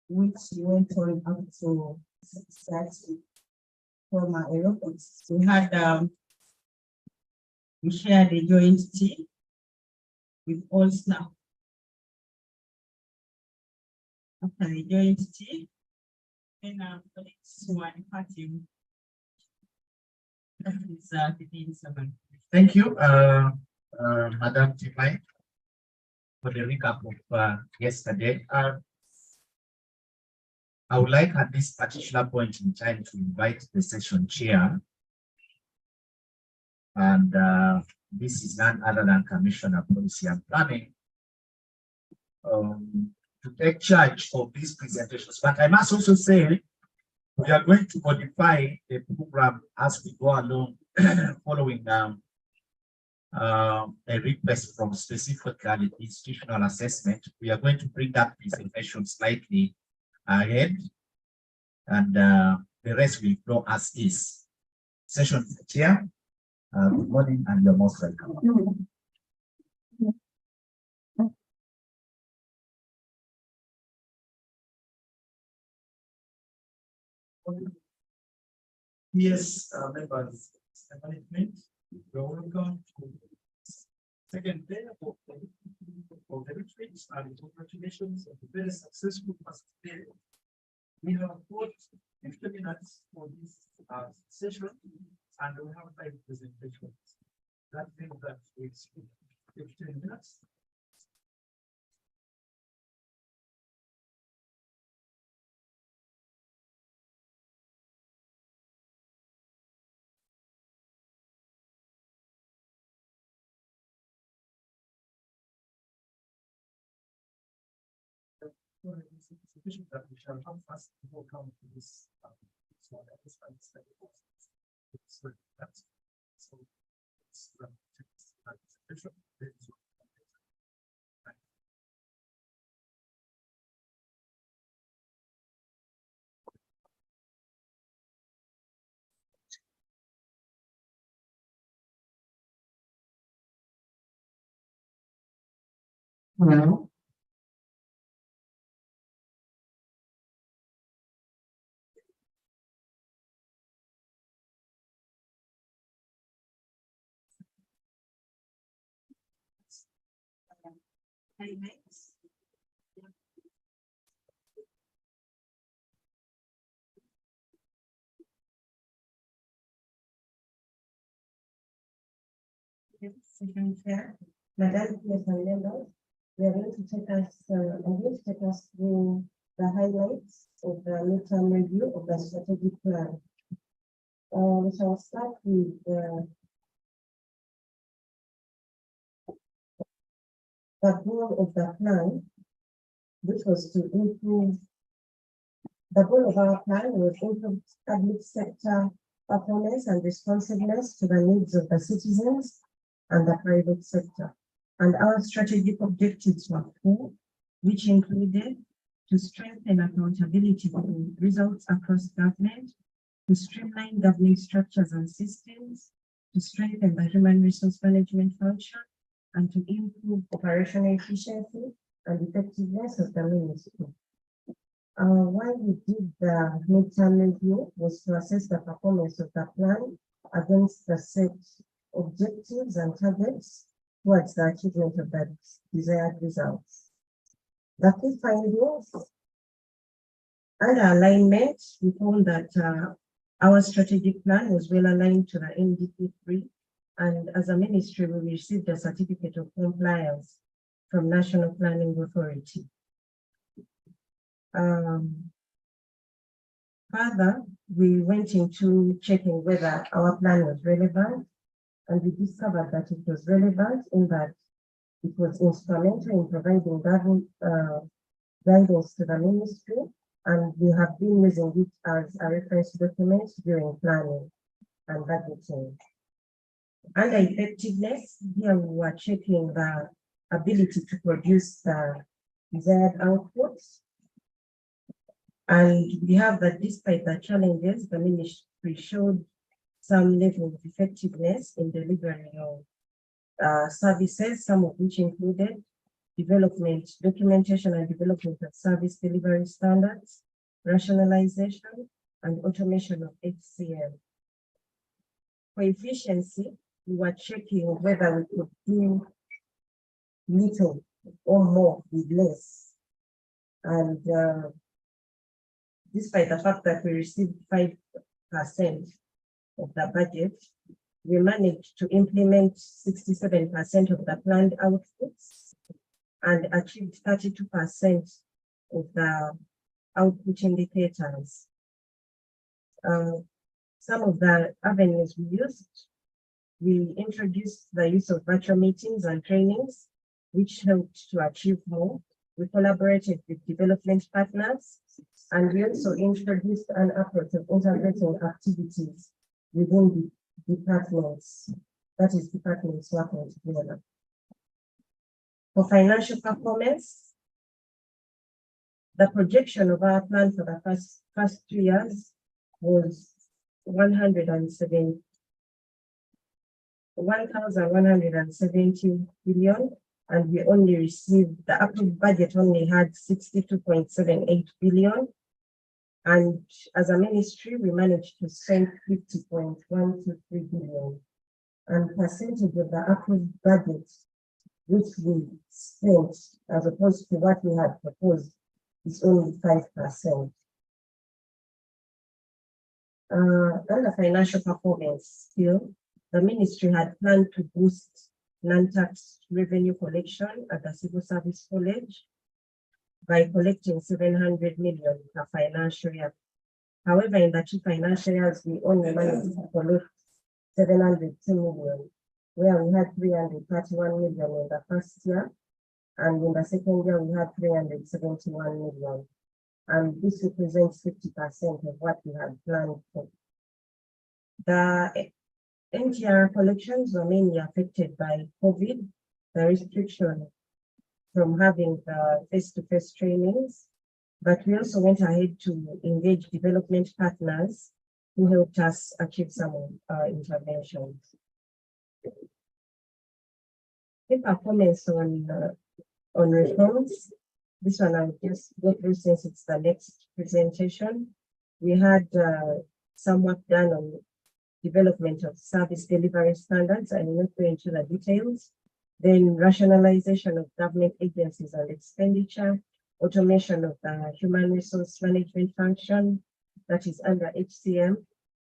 which went on up to 6:30 from our aeroports. We shared a joint tea with all staff. After the joint tea, then colleagues who are departing. That is 15:07. Thank you, Madam Timai, for the recap of yesterday. I would like at this particular point in time to invite the session chair, and this is none other than Commissioner Policy and Planning, to take charge of these presentations. But I must also say, we are going to modify the program as we go along, following a request from specifically institutional assessment. We are going to bring that presentation slightly ahead, and the rest will flow as is. Session chair, good morning, and you're most welcome. Yes, members of management, you're welcome to second day of the retreat, and congratulations on the very successful first day. We have got 50 minutes for this session, and we have 5 presentations. That means that we speak 15 minutes. Sufficient that we shall have fast before come to this so it's Hello. Second chair, Madam members, we are going to take us. I'm going to take us through the highlights of the midterm review of the strategic plan. We shall start with the goal of the plan, which was to improve. The goal of our plan was to improve public sector performance and responsiveness to the needs of the citizens and the private sector. And our strategic objectives were 4, which included to strengthen accountability for results across government, to streamline governance structures and systems, to strengthen the human resource management function, and to improve operational efficiency and effectiveness of the ministry. Why we did the midterm review was to assess the performance of the plan against the set objectives and targets towards the achievement of the desired results. The key findings under alignment, we found that our strategic plan was well aligned to the NDP3, and as a ministry, we received a certificate of compliance from National Planning Authority. Further, we went into checking whether our plan was relevant, and we discovered that it was relevant in that it was instrumental in providing guidance to the ministry, and we have been using it as a reference document during planning and budgeting. Under effectiveness, here we were checking the ability to produce the desired outputs. And we have that despite the challenges, the ministry showed some level of effectiveness in delivering of services, some of which included development, documentation and development of service delivery standards, rationalization, and automation of HCM. For efficiency, we were checking whether we could do little or more with less. And despite the fact that we received 5% of the budget, we managed to implement 67% of the planned outputs and achieved 32% of the output indicators. Some of the avenues we introduced the use of virtual meetings and trainings, which helped to achieve more. We collaborated with development partners, and we also introduced an approach of integrating activities within the departments, that is, departments working together. For financial performance, the projection of our plan for the first 2 years was 1,170 billion, and we only received, the approved budget only had 62.78 billion. And as a ministry, we managed to spend 50.123 billion. And percentage of the approved budget, which we spent as opposed to what we had proposed, is only 5%. Under financial performance still, the ministry had planned to boost non-tax revenue collection at the Civil Service College by collecting 700 million per financial year. However, in the 2 financial years, we only managed to collect 702 million, where we had 331 million in the first year, and in the second year, we had 371 million. And this represents 50% of what we had planned for. The NTR collections were mainly affected by COVID, the restriction from having the face-to-face trainings, but we also went ahead to engage development partners who helped us achieve some interventions. The performance on reforms, this one I'll just go through since it's the next presentation. We had some work done on development of service delivery standards. I will not go into the details. Then rationalization of government agencies and expenditure, automation of the human resource management function that is under HCM,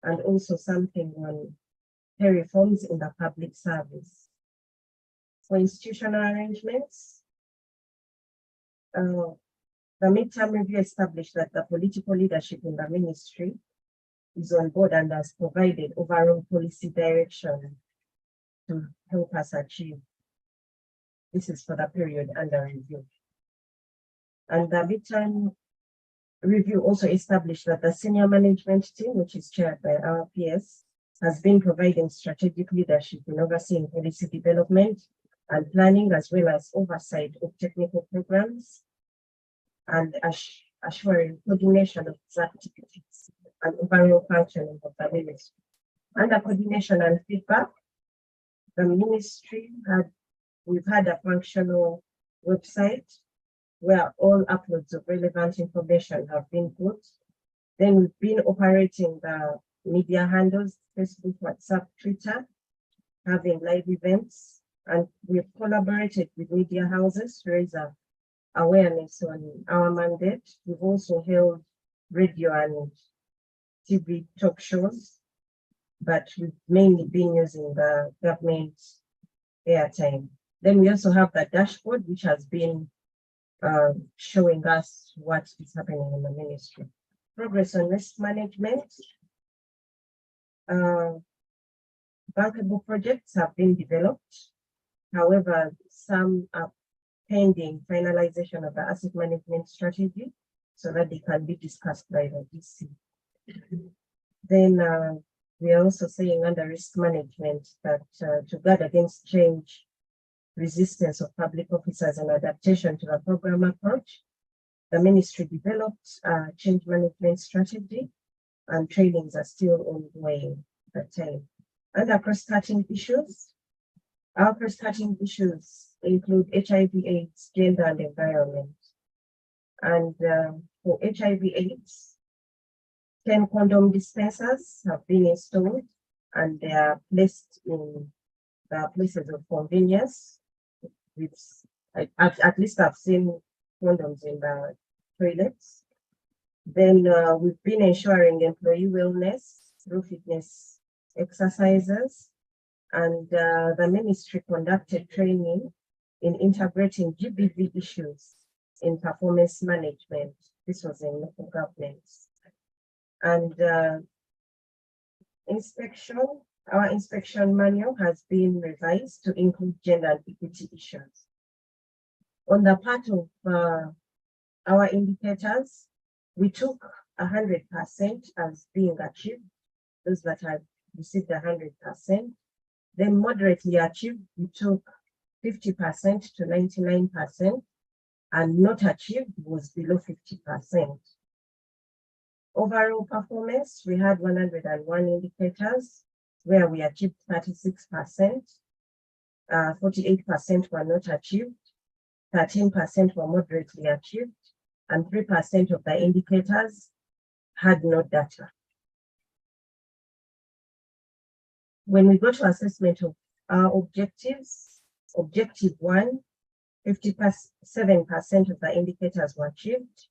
and also something on pay reforms in the public service. For institutional arrangements, the midterm review established that the political leadership in the ministry is on board and has provided overall policy direction to help us achieve. This is for the period under review. And the midterm review also established that the senior management team, which is chaired by our PS, has been providing strategic leadership in overseeing policy development and planning, as well as oversight of technical programs and assuring coordination of its activities and overall functioning of the ministry. Under coordination and feedback, the ministry we've had a functional website where all uploads of relevant information have been put. Then we've been operating the media handles, Facebook, WhatsApp, Twitter, having live events, and we've collaborated with media houses to raise awareness on our mandate. We've also held radio and TV talk shows, but we've mainly been using the government airtime. Then we also have the dashboard, which has been showing us what is happening in the ministry. Progress on risk management. Bankable projects have been developed. However, some are pending finalization of the asset management strategy so that they can be discussed by the DC. Then we are also saying under risk management that to guard against change, resistance of public officers and adaptation to the program approach, the ministry developed a change management strategy, and trainings are still ongoing at the time. Under cross-cutting issues, our cross-cutting issues include HIV/AIDS, gender, and environment. And for HIV/AIDS, 10 condom dispensers have been installed and they are placed in the places of convenience. At least I've seen condoms in the toilets. Then we've been ensuring employee wellness through fitness exercises, and the ministry conducted training in integrating GBV issues in performance management. This was in local governments. And our inspection manual has been revised to include gender and equity issues. On the part of our indicators, we took 100% as being achieved, those that have received 100%. Then moderately achieved, we took 50% to 99%, and not achieved was below 50%. Overall performance, we had 101 indicators where we achieved 36%, 48% were not achieved, 13% were moderately achieved, and 3% of the indicators had no data. When we go to assessment of our objectives, objective 1, 57% of the indicators were achieved.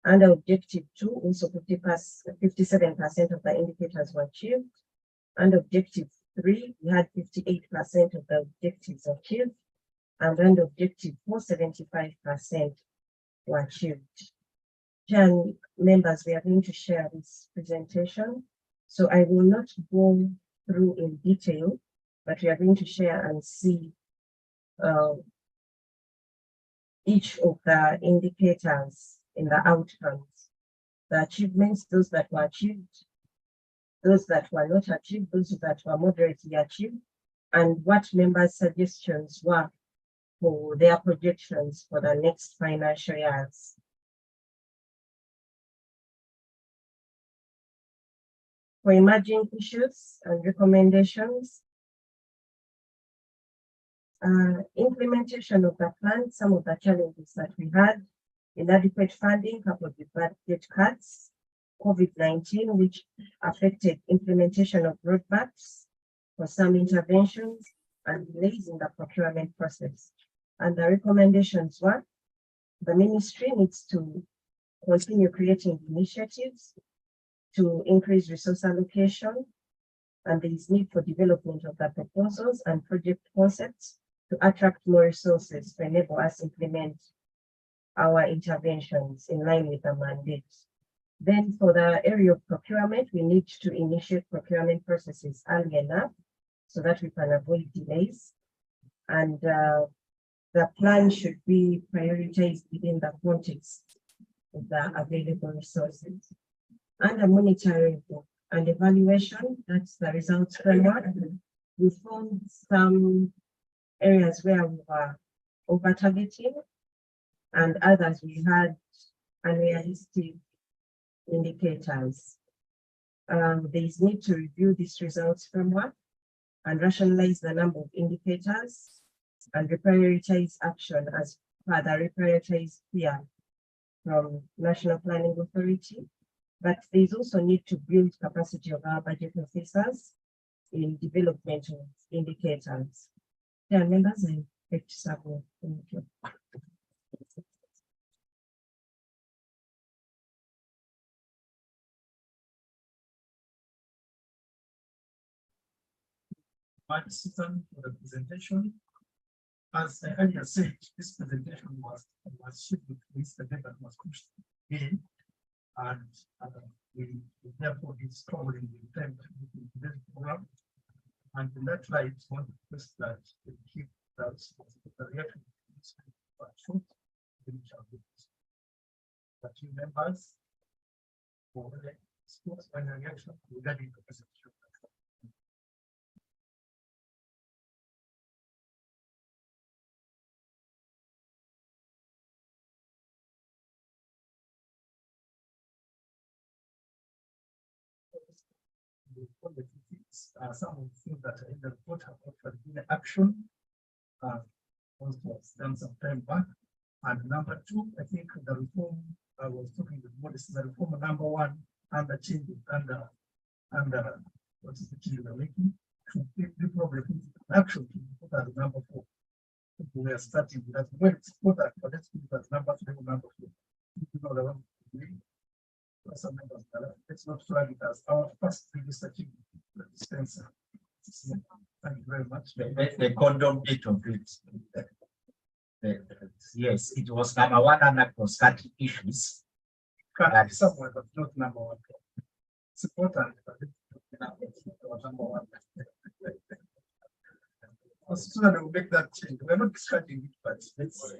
Under objective 2, also 57% of the indicators were achieved. Under objective 3, we had 58% of the objectives achieved. And under objective 4, 75% were achieved. Chair members, we are going to share this presentation. So I will not go through in detail, but we are going to share and see each of the indicators in the outcomes, the achievements, those that were achieved, those that were not achieved, those that were moderately achieved, and what members' suggestions were for their projections for the next financial years. For emerging issues and recommendations, implementation of the plan, some of the challenges that we had: inadequate funding coupled with budget cuts, COVID-19, which affected implementation of roadmaps for some interventions, and delays in the procurement process. And the recommendations were: the ministry needs to continue creating initiatives to increase resource allocation, and there is need for development of the proposals and project concepts to attract more resources to enable us implement our interventions in line with the mandate. Then for the area of procurement, we need to initiate procurement processes early enough so that we can avoid delays. And the plan should be prioritized within the context of the available resources. Under monitoring and evaluation, that's the results framework, we found some areas where we were over-targeting, and others we had unrealistic indicators. There is need to review this results framework and rationalize the number of indicators and reprioritize action as per the reprioritized plan from National Planning Authority. But there is also need to build capacity of our budget officers in development of indicators. Chair members, I expect to serve. Thank you. Susan, for the presentation. As I earlier said, this presentation was scheduled to miss the day that was pushed in, and we therefore is covering the time to this program. And in that light, I want to request that we keep that the reaction short, that you members for the sports and reaction regarding the presentation. Some of the things that are in the report have actually been action was done some time back. And number two, I think the reform, I was talking with Modest, the reform number one, under change, under what is the change we're making? To take the problem into action to put as number four. We are starting with that. Well, it's put that, but let's put it as number three or number four. You know, the one some members, let's not flag it as our first biggest achievement, the dispenser. Thank you very much. The condom bit of it. Yes, it was number one under cross-cutting issues. Can't be somewhere, but not number one. It's important, but it's not number one. So that will make that change. We're not discarding it, but it's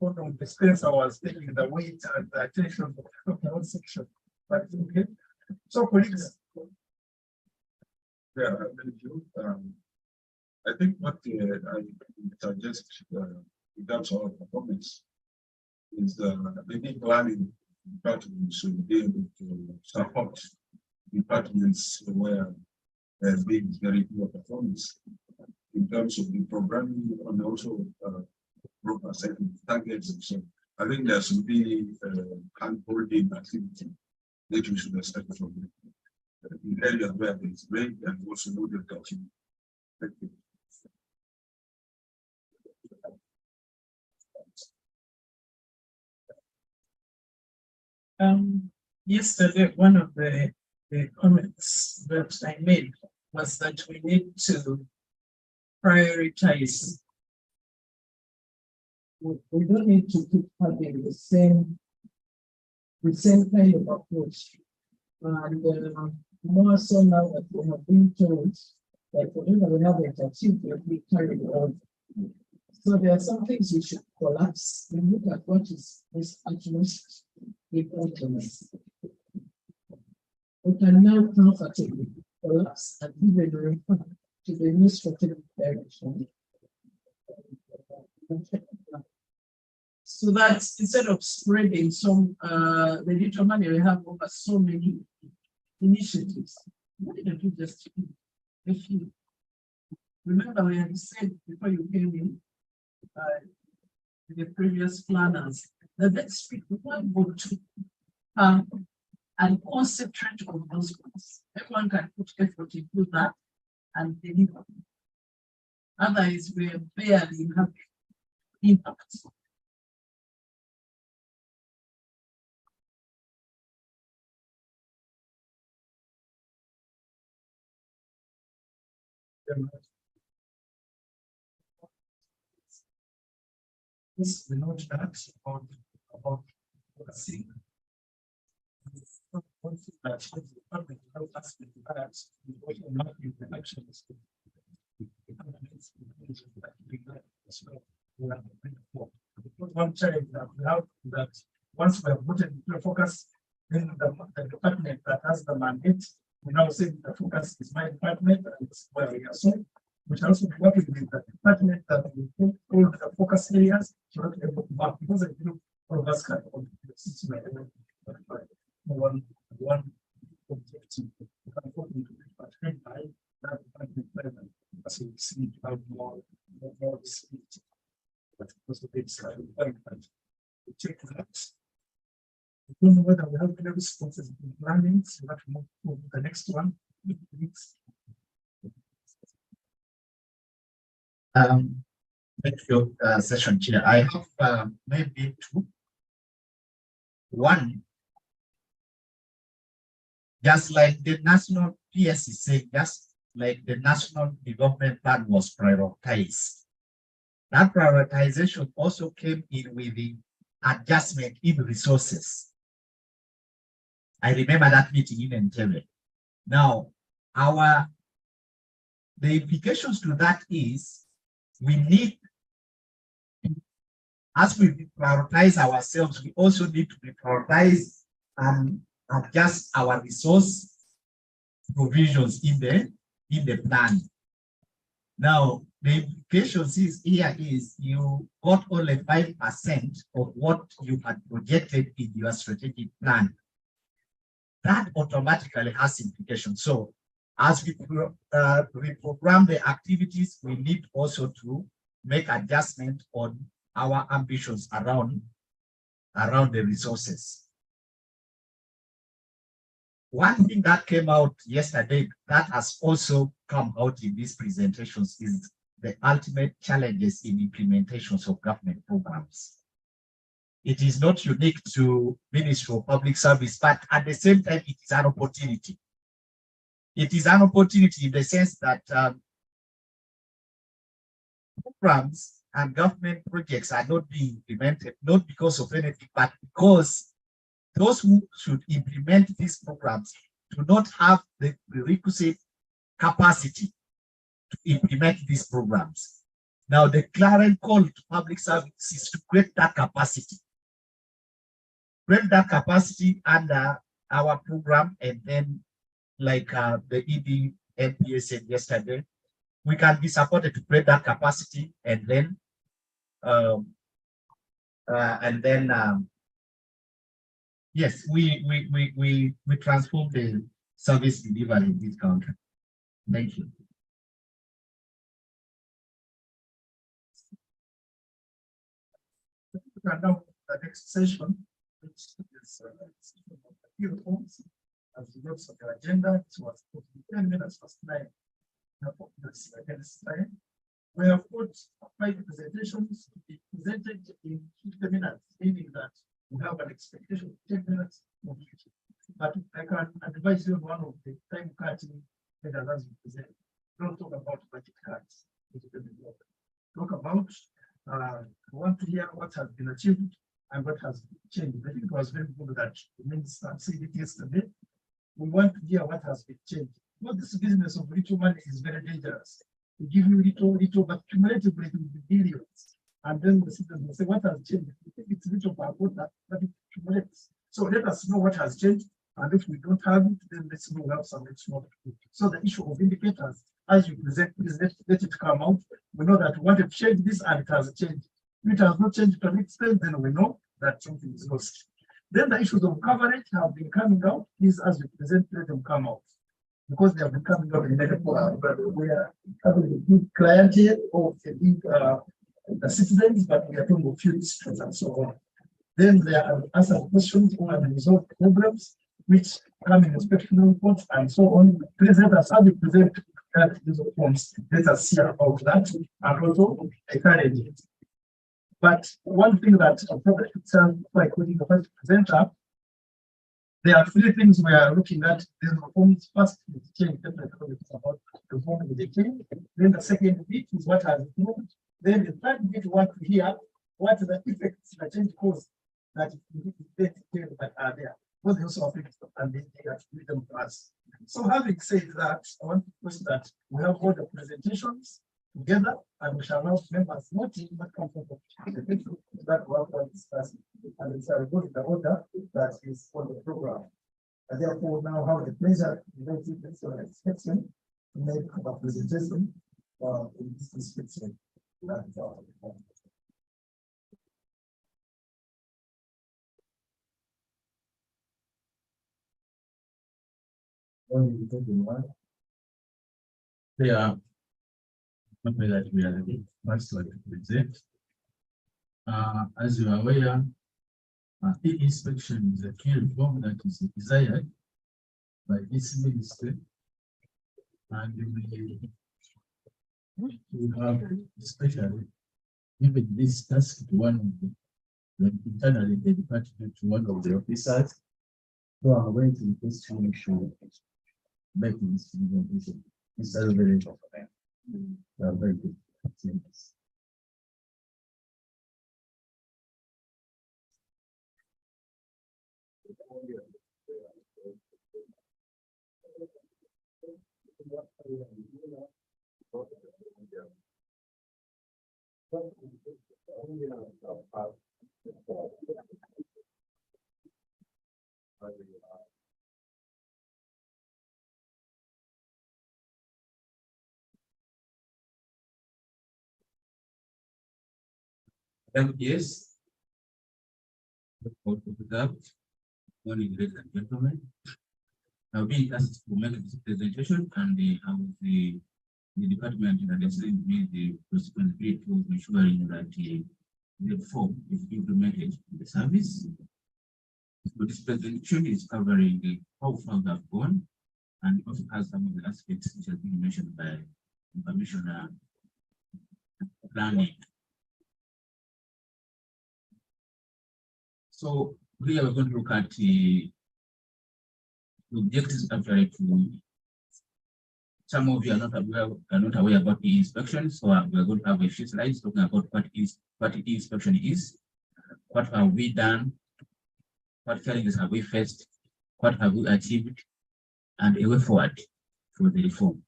condom dispenser was taking the weight and the attention of the whole section. But okay. So colleagues. Yeah, thank you. I think what I suggest in terms of performance is the maybe planning department should be able to support departments where there's been very poor performance in terms of the programming and also proper setting targets. And so I think there should be hand-holding activity that we should expect from them in areas where there is rain and also no touching. Thank you. Yesterday, one of the comments that I made was that we need to prioritize. We don't need to keep having the same kind of approach. And more so now that we have been told that whatever we haven't achieved, we carry on. So there are some things we should collapse and look at what is utmost important. We can now comfortably collapse and even refer to the new strategic direction. So that instead of spreading some the little money we have over so many initiatives, why don't you just a few? Remember, we had said before you came in, the previous planners, that let's pick one or two and concentrate on those ones. Everyone can put effort into that and deliver. Otherwise, we are barely having impact. Yes, we know that about seeing. One thing that shows the public how fast it develops, what will not be the actions. One challenge that we have that once we have put it into focus, then the department that has the mandate, we now say the focus is my department and it's where we are so. We shall also be working with the department that will put all the focus areas to not be able to work because I think all of us can one objective. As you see, have more speed. But because of it's we check that. I don't know whether we have any responses in planning, so that we move to the next one. Thank you, Session Chair. I have maybe two. One, just like the national PS is saying, just like the national development plan was prioritized. That prioritization also came in with the adjustment in resources. I remember that meeting in Entebbe. Now, the implications to that is we need, as we prioritize ourselves, we also need to prioritize and adjust our resource provisions in the plan. Now, the implications here is you got only 5% of what you had projected in your strategic plan. That automatically has implications. So As we reprogram the activities, we need also to make adjustment on our ambitions around the resources. One thing that came out yesterday that has also come out in these presentations is the ultimate challenges in implementations of government programs. It is not unique to Ministry of Public Service, but at the same time, it is an opportunity. It is an opportunity in the sense that programs and government projects are not being implemented, not because of anything, but because those who should implement these programs do not have the requisite capacity to implement these programs. Now, the current call to public service is to create that capacity. Create that capacity under our program, and then, like the ED said yesterday, we can be supported to create that capacity, and then yes, we transform the service delivery in this country. Thank you. Now, the next session, which is few reforms, as the notes of the agenda, it was 10 minutes past 9. We have put 5 presentations to be presented in 50 minutes, meaning that we have an expectation of 10 minutes of each. But I can advise you on one of the time cutting that as we present. Don't talk about budget cuts. Talk about we want to hear what has been achieved and what has changed. I think it was very good that the minister said it yesterday. We want to hear what has been changed. Well, this business of little money is very dangerous. We give you little, but cumulatively it will be billions. And then the citizens will say, what has changed? We think it's little per quarter, but it accumulates. So let us know what has changed. And if we don't have it, then let's know we have some extra. So the issue of indicators, as you present, please let it come out. We know that we want to change this and it has changed. If it has not changed to an extent, then we know that something is lost. Then the issues of coverage have been coming out. Please, as we present, let them come out. Because they have been coming out in the we are having a big clientele of the big the citizens, but we are talking of few districts and so on. Then there are answered questions on the resolved problems, which come in inspection reports and so on. Please let us have you present these forms. Let us see about that and also encourage it. But one thing that I'll probably sound like when the first presenter, there are 3 things we are looking at. These reforms first is change, definitely about reforming the change. Then the second bit is what has improved. Then the third bit we want to hear what are the effects the change cause that are there. What they also affect and they attribute them to us. So having said that, I want to post that we have all the presentations together and we shall have members not in but come from that we have discussed. And it's a good the order that is on the program. And therefore now have the pleasure to inspection to make a presentation in this inspection. Yeah, maybe that we are the first one to present. As you are aware, e-inspection is a key reform that is desired by this ministry, and we have especially given this task to one of the internally dedicated to one of the officers who are going to question to make this presentation. It's very important. Very good. Yes. Morning, ladies and gentlemen. I've been asked to make this presentation, and I was the department that assigned me the responsibility of ensuring that the form is implemented in the service. So this presentation is covering how far we have gone, and it also has some of the aspects which have been mentioned by Commissioner Planning. So here we're going to look at the objectives actually to some of you are not aware about the inspection. So we're going to have a few slides talking about what inspection is, what have we done, what challenges have we faced, what have we achieved, and a way forward for the reform.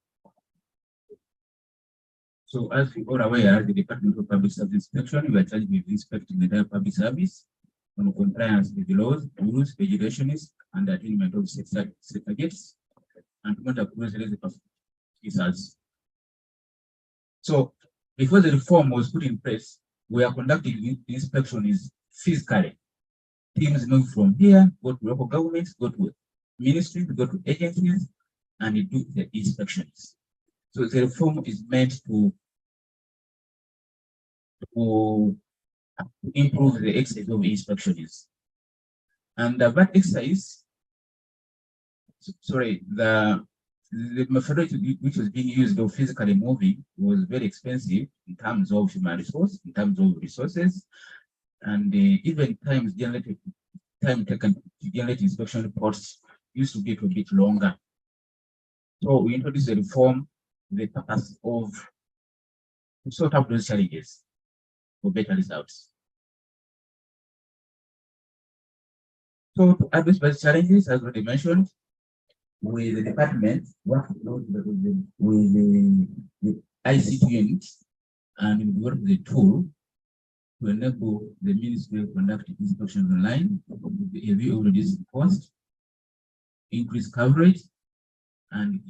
So as we all aware, the Department of Public Service Inspection, we are charged with inspecting the entire public service on compliance with the laws, rules, regulations, and the attainment of set targets, and conduct related officers. So before the reform was put in place, we are conducting the inspection is physically. Teams move from here, go to local governments, go to ministries, go to agencies, and do the inspections. So the reform is meant to improve the exercise of inspections. And that exercise, sorry, the methodology which was being used of physically moving was very expensive in terms of human resource, in terms of resources, and even time taken to generate inspection reports used to get a bit longer. So we introduced the reform with the purpose of to sort out those challenges for better results. So to address those challenges, as already mentioned, with the department work with the ICT unit, and we work with the tool to enable the ministry to conduct inspections online, review of reduced cost, increase coverage, and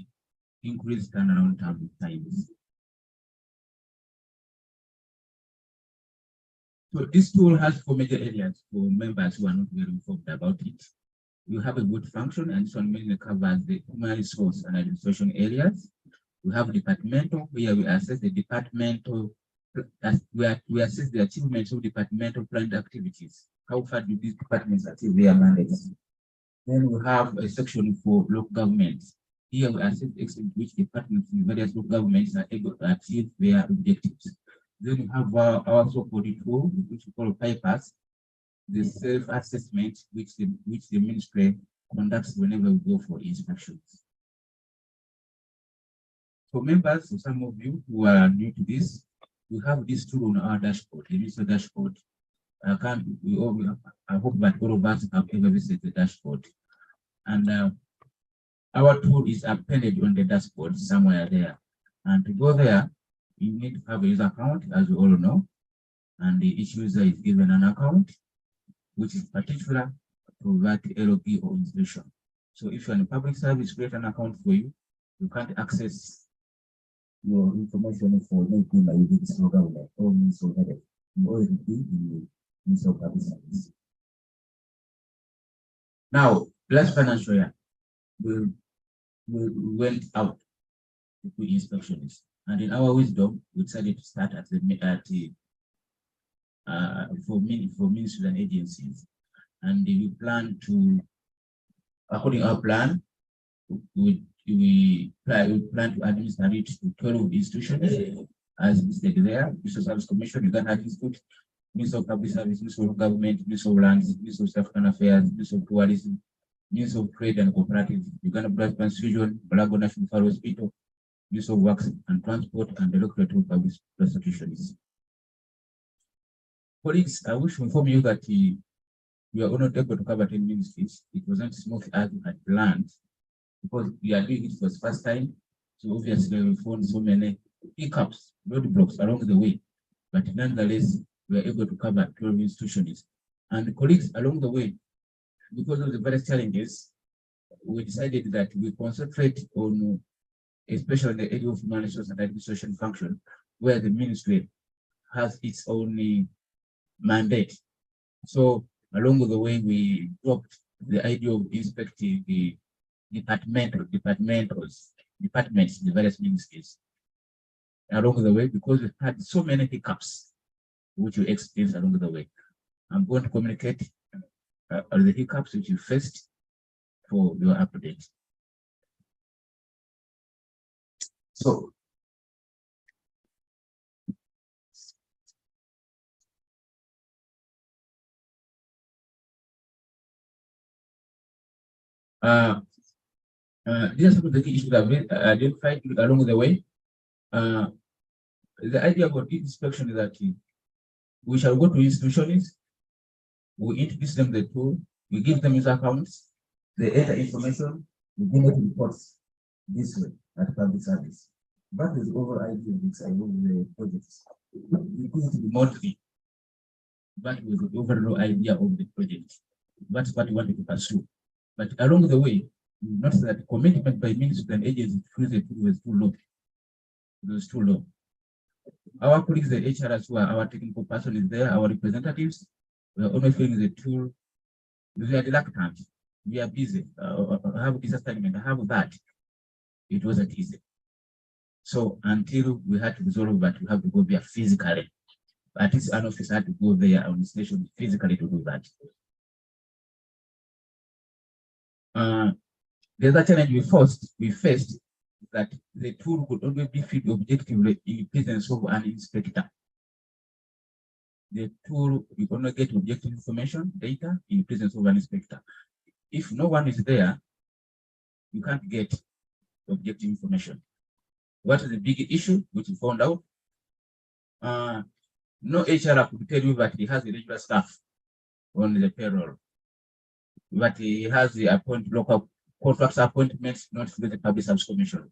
increase turnaround times. So this tool has 4 major areas for members who are not very informed about it. You have a good function, and this one mainly covers the human resource and administration areas. We have departmental, where we assess the departmental, we assess the achievements of departmental planned activities. How far do these departments achieve their mandates? Then we have a section for local governments. Here we assess the extent to which departments in various local governments are able to achieve their objectives. Then we have our so-called tool, which we call PIPAS, the self-assessment which the ministry conducts whenever we go for inspections. For members, for some of you who are new to this, we have this tool on our dashboard, the ministry dashboard. I hope that all of us have ever visited the dashboard. And our tool is appended on the dashboard somewhere there. And to go there, you need to have a user account, as you all know. And each user is given an account, which is particular to that LOP or institution. So if you're in a public service, create an account for you. You can't access your information for anything like this government or Ministry of Health. You already be in the Ministry of Public Service. Now, last financial year, we went out to do inspections, and in our wisdom, we decided to start for ministries and agencies, and we plan to, according to our plan, we plan to administer it to 12 institutions, as listed there: Ministry of Service Commission, Uganda Institute, Ministry of Public Service, Ministry of Government, Ministry of Lands, Ministry of African Affairs, Ministry of Tourism, Ministry of Trade and Cooperative, Uganda Blood Transfusion, Bulago National Referral Hospital, Ministry of Works and Transport, and the Directorate of Public Prosecutions. Colleagues, I wish to inform you that we are not able to cover 10 ministries. It wasn't smooth as we had planned, because we are doing it for the first time. So obviously we found so many hiccups, roadblocks along the way. But nonetheless, we are able to cover 12 institutions. And colleagues, along the way, because of the various challenges, we decided that we concentrate on, especially the area of human resource and administration function, where the ministry has its own mandate. So along the way, we dropped the idea of inspecting the departments, the various ministries along the way, because we had so many hiccups which you experienced along the way. I'm going to communicate the hiccups which you faced for your update. So, these are some of the key issues that we identified along the way. The idea about inspection is that we shall go to institutions, we introduce them the tool, we give them user accounts, they enter information, we generate reports this way at public service. That is the overall idea of this the projects. We do it remotely. That was the overall idea of the project. That's what we wanted to pursue. But along the way, we noticed that commitment by ministers and agencies was too low. It was too low. Our colleagues, the HRs, who are our technical person is there, our representatives, we are always feeling the tool. We are reluctant. We are busy. I have this assignment, I have that. It wasn't easy. So until we had to resolve that, we have to go there physically. At least an officer had to go there on the station physically to do that. The other challenge we faced that the tool could only be filled objectively in the presence of an inspector. The tool will only get objective information, data, in the presence of an inspector. If no one is there, you can't get objective information. What is the big issue which we found out? No HR could tell you that he has the regular staff on the payroll, but he has the local contracts appointments not through the Public Service Commission.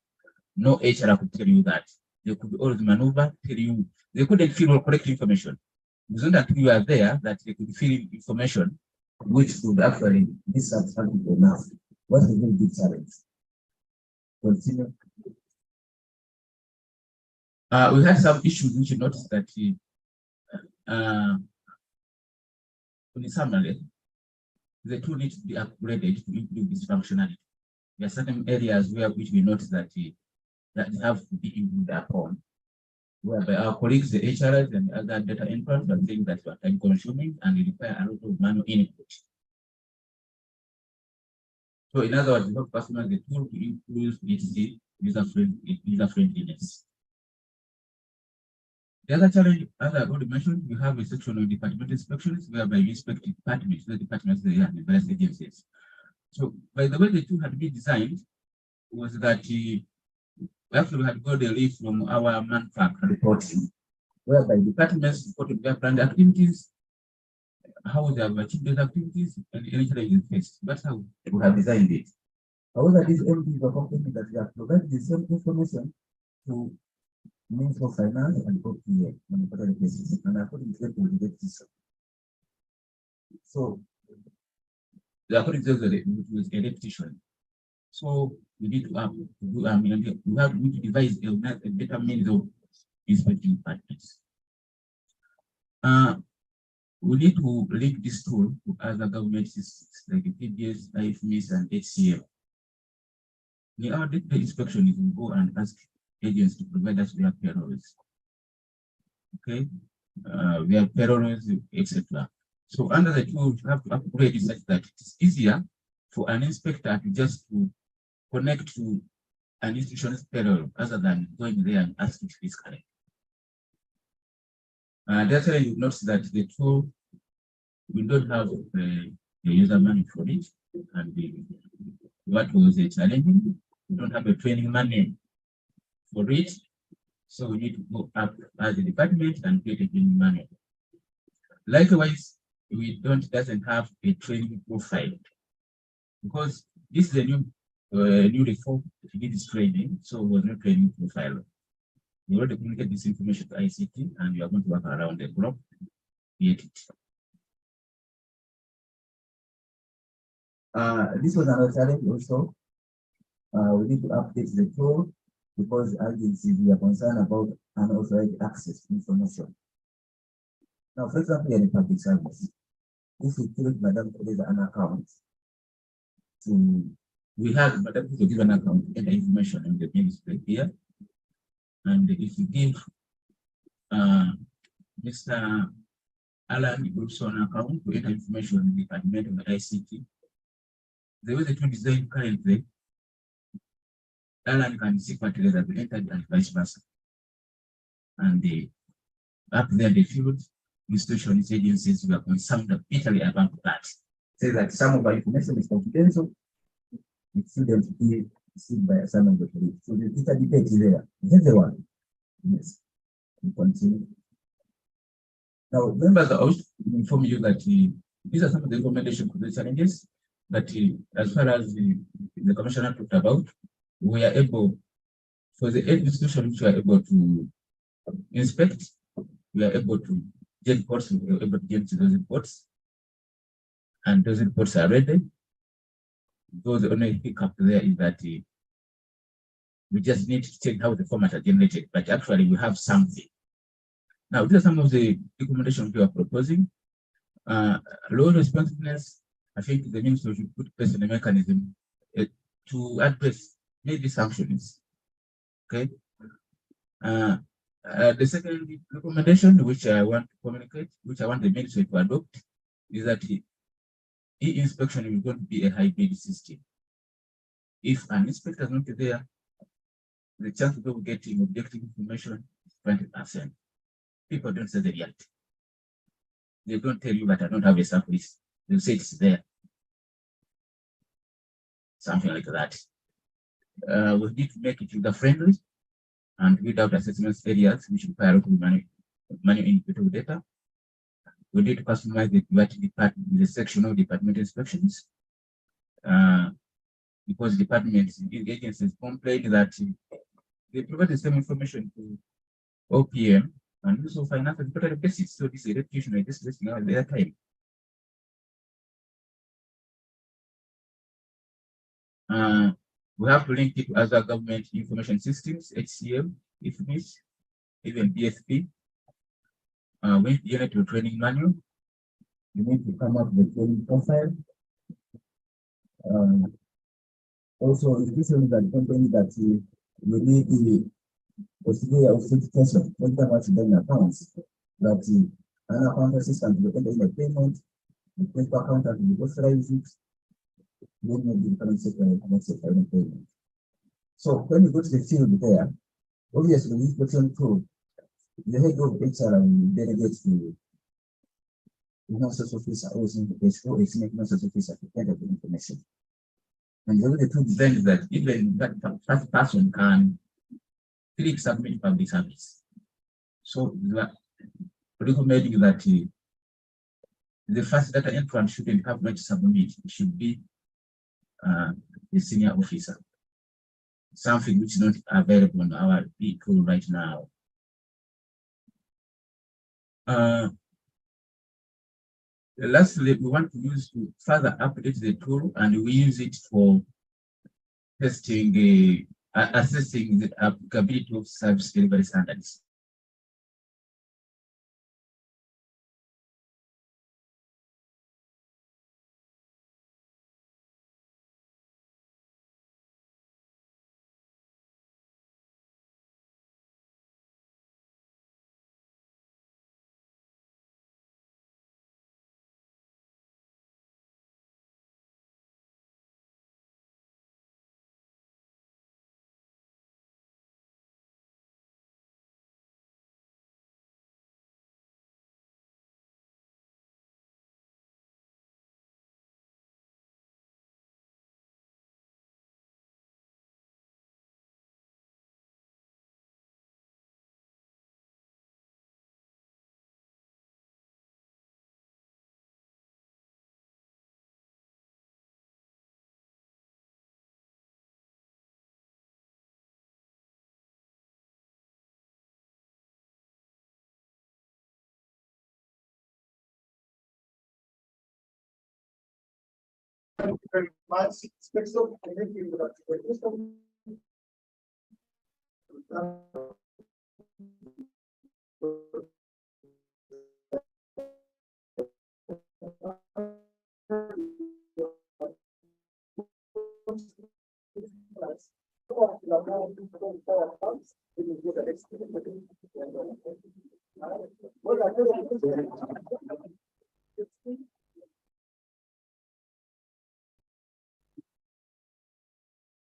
No HR could tell you that. They could always maneuver, tell you, they couldn't fill or correct information. It wasn't until you are there that they could fill in information which could actually be satisfactory enough. What's the very big challenge? Continue. We had some issues which you noticed that in summary, the tool needs to be upgraded to improve its functionality. There are certain areas where which we notice that that have to be improved upon, whereby our colleagues, the HRs and other data entrants are saying that are time consuming and require a lot of manual input. So in other words, we help customers the tool to improve its user-friendliness. The other challenge, as I already mentioned, we have a section of department inspections whereby we inspect departments, the various agencies. So by the way the tool had been designed was that we actually had got a leaf from our manpack reporting, whereby departments reported their planned activities, how they have achieved those activities, and any challenges faced. That's how we have designed it. However, these MPs are complaining that we have provided the same information to Ministry of Finance and OPA on a quarterly basis, and according to them, we get this. So, according to them, it was a repetition. So we need to we need to devise a better means of inspecting departments. We need to link this tool to other government systems like PBS, IFMIS, and HCM. In our day-to-day inspection, we will go and ask agents to provide us their payrolls. Okay, their payrolls, etc. So under the tool, you have to upgrade it such that it is easier for an inspector to just connect to an institution's payroll other than going there and asking physically. That's why you notice that the tool, we don't have the user manual for it, and what was challenging, we don't have a training manual for it, so we need to go up as a department and create a training manual. Likewise, we doesn't have a training profile because this is a new reform to get this training, so we're not training profile. We already communicate this information to ICT, and we are going to work around the block, create it. This was another challenge also. We need to update the tool because agencies we are concerned about unauthorized access to information. Now, for example, in a public service, if you create Madam Teresa an account to we have, but to give an account and information on the main display here. And if you give Mr. Alan also an account to enter information on the department of the ICT, the way the tool is designed currently, Alan can see together the entered and vice versa. And up there, the field institutions, agencies were concerned bitterly about that. Say that some of our information is confidential, it shouldn't be seen by some of the police. So the debate is there. Everyone. Yes. We continue. Now, members, I wish to inform you that these are some of the recommendations for the challenges that as far as the commissioner talked about, we are able, for the 8 institutions which we are able to inspect, we are able to get reports, we are able to get those reports, and those reports are ready. Though the only hiccup there is that we just need to check how the format are generated, but actually we have something. Now, these are some of the recommendations we are proposing. Low responsiveness, I think the minister should put place in a mechanism to address maybe sanctions. Okay. The second recommendation, which I want to communicate, which I want the ministry to adopt, is that e-inspection is going to be a hybrid system. If an inspector is not there, the chance of getting objective information is 20%. People don't say the reality. They don't tell you that I don't have a sample list. They'll say it's there. Something like that. We need to make it user-friendly and without assessment areas which require a lot of manual input of data. We need to customize the section of department inspections. Because departments, agencies complain that they provide the same information to OPM and also finance on a total basis. So this is a repetition of this listing at their time. We have to link it to other government information systems, HCM, if needs, even BSP. We need to training manual. You need to come up with training profile. Also, institutions that company that we need the procedure of certification, when you have to then accounts, that an account assistant will enter in a payment, the paper accountant will authorize it, then the different sector payment. So when you go to the field there, obviously the inspection tool, the head of HR will delegate to the nurse's officer or is making nurse's officer to enter the information. And the other two designs that even that first person can click submit public service. So recommending that the first data entrant shouldn't have much submit, it should be the senior officer. Something which is not available on our tool right now. Lastly, we want to use to further update the tool, and we use it for testing, assessing the applicability of service delivery standards.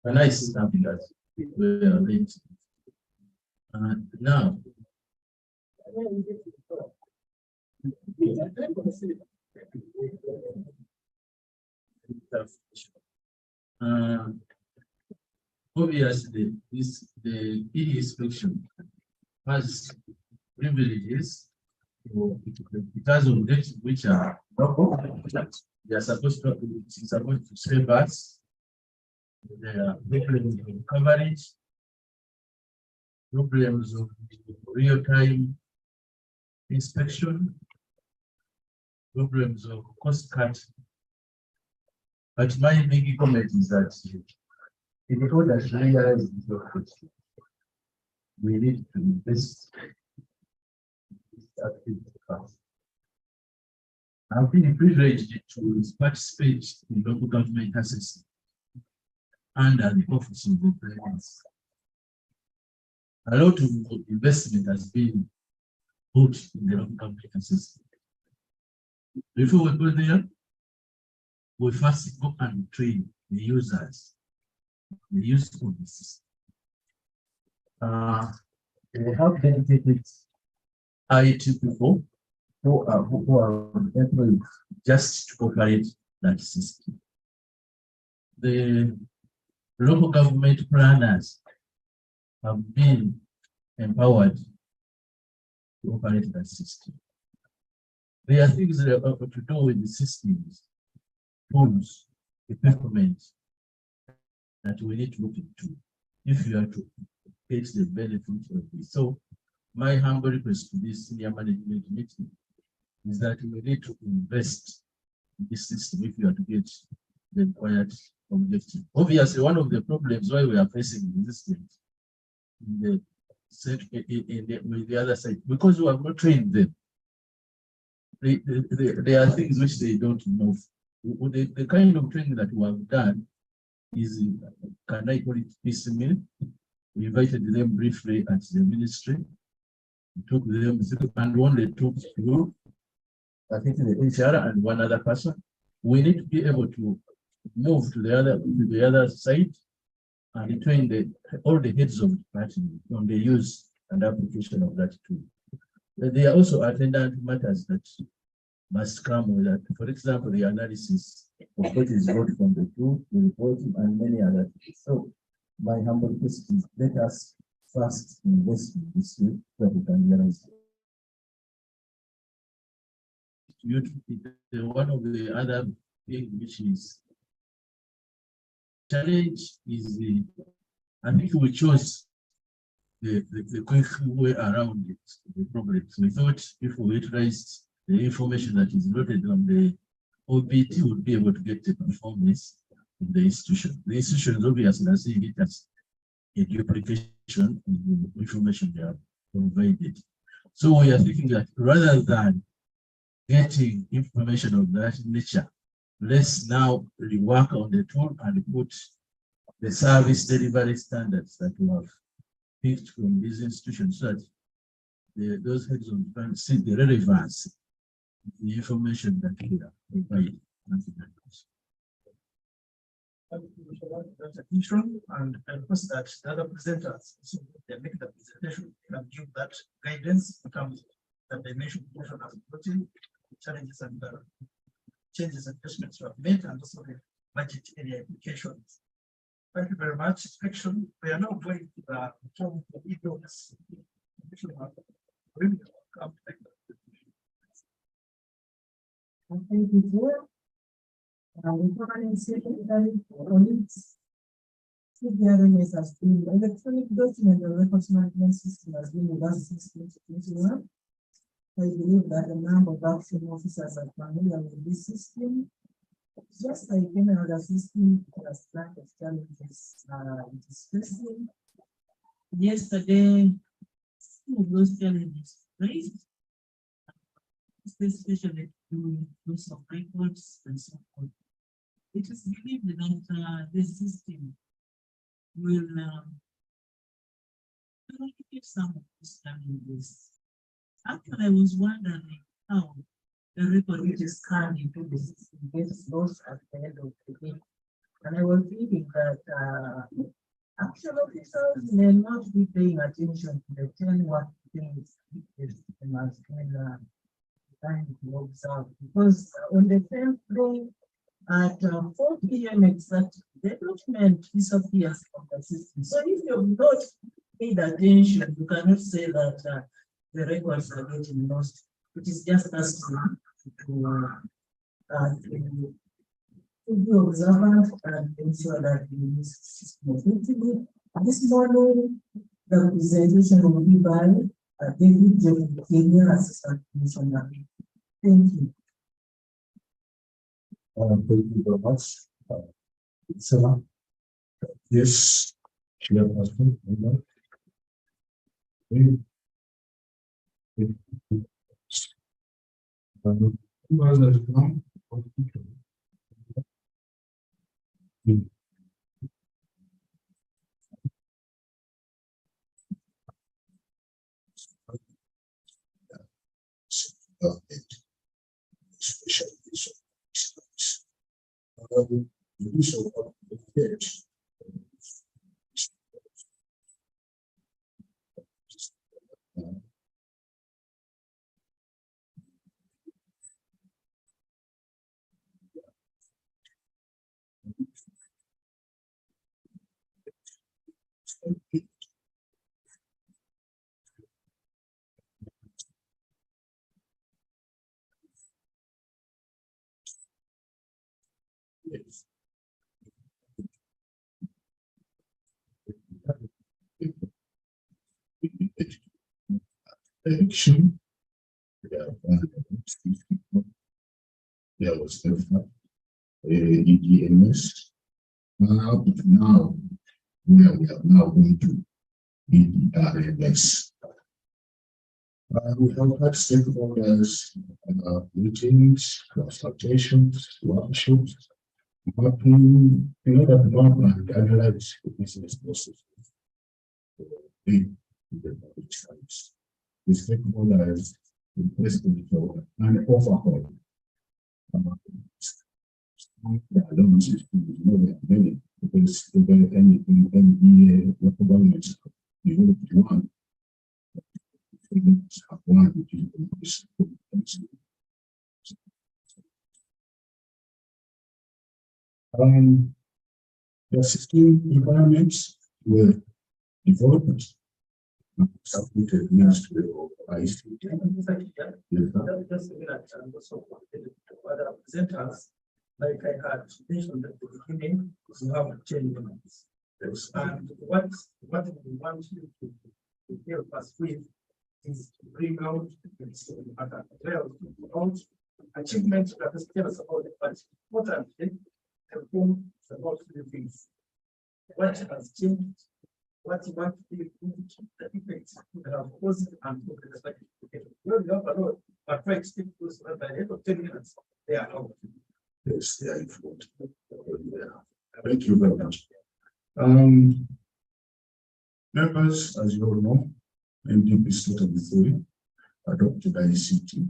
When I see something that we are going to. Now. Obviously, the e-inspection has privileges. It has objectives which are local. They are supposed to save us. There are problems of coverage, problems of real-time inspection, problems of cost cut. But my big comment is that in order to realize this approach, we need to invest in this activity first. I've been privileged to participate in local government assessment under the Office of the President. A lot of investment has been put in the local government assessment. Before we go there, we first go and train the users, the use of the system. We have dedicated IT people who are employed just to operate that system. The local government planners have been empowered to operate that system. There are things that are to do with the systems, tools, equipment that we need to look into if you are to get the benefits of this. So my humble request to this senior management meeting is that we need to invest in this system if you are to get the required objective. Obviously, one of the problems why we are facing resistance with the other side, because we have not trained them. There are things which they don't know. The kind of training that we have done is, can I call it piecemeal? We invited them briefly at the ministry. We took them and only took through, I think, the HR and one other person. We need to be able to move to the other side and train all the heads of department on the use and application of that tool. There are also attendant matters that must come with that. For example, the analysis of what is got from the tool, the reporting, and many other things. So my humble request is let us first invest in this way so we can realize. One of the other things which is challenge is I think we chose the quick way around it, the problem. So we thought if we utilized the information that is loaded on the OBT, would be able to get the performance in the institution. The institutions obviously are seeing it as a duplication of the information they have provided. So we are thinking that rather than getting information of that nature, let's now rework on the tool and put the service delivery standards that we have picked from these institutions so that those heads of department see the relevance of the information that we are providing. And I request that the other presenters, so they make the presentation and give that guidance in terms of the dimension of protein, challenges and changes and adjustments we have made, and also the budget area applications. Thank you very much. Section. We are now going to the form of e-bills. Thank you, Chair. We probably see that on its gathering has been electronic document and records management system has been with us since 2021. I believe that a number of action officers are familiar with this system. Just like any other system, it has lack of challenges it is facing. Yesterday, some of those challenges raised, especially to use of records and so forth. It is believed that this system will If someone is coming this, actually, I was wondering how the record which is scanned into the system gets lost at the end of the day. And I was thinking that actual officers may not be paying attention to the 10 work things the system has been trying to observe. Because on the 10th day at 4 p.m. exactly, the document disappears from the system. So if you've not paid attention, you cannot say that the records are getting lost. It is just us to be observant and ensure that we use system effectively. This morning, the presentation will be by David Jeffrey, Senior Assistant Commissioner. Thank you. Thank you very much. Sarah. Yes, Chairperson. Yes. Election. There was the EDMS. Now, where we are now going to EDRMS. We have had stakeholders, meetings, consultations, workshops, mapping, in order to map and analyze the business processes. The stakeholders requested for an overhaul. Many because anything NBA local governments developed one. The 16 environments were developed and submitted Ministry of ICT. Just also other presenters, like I had mentioned at the beginning, we have 10 elements. And what we want you to help us with is to bring out achievements that is tell us about it, but importantly, perform about the things. What has changed, what you want to do, the effects that are positive and negative. We have a lot, but try to stick to those at the end of 10 minutes, they are out. Yes, they are important. Thank you very much. Members, as you all know, NDP State Authority adopted ICT,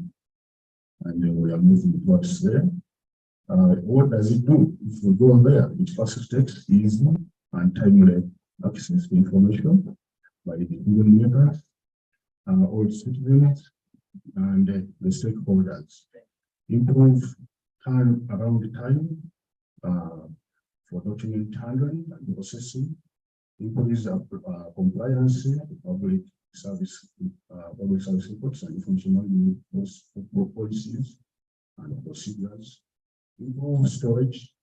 and we are moving towards there. What does it do? If we go there, it facilitates easy and timely access to information by the human members, all citizens, and the stakeholders. Improve time around the time for document handling and processing. Increase compliance, public service reports and information management policies and procedures. Improve storage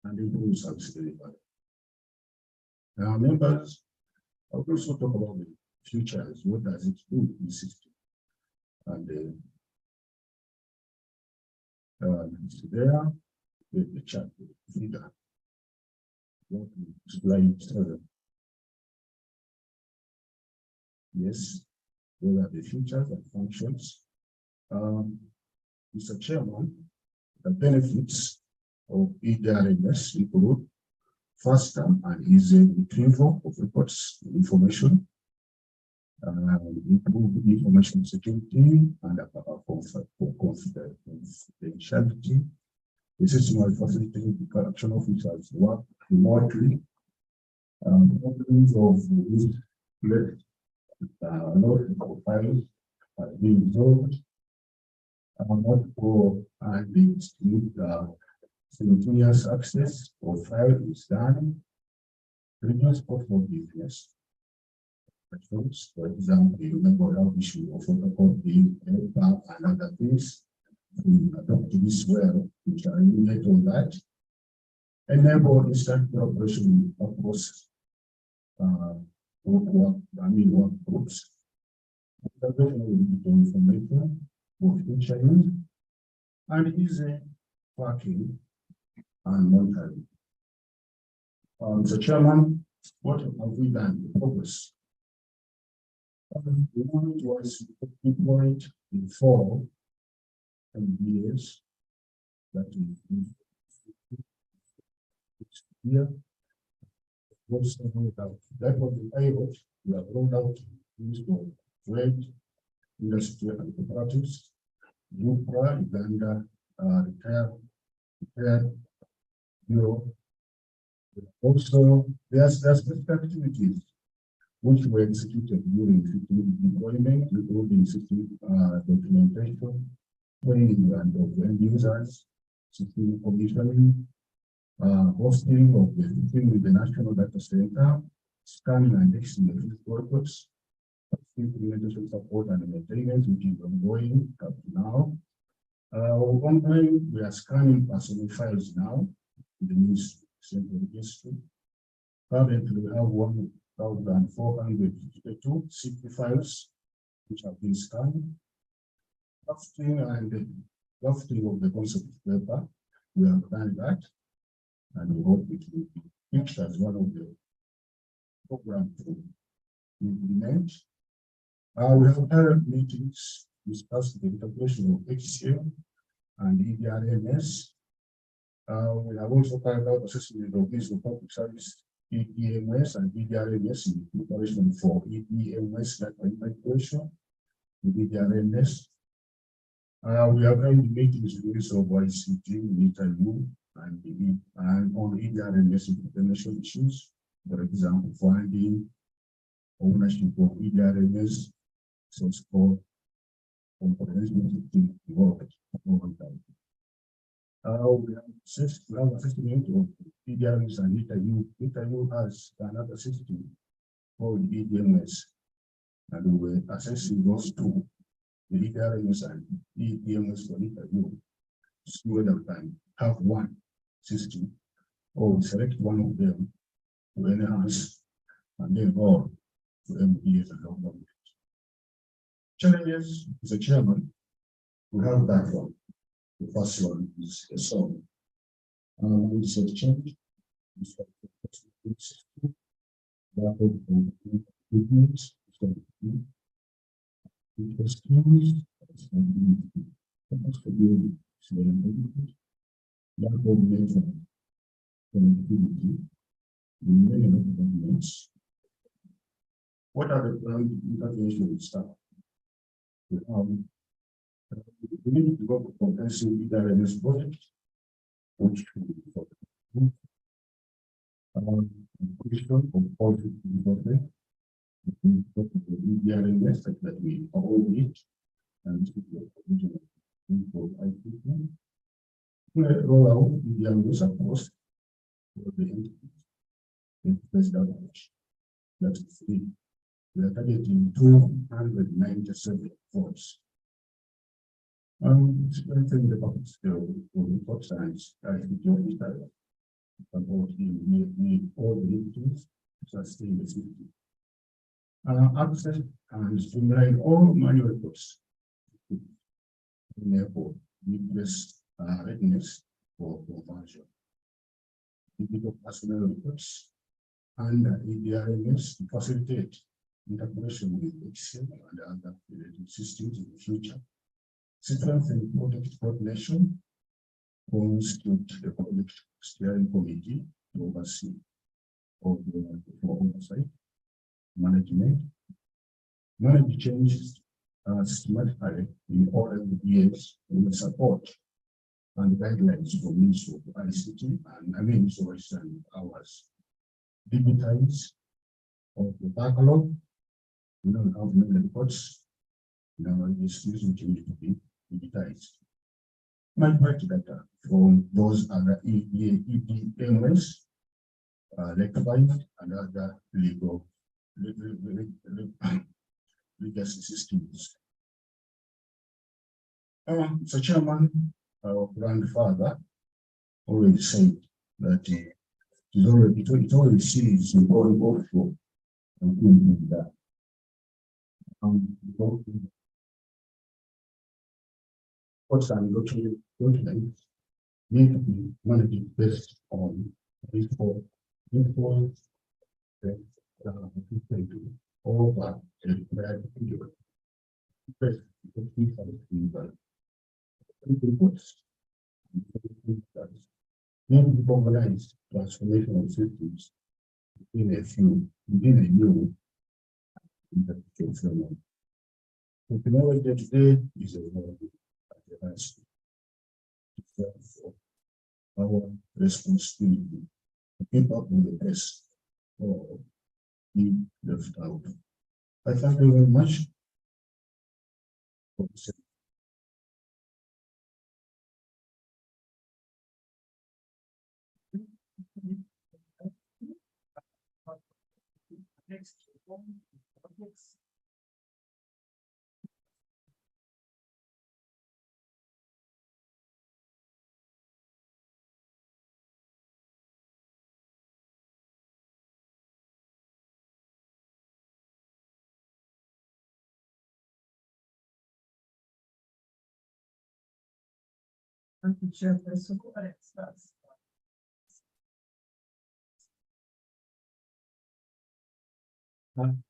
and improve service delivery. Members, I will also talk about the futures. What does it do in the system? And there, the chart figure. Slide 7. Yes, those are the features and functions. Mr. Chairman, the benefits of EDRMS include faster and easier retrieval of reports and information, improve information security and confidentiality. The system will facilitate the correction officers work remotely. Problems of this lot of files are being resolved. Multiple and simultaneous access of file is done. Reduce cost of business. For example, you remember how issue of photocopy, paper, and other things. We adopt this well, which are eliminate on that. Enable instant cooperation across work groups. Information for future use and easy tracking and monitoring. Mr. Chairman, what have we done? Progress. The moment was deployed in 4 years. That is here. That was the pilot. We have rolled out these for trade, industry and cooperatives. UPRA, Uganda, retired bureau. Also, there's specific activities which were executed during system deployment, including system documentation, training and of end users, system commissioning, hosting of the system with the National Data Center, scanning and indexing the physical records, implementation support and maintenance, which is ongoing up to now. Ongoing, we are scanning personal files now in the new central registry. Currently, we have 1,452 CP files which have been scanned. Drafting of the concept paper, we have done that, and we hope it will be picked as one of the programs to implement. We have held meetings, discussed the integration of HCM and EDRMS. We have also carried out assessment of these public service EDMS and EDRMS in preparation for EDMS migration with EDRMS. We have held meetings with the use of ICT, interview, and on EDRMS implementation issues, for example, finding ownership of EDRMS, source code, comprehensive developed over time. We have assessment of EDRMS and ITU. ITU has another system called EDMS, and we were assessing those two, the EDRMS and EDMS for ITU, so whether we can have one system or we select one of them to enhance and then go to MPS and local government. Challenges, as a chairman, we have that one. The first one is a song. We said change. What are the planned interventions staff? We need to go for comprehensive EDRMS project, which will be for the completion of project development. We go for the EDRMS that we all need, and for IPP. We roll out EDRMS across the entities in president. That's 3. We are targeting 297 votes. Strengthening the public skill for report science as the job is done. About all the entities to sustain the city. Access and streamline all manual reports. Therefore, replace readiness for conversion. Digital personnel reports and EDRMS to facilitate integration with HCM and other related systems in the future. Strengthen project coordination, constitute the project steering committee to oversee for oversight, management, manage changes systematically in all years with support and guidelines for use of ICT and resources and hours. Digitize of the backlog, how many reports, institutions need to be digitized. Manufacture data from those other EPMS, rectified and other legal legacy systems. So Chairman, our grandfather always said that it always sees in all overflow and doing that. What's I'm looking need to be managed based on info that all that is required to do it. First, because we have to reports. Need to mobilize transformational systems within a new interpretation. The technology today is our responsibility to keep up with the best or be left out. I thank you very much. Next. Thank you, Chairperson.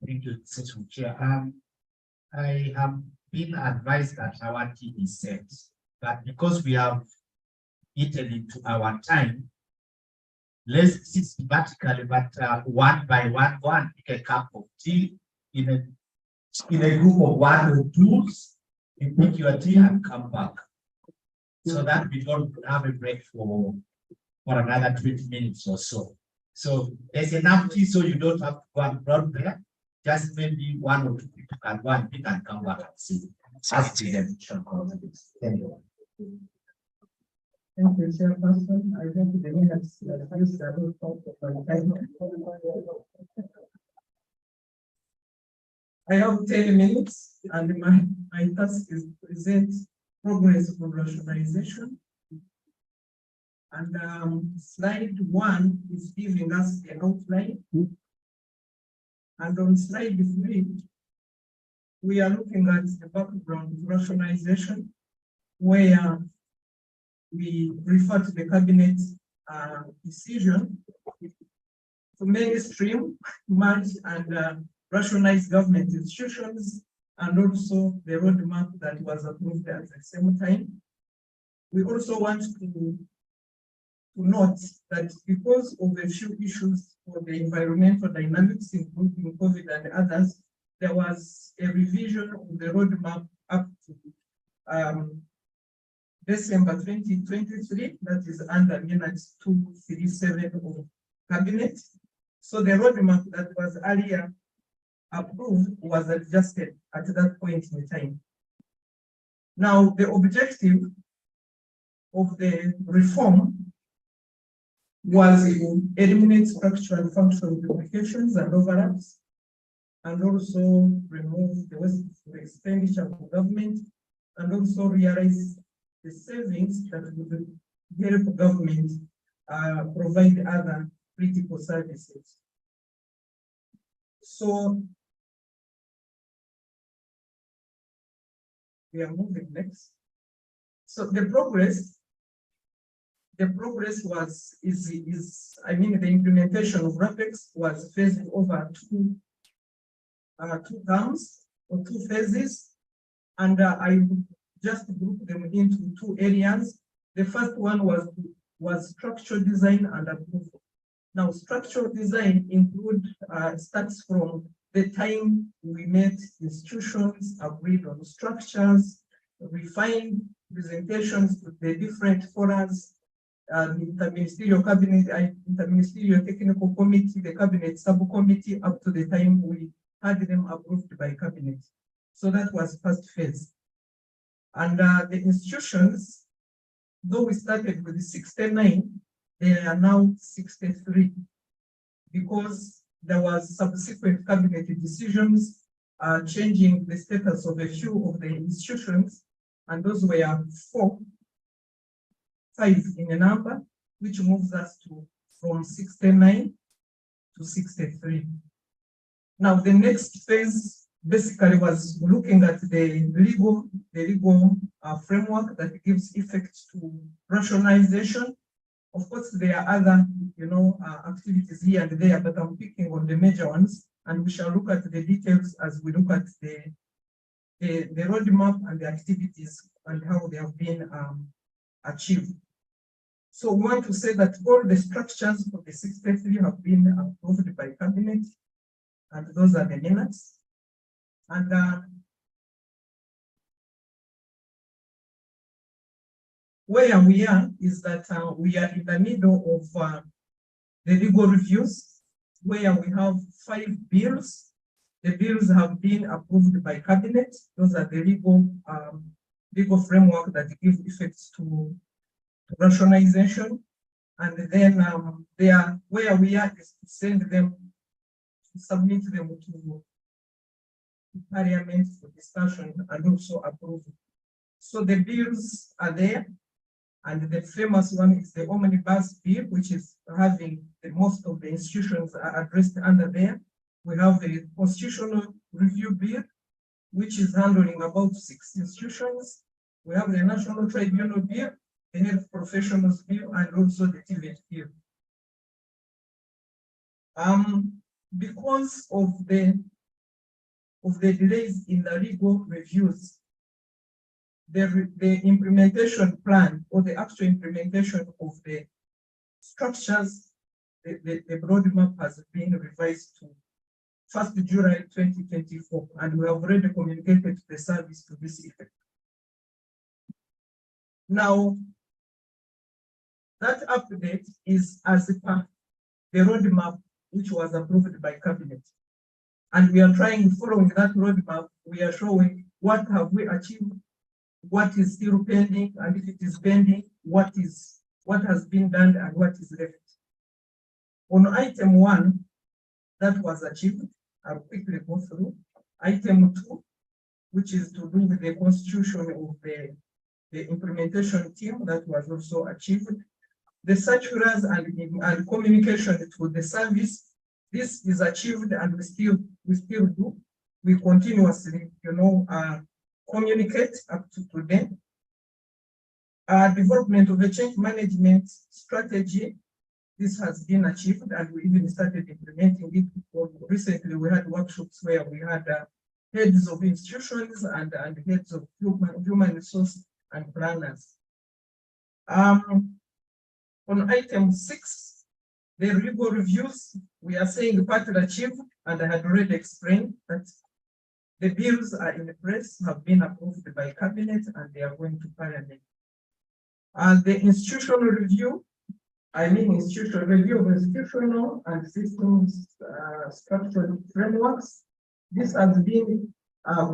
Thank you, Session Chair. I have been advised that our team is set, but because we have eaten into our time, let's systematically, but one by one, go and pick a cup of tea in a group of 1 or 2. You pick your tea and come back, so that we don't have a break for another 20 minutes or so. So there's enough tea, so you don't have to go and run there. Just maybe 1 or 2 people can go and pick and come back and see. Thank you. Thank you, Chairperson. I think the minutes that use the whole talk of my time. I have 10 minutes and my task is to present progress of rationalization. And slide 1 is giving us an outline. And on slide 3, we are looking at the background of rationalization, where we refer to the cabinet decision to mainstream, merge, and rationalize government institutions, and also the roadmap that was approved at the same time. We also want to note that because of a few issues for the environmental dynamics, including COVID and others, there was a revision of the roadmap up to December 2023, that is under minutes 237 of cabinet. So the roadmap that was earlier approved was adjusted at that point in time. Now, the objective of the reform was to eliminate structural and functional duplications and overlaps, and also remove the wasteful expenditure of government, and also realize the savings that would help government provide other critical services. So we are moving next. So the progress the implementation of RAPEX was phased over two terms or 2 phases, and I just group them into 2 areas. The first one was structural design and approval. Now, structural design starts from the time we met, institutions agreed on structures, refined presentations to the different forums, interministerial cabinet, interministerial technical committee, the cabinet subcommittee, up to the time we had them approved by cabinet. So that was first phase. And the institutions, though we started with 69, they are now 63, because there was subsequent cabinet decisions changing the status of a few of the institutions, and those were 5 in a number, which moves us to from 69 to 63. Now, the next phase basically was looking at the legal framework that gives effect to rationalization. Of course, there are other, activities here and there, but I'm picking on the major ones, and we shall look at the details as we look at the roadmap and the activities and how they have been achieved. So we want to say that all the structures of the 63 have been approved by cabinet, and those are the minutes. And where we are is that we are in the middle of the legal reviews, where we have 5 bills. The bills have been approved by cabinet. Those are the legal framework that give effects to rationalization. And then where we are is to send them, to submit them to Parliament for discussion and also approval. So the bills are there, and the famous one is the Omnibus Bill, which is having the most of the institutions are addressed under there. We have the Constitutional Review Bill, which is handling about 6 institutions. We have the National Tribunal Bill, the Health Professionals Bill, and also the TVET Bill. Because of the delays in the legal reviews, the implementation plan or the actual implementation of the structures, the roadmap has been revised to 1st July 2024, and we have already communicated to the service to this effect. Now, that update is as per the roadmap which was approved by cabinet. And we are trying, following that roadmap, we are showing what have we achieved, what is still pending, and if it is pending, what has been done and what is left. On item 1, that was achieved. I'll quickly go through. Item 2, which is to do with the constitution of the implementation team, that was also achieved. The circulars and communication to the service, this is achieved, and we still do. We continuously, communicate up to today. Development of a change management strategy, this has been achieved, and we even started implementing it. Recently, we had workshops where we had heads of institutions and heads of human resource and planners. On item 6, the legal reviews, we are saying part achieved, and I had already explained that the bills are in place, have been approved by cabinet, and they are going to Parliament. The institutional review, institutional review of institutional and systems structural frameworks. This has been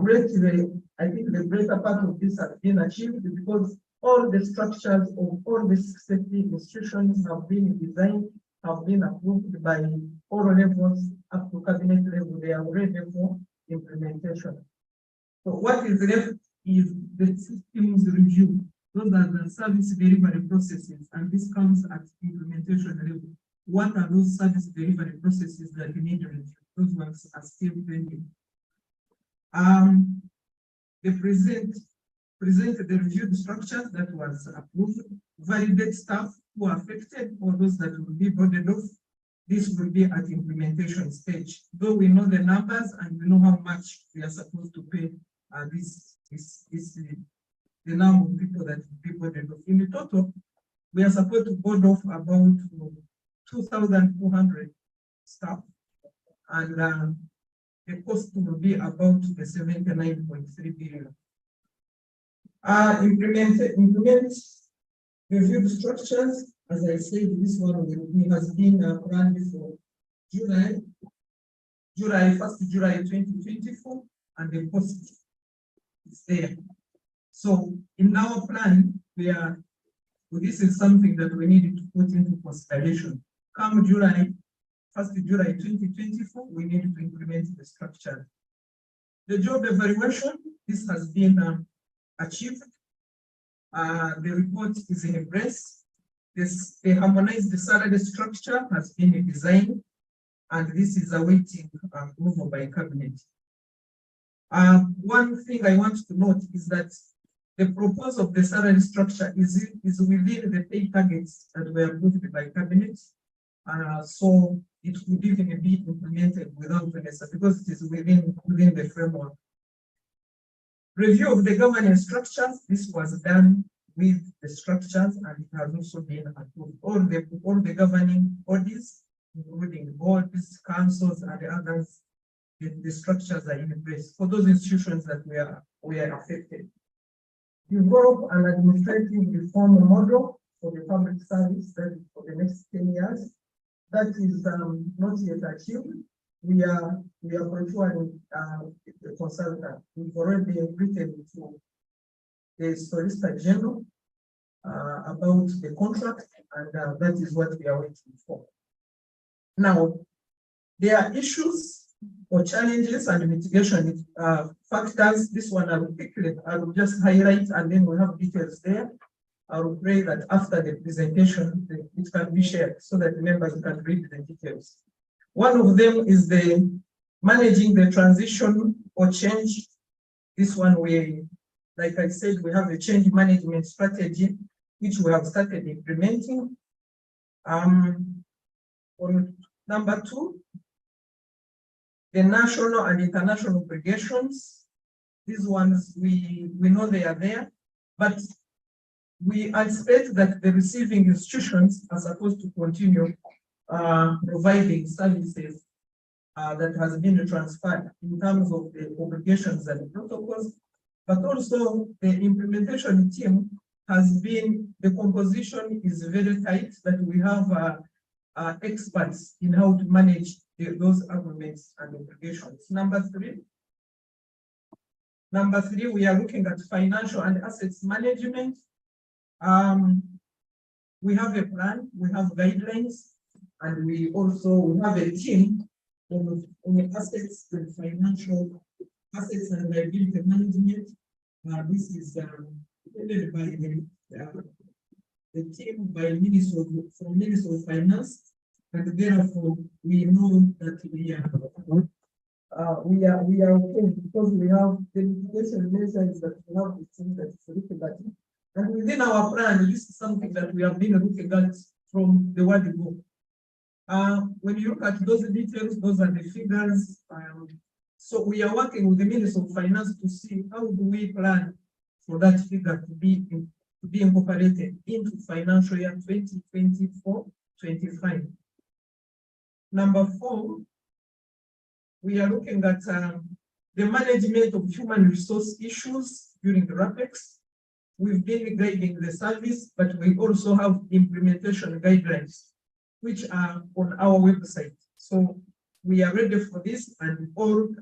greatly, I think the greater part of this has been achieved because all the structures of all the 60 institutions have been designed, have been approved by all levels up to cabinet level. They are ready for implementation. So what is left is the systems review. Those are the service delivery processes, and this comes at implementation level. What are those service delivery processes that we need to review? Those ones are still pending. They present the reviewed structures that was approved, validate staff who are affected, or those that will be boarded off. This will be at implementation stage. Though we know the numbers and we know how much we are supposed to pay, the number of people that will be boarded off. In the total, we are supposed to board off about 2,200 staff, and the cost will be about the 79.3 billion. Implement reviewed structures. As I said, this one has been planned for July 1st, July 2024, and the cost is there. So in our plan, this is something that we needed to put into consideration. Come July 1st, July 2024, we need to implement the structure. The job evaluation, this has been achieved. The report is in place. The harmonized salary structure has been designed, and this is awaiting approval by cabinet. One thing I want to note is that the proposal of the salary structure is within the pay targets that were approved by cabinet. So it would even be implemented without Vanessa because it is within the framework. Review of the governance structures. This was done with the structures and it has also been approved. All the governing bodies, including boards, councils, and others, the structures are in place for those institutions that were affected. Develop an administrative reform model for the public service that for the next 10 years. That is not yet achieved. We are pursuing the consultant. We've already written to the Solicitor General about the contract, and that is what we are waiting for. Now, there are issues or challenges and mitigation factors. This one I will just highlight, and then we have details there. I will pray that after the presentation, it can be shared so that members can read the details. One of them is the managing the transition or change. This one like I said, we have a change management strategy, which we have started implementing. On number 2, the national and international obligations. These ones, we know they are there, but we anticipate that the receiving institutions are supposed to continue providing services that has been transferred in terms of the obligations and protocols, but also the implementation team has been, the composition is very tight, that we have experts in how to manage those agreements and obligations. Number 3, we are looking at financial and assets management. We have a plan, we have guidelines, and we have a team on the assets and financial assets and liability management. This is headed by the team by Minister of Finance, and therefore we know that we are okay because we have the mitigation measures that we have the team that is looking at it. And within our plan, this is something that we have been looking at from the word go. When you look at those details, those are the figures. So we are working with the Minister of Finance to see how do we plan for that figure to be incorporated into financial year 2024-25. Number 4, we are looking at the management of human resource issues during the RAPEX. We've been guiding the service, but we also have implementation guidelines, which are on our website. So we are ready for this, and all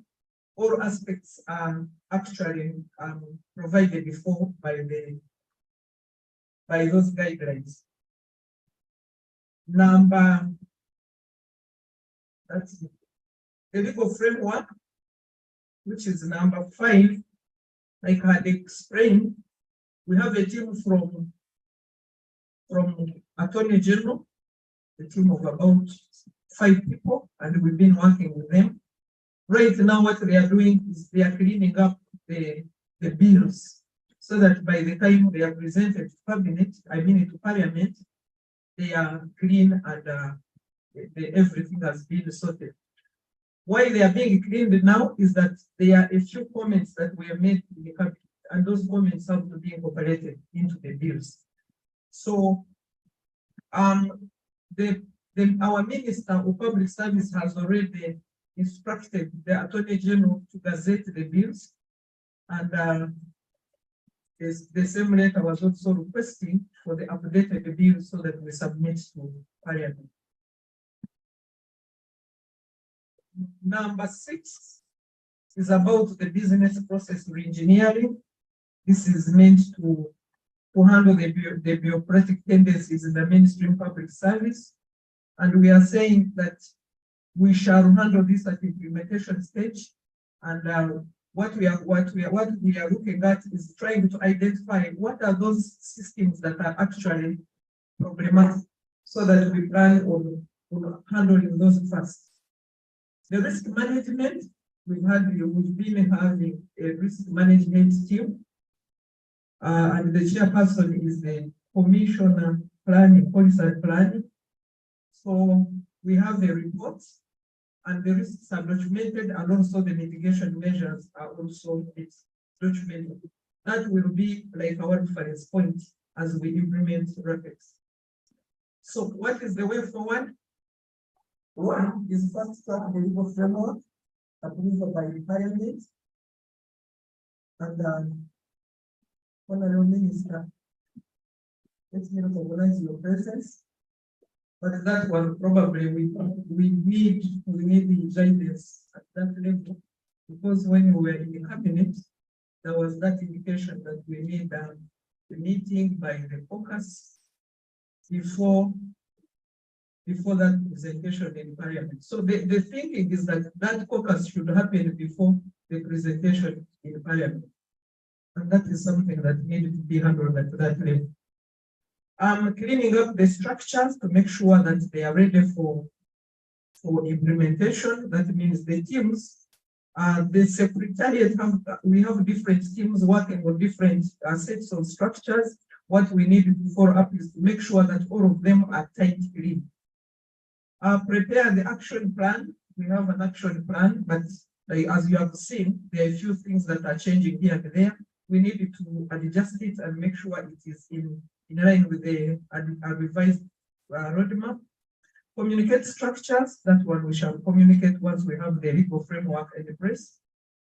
aspects are actually provided before by those guidelines. That's it. The legal framework, which is number 5, like I had explained, we have a team from Attorney General, a team of about 5 people, and we've been working with them. Right now, what they are doing is they are cleaning up the bills, so that by the time they are presented to cabinet, to parliament, they are clean and everything has been sorted. Why they are being cleaned now is that there are a few comments that were made in the cabinet, and those comments have to be incorporated into the bills. So our Minister of Public Service has already instructed the Attorney General to gazette the bills. And the same letter was also requesting for the updated bill so that we submit to Parliament. Number 6 is about the business process reengineering. This is meant to handle the bureaucratic tendencies in the mainstream public service. And we are saying that we shall handle this at implementation stage. And what we are looking at is trying to identify what are those systems that are actually problematic, so that we plan on handling those first. The risk management, we've been having a risk management team. And the chairperson is the commissioner planning, policy and planning. So we have the reports, and the risks are documented, and also the mitigation measures are also documented. That will be like our reference point as we implement RAPEX. So what is the way forward? One is first start the legal framework approved by the Parliament. And Honorable Minister, let me recognize your presence. But that one probably we need the guidance at that level, because when we were in the cabinet, there was that indication that we need the meeting by the caucus before that presentation in Parliament. So the thinking is that that caucus should happen before the presentation in Parliament. And that is something that needed to be handled at that level. Cleaning up the structures to make sure that they are ready for implementation. That means the teams, the secretariat we have different teams working on different sets of structures. What we need to follow up is to make sure that all of them are tightly. Prepare the action plan. We have an action plan, but as you have seen, there are a few things that are changing here and there. We need to adjust it and make sure it is in line with the revised roadmap. Communicate structures. That one we shall communicate once we have the legal framework in place.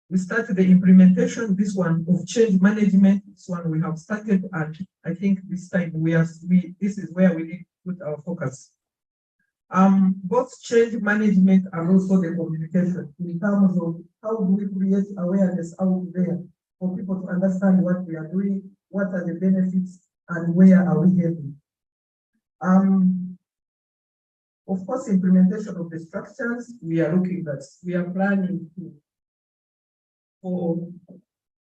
We start the implementation. This one of change management. This one we have started, and I think this time this is where we need to put our focus. Both change management and also the communication in terms of how do we create awareness out there for people to understand what we are doing, what are the benefits, and where are we heading. Of course, implementation of the structures, we are planning for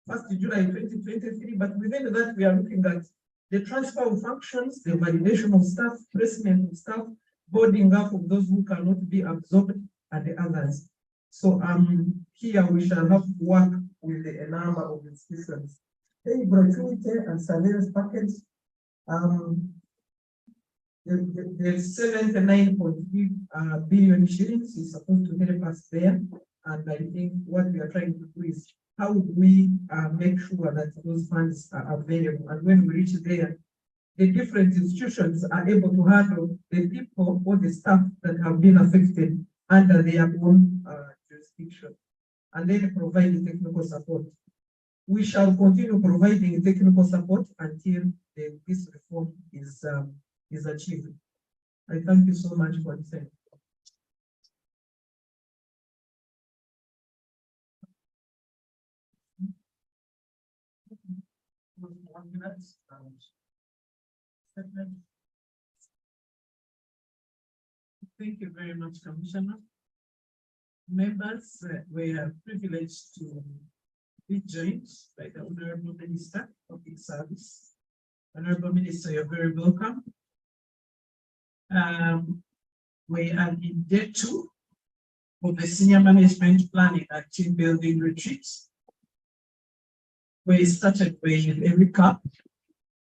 1st July 2023, but within that, we are looking at the transfer of functions, the validation of staff, placement of staff, boarding up of those who cannot be absorbed, and the others. So here we shall have to work with a number of institutions. The gratuity and surveillance package, the 79.3 billion shillings is supposed to help us there. And I think what we are trying to do is how do we make sure that those funds are available, and when we reach there, the different institutions are able to handle the people or the staff that have been affected under their own jurisdiction, and then provide the technical support. We shall continue providing technical support until this reform is achieved. I thank you so much for listening. Thank you very much, Commissioner. Members, we are privileged to be joined by the Honorable Minister of Public Service. Honorable Minister, you're very welcome. We are in day 2 of the Senior Management Planning and Team Building Retreats. We started with a recap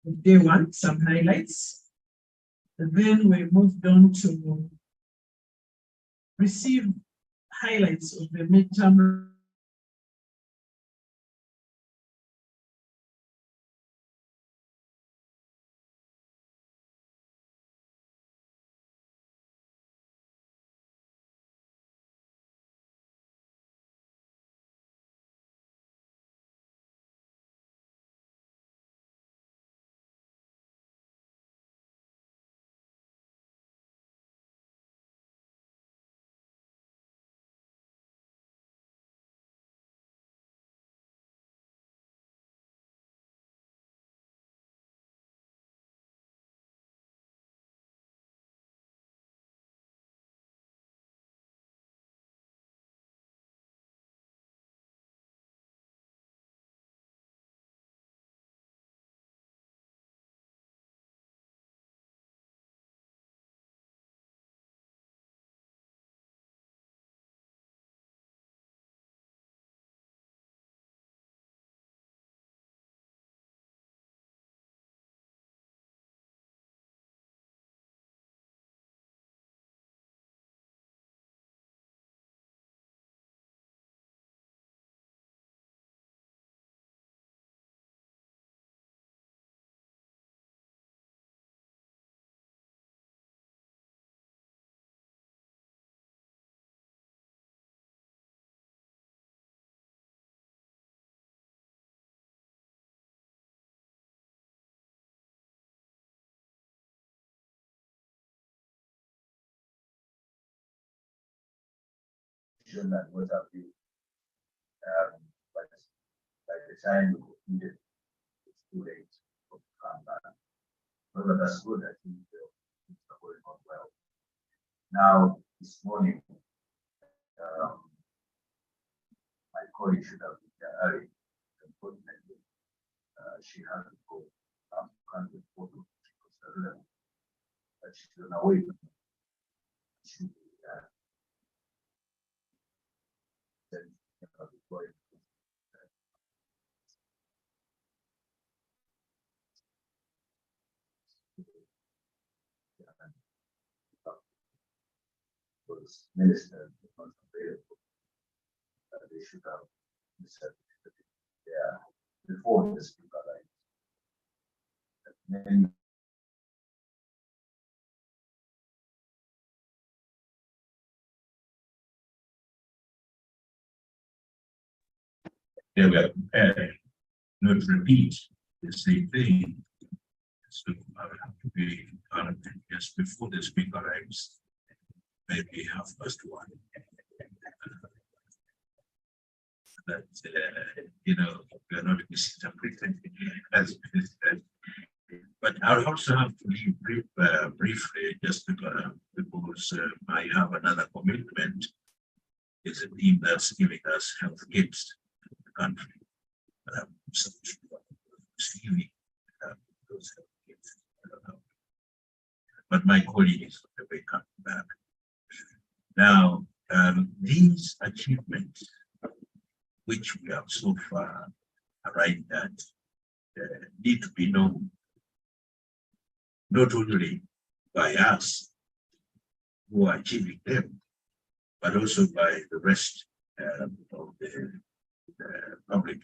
of day 1, some highlights. And then we moved on to receive highlights of the midterm vision and what have you. But by the time we completed, it's too late to come back. But that's good. I think things are going on well. Now, this morning, my colleague should have been there early. Unfortunately, she had to go country photo but she's on her way. She then deployed. Was minister was available. They should have said before this speaker line. Then they were prepared not to repeat the same thing. So I will have to be just before the speaker arrives, maybe 1:30. That you know, we are not misinterpreting as but I'll also have to leave briefly just because I have another commitment. It's a team that's giving us health kits in the country. Those health kits. I don't know. But my colleague is on the way coming back. Now, these achievements, which we have so far arrived at, need to be known not only by us who are achieving them, but also by the rest of the public,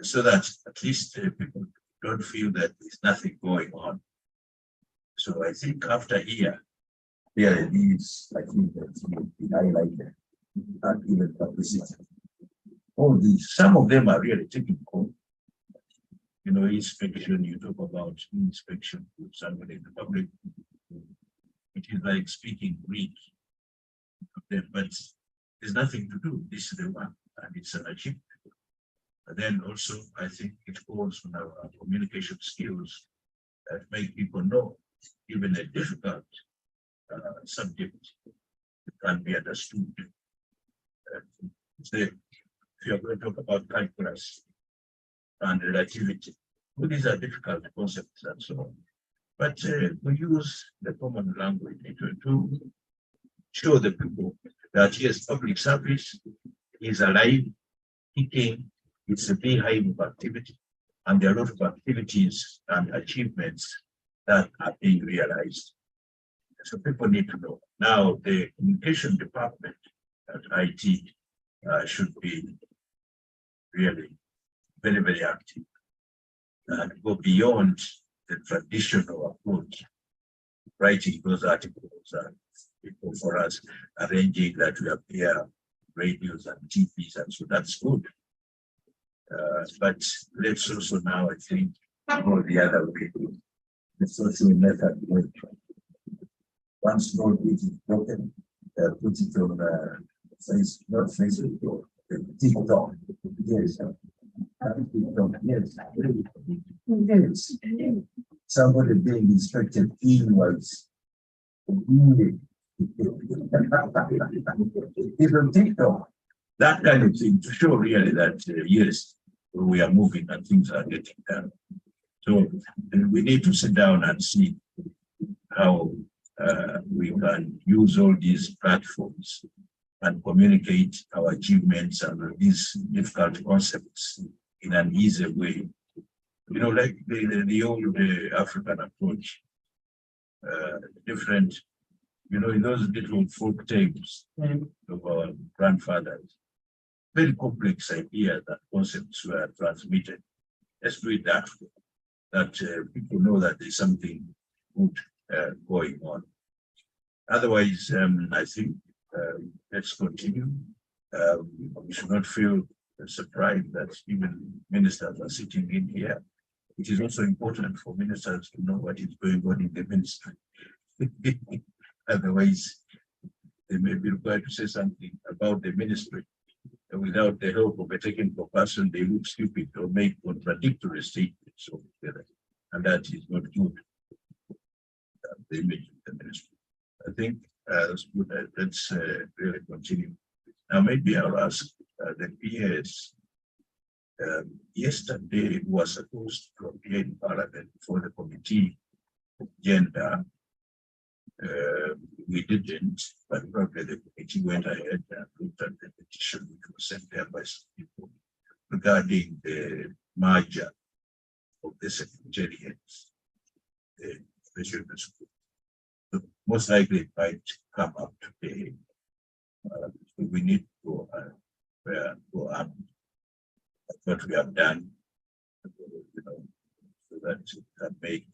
so that at least people don't feel that there's nothing going on. So I think after here, there are these achievements will be highlighted and even publicity. all these, some of them are really technical. You know, inspection, you talk about inspection with somebody in the public. It is like speaking Greek. But there's nothing to do. This is the one, and it's an achievement. But then also, I think it calls on our communication skills that make people know even a difficult subject can be understood. Say, if you're going to talk about calculus and relativity, well, these are difficult concepts and so on. But we use the common language to show the people that yes, public service is alive, kicking, it's a beehive of activity, and there are a lot of activities and achievements that are being realized. So people need to know. Now, the communication department at IT should be really very, very active and go beyond the traditional approach, writing those articles and people for us, arranging that we appear radios and TVs, and so that's good. But let's also now, I think, go the other way. The social method work. Once node is broken, put it on not Facebook, or TikTok. Yes. TikTok, yes. Yes. Somebody being inspected in-wise. Even TikTok. That kind of thing to show really that yes, we are moving and things are getting done. So we need to sit down and see how we can use all these platforms and communicate our achievements and these difficult concepts in an easy way. You know, like the old African approach, different, you know, in those little folk tales of our grandfathers, very complex ideas and concepts were transmitted. Let's do it that way, that people know that there's something good going on. Otherwise, I think let's continue. We should not feel surprised that even ministers are sitting in here. It is also important for ministers to know what is going on in the ministry. Otherwise, they may be required to say something about the ministry. And without the help of a technical person, they look stupid or make contradictory statements altogether. And that is not good. The image of the ministry. I think that's good. Let's really continue. Now, maybe I'll ask the PS. Yesterday was supposed to appear in Parliament for the committee agenda. We didn't, but probably the committee went ahead and looked at the petition which was sent there by some people regarding the merger of the secretariats. Most likely it might come up today. So we need to go up what we have done, you know, so that we can make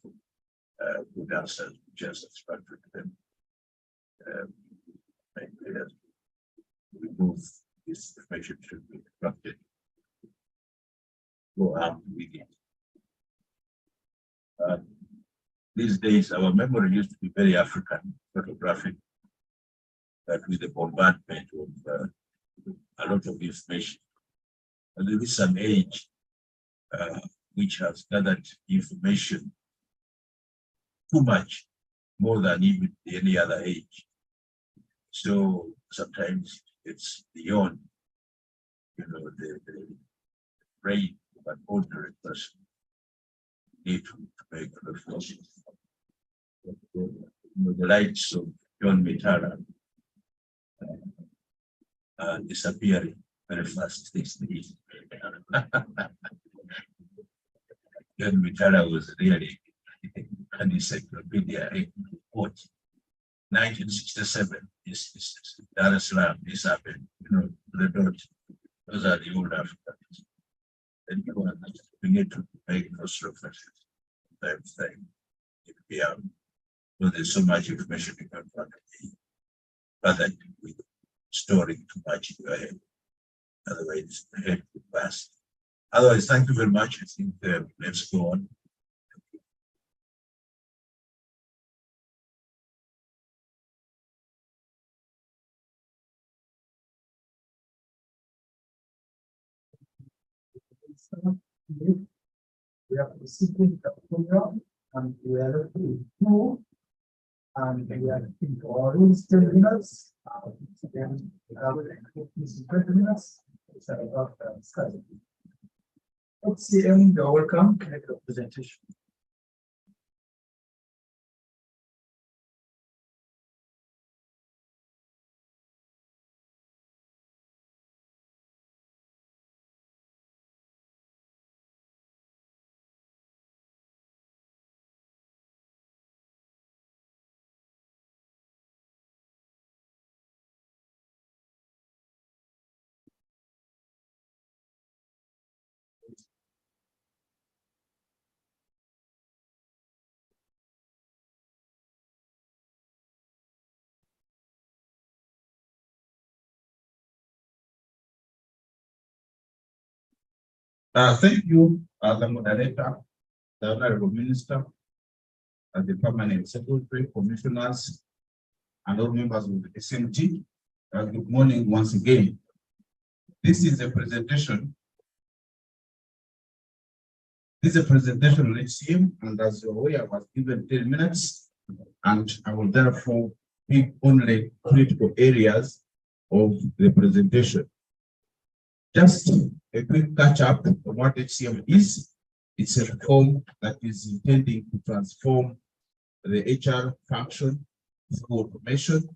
good answers just satisfactory to them. Remove this information should be corrupted. Go up with it. These days, our memory used to be very African, photographic, but with the bombardment of a lot of information. And there is an age which has gathered information too much, more than even any other age. So sometimes it's beyond, you know, the brain of an ordinary person. Need to make reflections. The lights of John Mitara disappearing very fast these days. John Mitara was really an encyclopedia report. 1967, this Dar es Salaam, this happened, you know, the dot. Those are the old Africans. And we need to make those reflections. Yeah, so there's so much information you can find, rather than with storing too much in your head. Otherwise, the head will pass. Otherwise, thank you very much. I think let's go on. We are proceeding the program and we are looking to and we are looking to our rules 10 minutes. Then we have 20 minutes. It's about discussion. HCM, you're welcome. Connect the presentation. Thank you, the moderator, the honorable minister, and the permanent secretary, commissioners, and all members of the SMT. Good morning once again. This is a presentation. This is a presentation on HCM, and as you're aware, I was given 10 minutes, and I will therefore pick only critical areas of the presentation. Just a quick catch up on what HCM is. It's a reform that is intending to transform the HR function through automation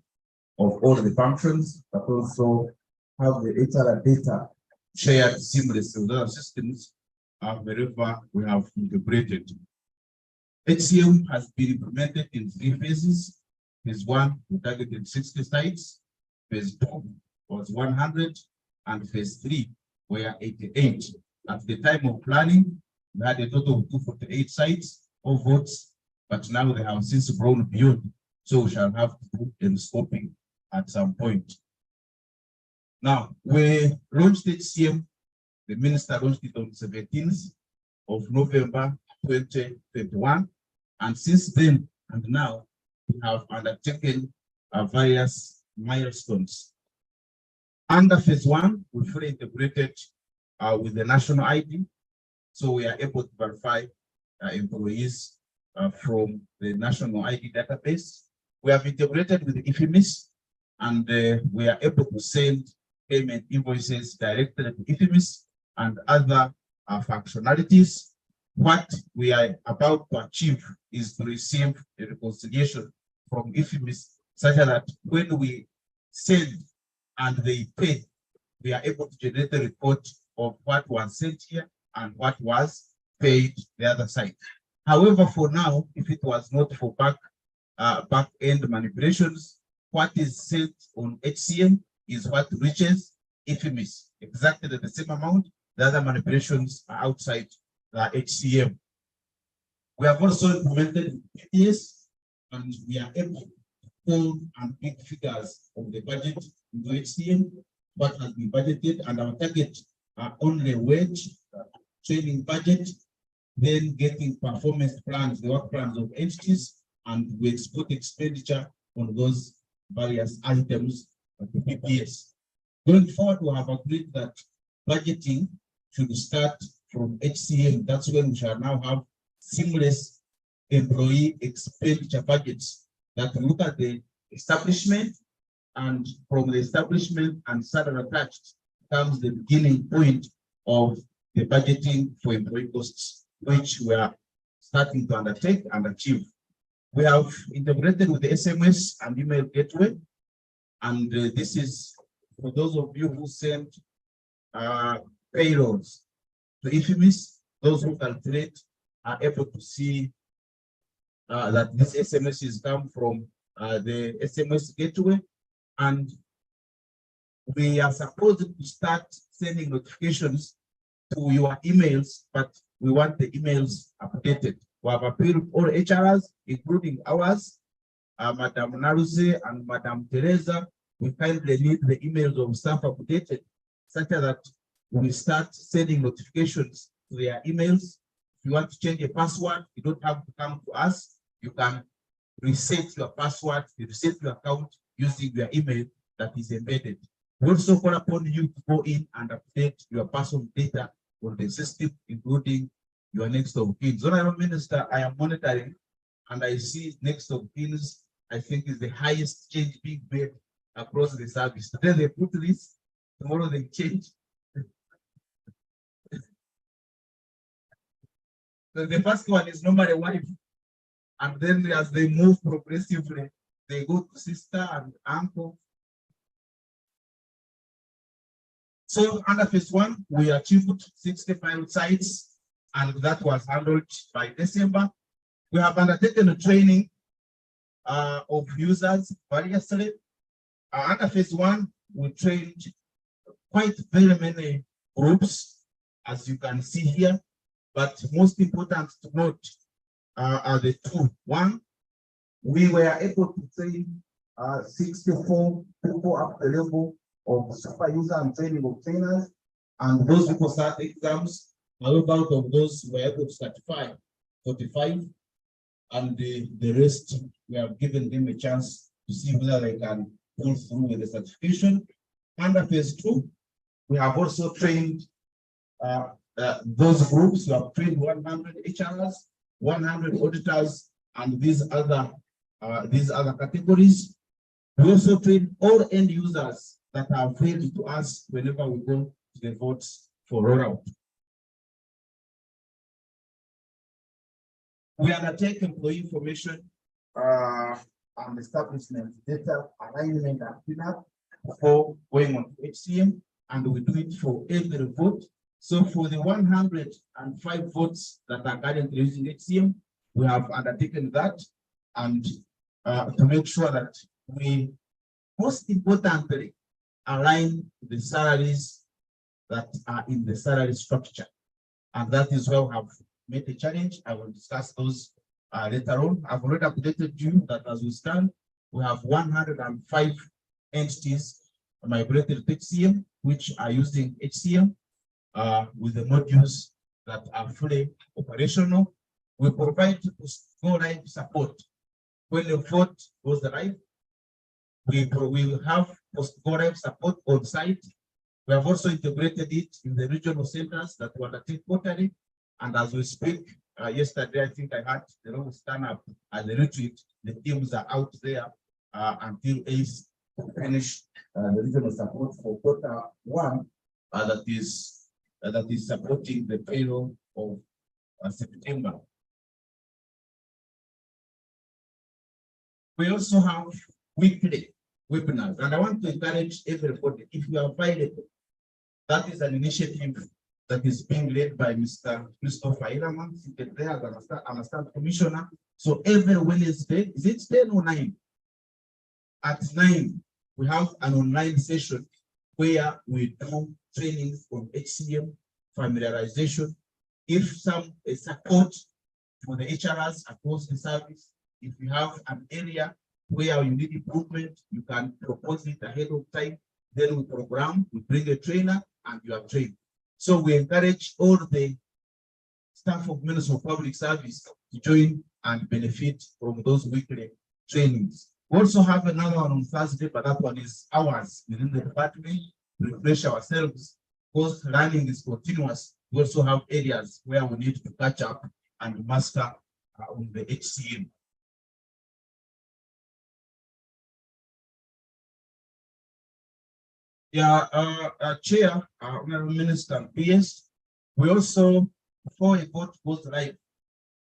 of all the functions, but also have the HR data shared seamlessly with other systems wherever we have integrated. HCM has been implemented in 3 phases. Phase 1, we targeted 60 sites. Phase 2 was 100. And phase 3 were 88. At the time of planning, we had a total of 248 sites of votes, but now they have since grown beyond. So we shall have to do in scoping at some point. Now, we launched HCM, the minister launched it on 17th of November 2021. And since then and now, we have undertaken various milestones. Under phase 1, we fully integrated with the national ID. So we are able to verify employees from the national ID database. We have integrated with the IFIMIS, and we are able to send payment invoices directly to IFIMIS and other functionalities. What we are about to achieve is to receive a reconciliation from IFIMIS such that when we send and they pay, we are able to generate a report of what was sent here and what was paid the other side. However, for now, if it was not for back-end manipulations, what is sent on HCM is what reaches IFIMIS, exactly the same amount. The other manipulations are outside the HCM. We have also implemented PPS, and we are able to pull and pick figures of the budget into HCM, what has been budgeted, and our target are only wage, training budget, then getting performance plans, the work plans of entities, and we export expenditure on those various items of the PPS. Going forward, we have agreed that budgeting should start from HCM. That's when we shall now have seamless employee expenditure budgets that look at the establishment, and from the establishment and salary attached comes the beginning point of the budgeting for employee costs, which we are starting to undertake and achieve. We have integrated with the SMS and email gateway, and this is for those of you who send payrolls to IFIMIS. Those who calculate are able to see that this SMS is come from the SMS gateway, and we are supposed to start sending notifications to your emails, but we want the emails updated. We have appealed all HRs, including ours, Madam Naruze and Madam Teresa. We kindly need the emails of staff updated, such that we start sending notifications to their emails. If you want to change a password, you don't have to come to us. You can reset your password, reset your account using your email that is embedded. We also call upon you to go in and update your personal data on the system, including your next of kin. Honorable Minister, I am monitoring and I see next of kin, I think, is the highest change being made across the service. Today they put this, tomorrow they change. So the first one is normally wife, and then as they move progressively, they go to sister and uncle. So under phase 1, we achieved 65 sites, and that was handled by December. We have undertaken a training of users variously. Under phase 1, we trained quite very many groups, as you can see here, but most important to note are the two. One, we were able to train 64 people up the level of super user and training of trainers, and those people start exams. However, out of those, we were able to certify 45, and the rest, we have given them a chance to see whether they can pull through with the certification. Under phase 2, we have also trained those groups. We have trained 100 HRs, 100 auditors, and these other categories. We also train all end users that are available to us whenever we go to the votes for rollout. We undertake employee information and establishment data alignment and cleanup before going on to HCM, and we do it for every vote. So for the 105 votes that are currently using HCM, we have undertaken that, and to make sure that we, most importantly, align the salaries that are in the salary structure. And that is where we have made a challenge. I will discuss those later on. I've already updated you that as we stand, we have 105 entities migrated to HCM, which are using HCM with the modules that are fully operational. We provide go live support. When the vote goes live, We will have post-go support on site. We have also integrated it in the regional centers that we undertake quarterly. And as we speak, yesterday, I think I had the long stand up at the retreat. The teams are out there until ACE to finish the regional support for quarter one that is supporting the payroll of September. We also have weekly webinars, and I want to encourage everybody, if you are available, that is an initiative that is being led by Mr. Christopher Iraman, seated there as an assistant commissioner. So every Wednesday, is it 10 or 9? At 9, we have an online session where we do trainings on HCM, familiarization, if some support for the HRs across the service. If you have an area where you need improvement, you can propose it ahead of time. Then we program, we bring a trainer, and you are trained. So we encourage all the staff of Ministry of Public Service to join and benefit from those weekly trainings. We also have another one on Thursday, but that one is ours within the department. Refresh ourselves because learning is continuous. We also have areas where we need to catch up and master on the HCM. Yeah, Chair, Honorable Minister and PS, we also, before a vote goes live,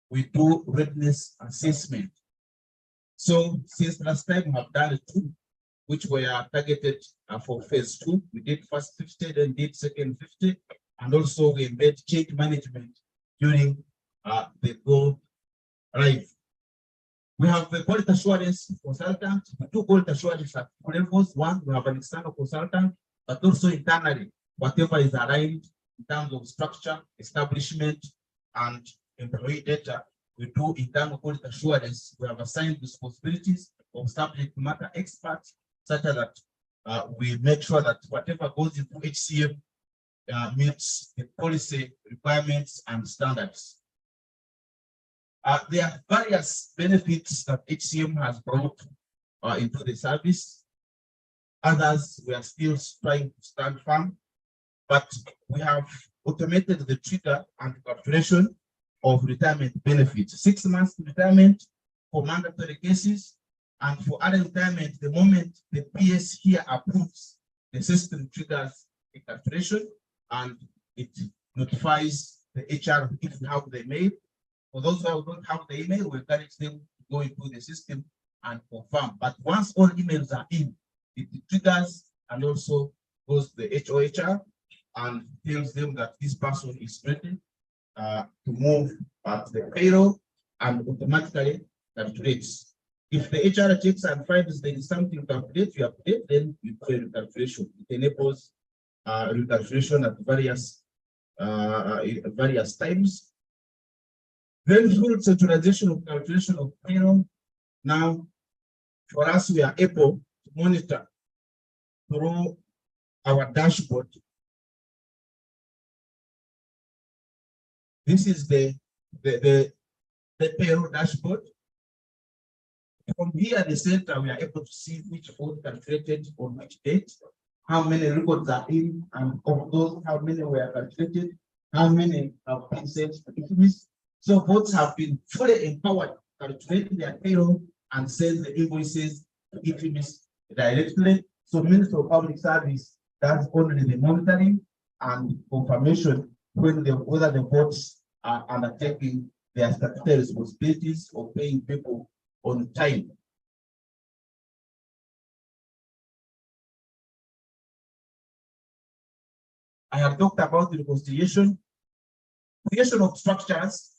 we do readiness assessment. So since last time we have done 2, which were targeted for phase 2. We did first 50, then did second 50, and also we embed change management during the go live. We have the quality assurance consultant. We do quality assurance at 2 levels. 1, we have an external consultant, but also internally, whatever is aligned in terms of structure, establishment, and employee data, we do internal quality assurance. We have assigned responsibilities of subject matter experts, such that we make sure that whatever goes into HCM meets the policy requirements and standards. There are various benefits that HCM has brought into the service. Others, we are still trying to stand firm, but we have automated the trigger and calculation of retirement benefits. 6 months retirement for mandatory cases, and for other retirement, the moment the PS here approves, the system triggers a calculation and it notifies the HR if we have the mail. For those who don't have the email, we encourage them to go into the system and confirm. But once all emails are in, it triggers and also goes to the HOHR and tells them that this person is ready to move at the payroll and automatically calculates. If the HR checks and finds there is something to update, you update, then you do a recalculation. It enables recalculation at various times. Then full centralization of calculation of payroll. Now, for us, we are able to monitor through our dashboard. This is the payroll dashboard. From here at the center, we are able to see which vote calculated on which date, how many records are in, and of those, how many were calculated, how many have been sent to IFMIS. So votes have been fully empowered to calculate their payroll and send the invoices to IFMIS directly. So Ministry of Public Service does only the monitoring and confirmation whether the votes are undertaking their statutory responsibilities of paying people on time. I have talked about the reconciliation, creation of structures.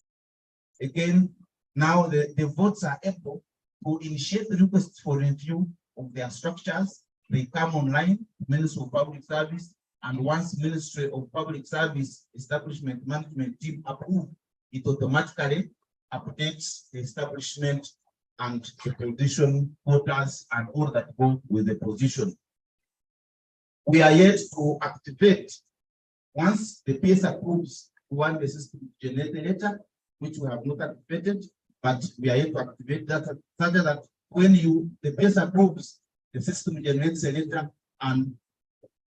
Again, now the votes are able to initiate the requests for review of their structures. They come online, Ministry of Public Service, and once Ministry of Public Service Establishment Management Team approve, it automatically updates the establishment and the position quotas and all that go with the position. We are yet to activate. Once the PS approves, we want the system to generate a letter, which we have not activated, but we are yet to activate that such that when the PS approves, the system generates a letter and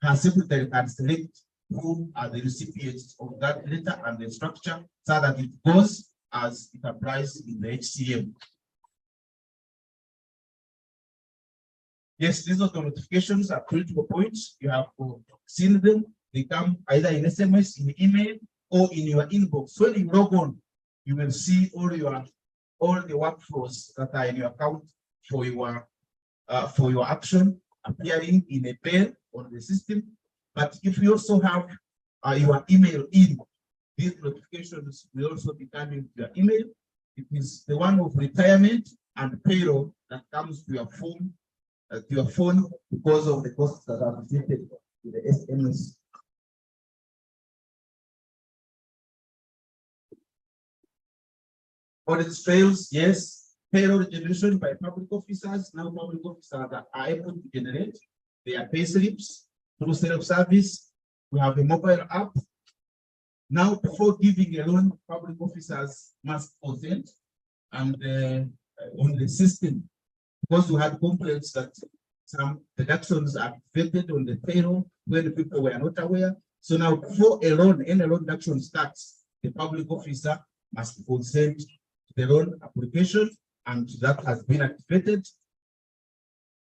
her secretary can select who are the recipients of that letter and the structure so that it goes as it applies in the HCM. Yes, these are the notifications are critical points. You have seen them. They come either in SMS, in email, or in your inbox. When you log on, you will see all the workflows that are in your account for your action appearing in a pair on the system. But if you also have your email in, these notifications will also be coming to your email. It is the one of retirement and payroll that comes to your phone, because of the costs that are related to the SMS. Audit trails, yes. Payroll generation by public officers. Now public officers are able to generate their pay slips through self-service. We have a mobile app. Now, before giving a loan, public officers must consent and on the system, because we had complaints that some deductions are vetted on the payroll when people were not aware. So now, before any loan deduction starts, the public officer must consent to the loan application, and that has been activated.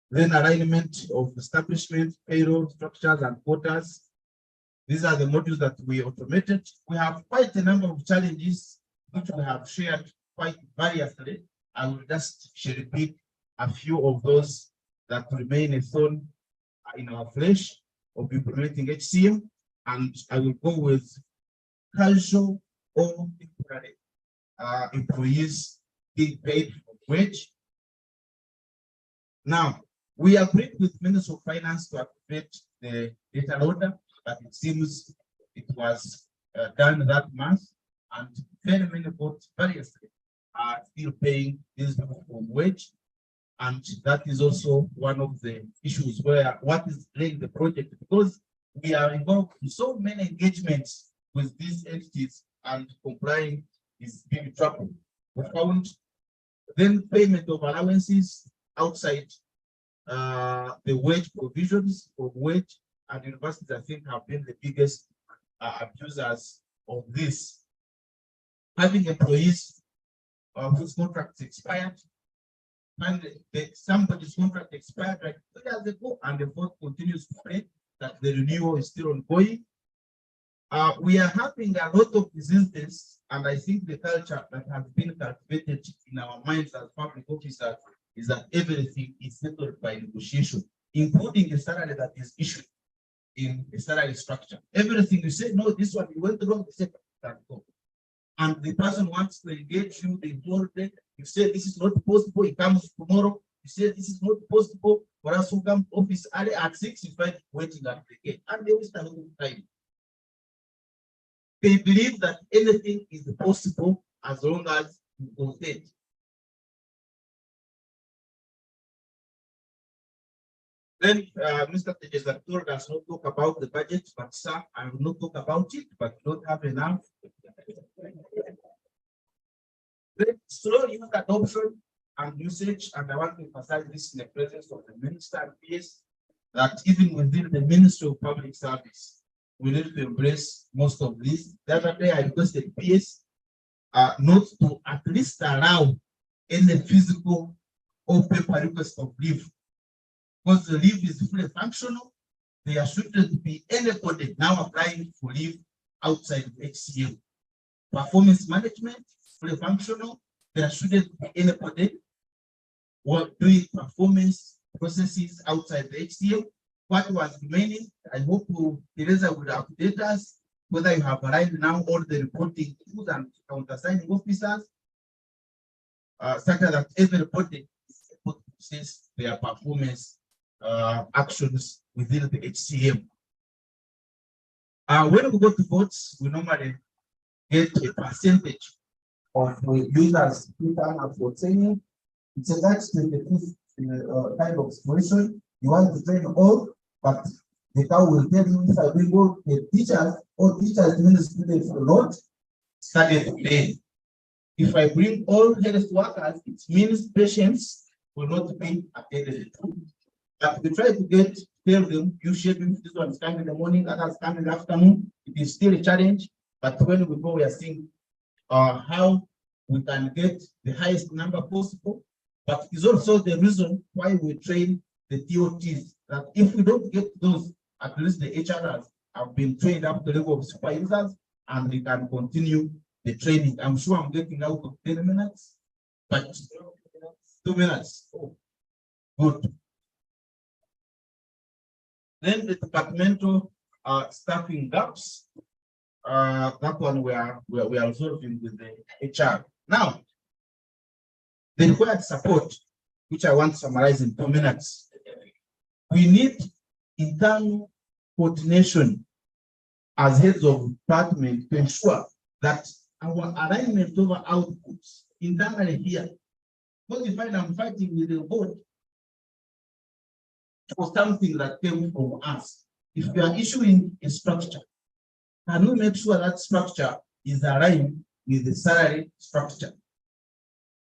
Then alignment of establishment, payroll structures and quotas. These are the modules that we automated. We have quite a number of challenges which we have shared quite variously. I will just share a few of those that remain a thorn in our flesh of implementing HCM, and I will go with casual or temporary employees being paid for wage. Now, we agreed with Minister of Finance to activate the data loader, but it seems it was done that month, and very many boards variously are still paying these people for wage. And that is also one of the issues where what is delaying the project, because we are involved in so many engagements with these entities and complying is being trouble. We found then payment of allowances outside the wage provisions of wage, and universities, I think, have been the biggest abusers of this. Having employees whose contracts expired, and somebody's contract expired like 2 years ago, and the board continues to pay that the renewal is still ongoing. We are having a lot of diseases, and I think the culture that has been cultivated in our minds as public officers is that everything is settled by negotiation, including the salary that is issued in a salary structure. Everything you say, no, this one you went wrong, you say, can't go. And the person wants to engage you, they told them, you say this is not possible, he comes tomorrow, you say this is not possible for us to come office early at 6, you find waiting at the gate, and they waste a lot of time. They believe that anything is possible as long as you consent. Then Mr. Tejezatur does not talk about the budget, but sir, I will not talk about it, but don't have enough. Then slow use adoption and usage, and I want to emphasize this in the presence of the minister and PS, that even within the Ministry of Public Service, we need to embrace most of this. The other day I requested PS not to at least allow any physical or paper request of leave, because the leave is fully functional. They are shouldn't be anybody now applying for leave outside of HCM. Performance management, fully functional. There shouldn't be anybody doing performance processes outside the HCM. What was remaining, I hope Teresa would update us whether you have arrived now all the reporting tools and countersigning officers, such that everybody is able to process their performance actions within the HCM. When we go to votes, we normally get a percentage of users who are voting. It's a that's the kind of situation. You want to train all, but the cow will tell you if I bring all the teachers or teachers means students will not study today. If I bring all health workers, it means patients will not be attended to. But we try to tell them, you shaping this one is coming in the morning, others coming in the afternoon. It is still a challenge, but when we go, we are seeing how we can get the highest number possible. But it's also the reason why we train the TOTs, that if we don't get those, at least the HRs have been trained up to the level of super users, and they can continue the training. I'm sure I'm getting out of 10 minutes, but 2 minutes. Oh, good. Then the departmental staffing gaps. That one we are resolving with the HR. Now, the required support, which I want to summarize in 2 minutes. We need internal coordination as heads of department to ensure that our alignment over outputs internally here. Because if I'm fighting with the board for something that came from us, if we are issuing a structure, can we make sure that structure is aligned with the salary structure?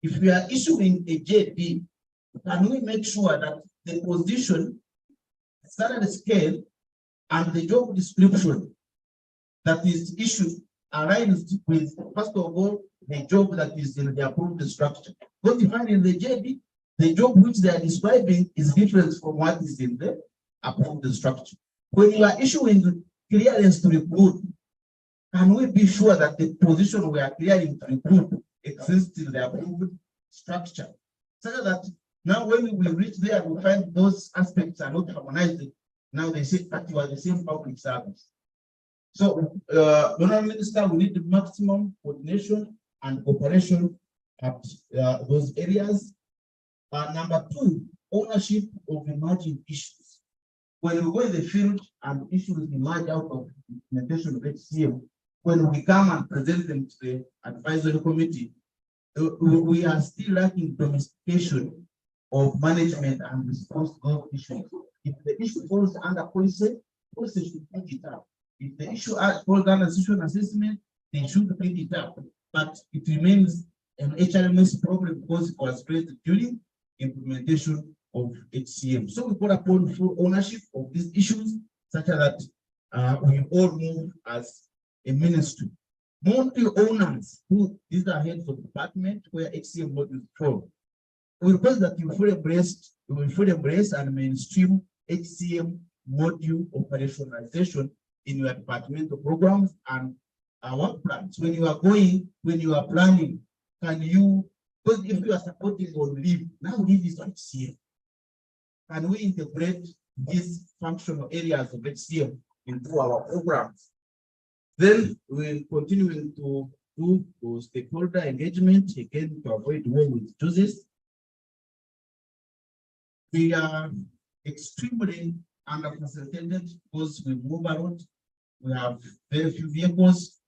If we are issuing a JD, can we make sure that the position, salary scale, and the job description that is issued aligns with, first of all, the job that is in the approved structure? Because if in the JD, the job which they are describing is different from what is in the approved structure. When you are issuing clearance to recruit, can we be sure that the position we are clearing to recruit exists in the approved structure? So that now when we reach there, we find those aspects are not harmonized. Now they say that you are the same public service. So, Honourable Minister, we need the maximum coordination and cooperation at those areas. Number two, ownership of emerging issues. When we go in the field and issues emerge out of implementation of HCM, when we come and present them to the advisory committee, we are still lacking domestication of management and response to those issues. If the issue falls under policy, policy should pick it up. If the issue falls under situation assessment, they should pick it up. But it remains an HRMS problem because it was created during implementation of HCM. So we call upon full ownership of these issues, such that we all move as a ministry. Module owners, these are heads of department where HCM modules fall. We request that you fully embrace and mainstream HCM module operationalization in your departmental programs and work plans. When you are planning, can you, because if you are supporting on leave, now leave is HCM. Can we integrate these functional areas of HCM into our programs? Then we're continuing to do stakeholder engagement, again, to avoid war with justice. We are extremely under-facilitated because we move around. We have very few vehicles.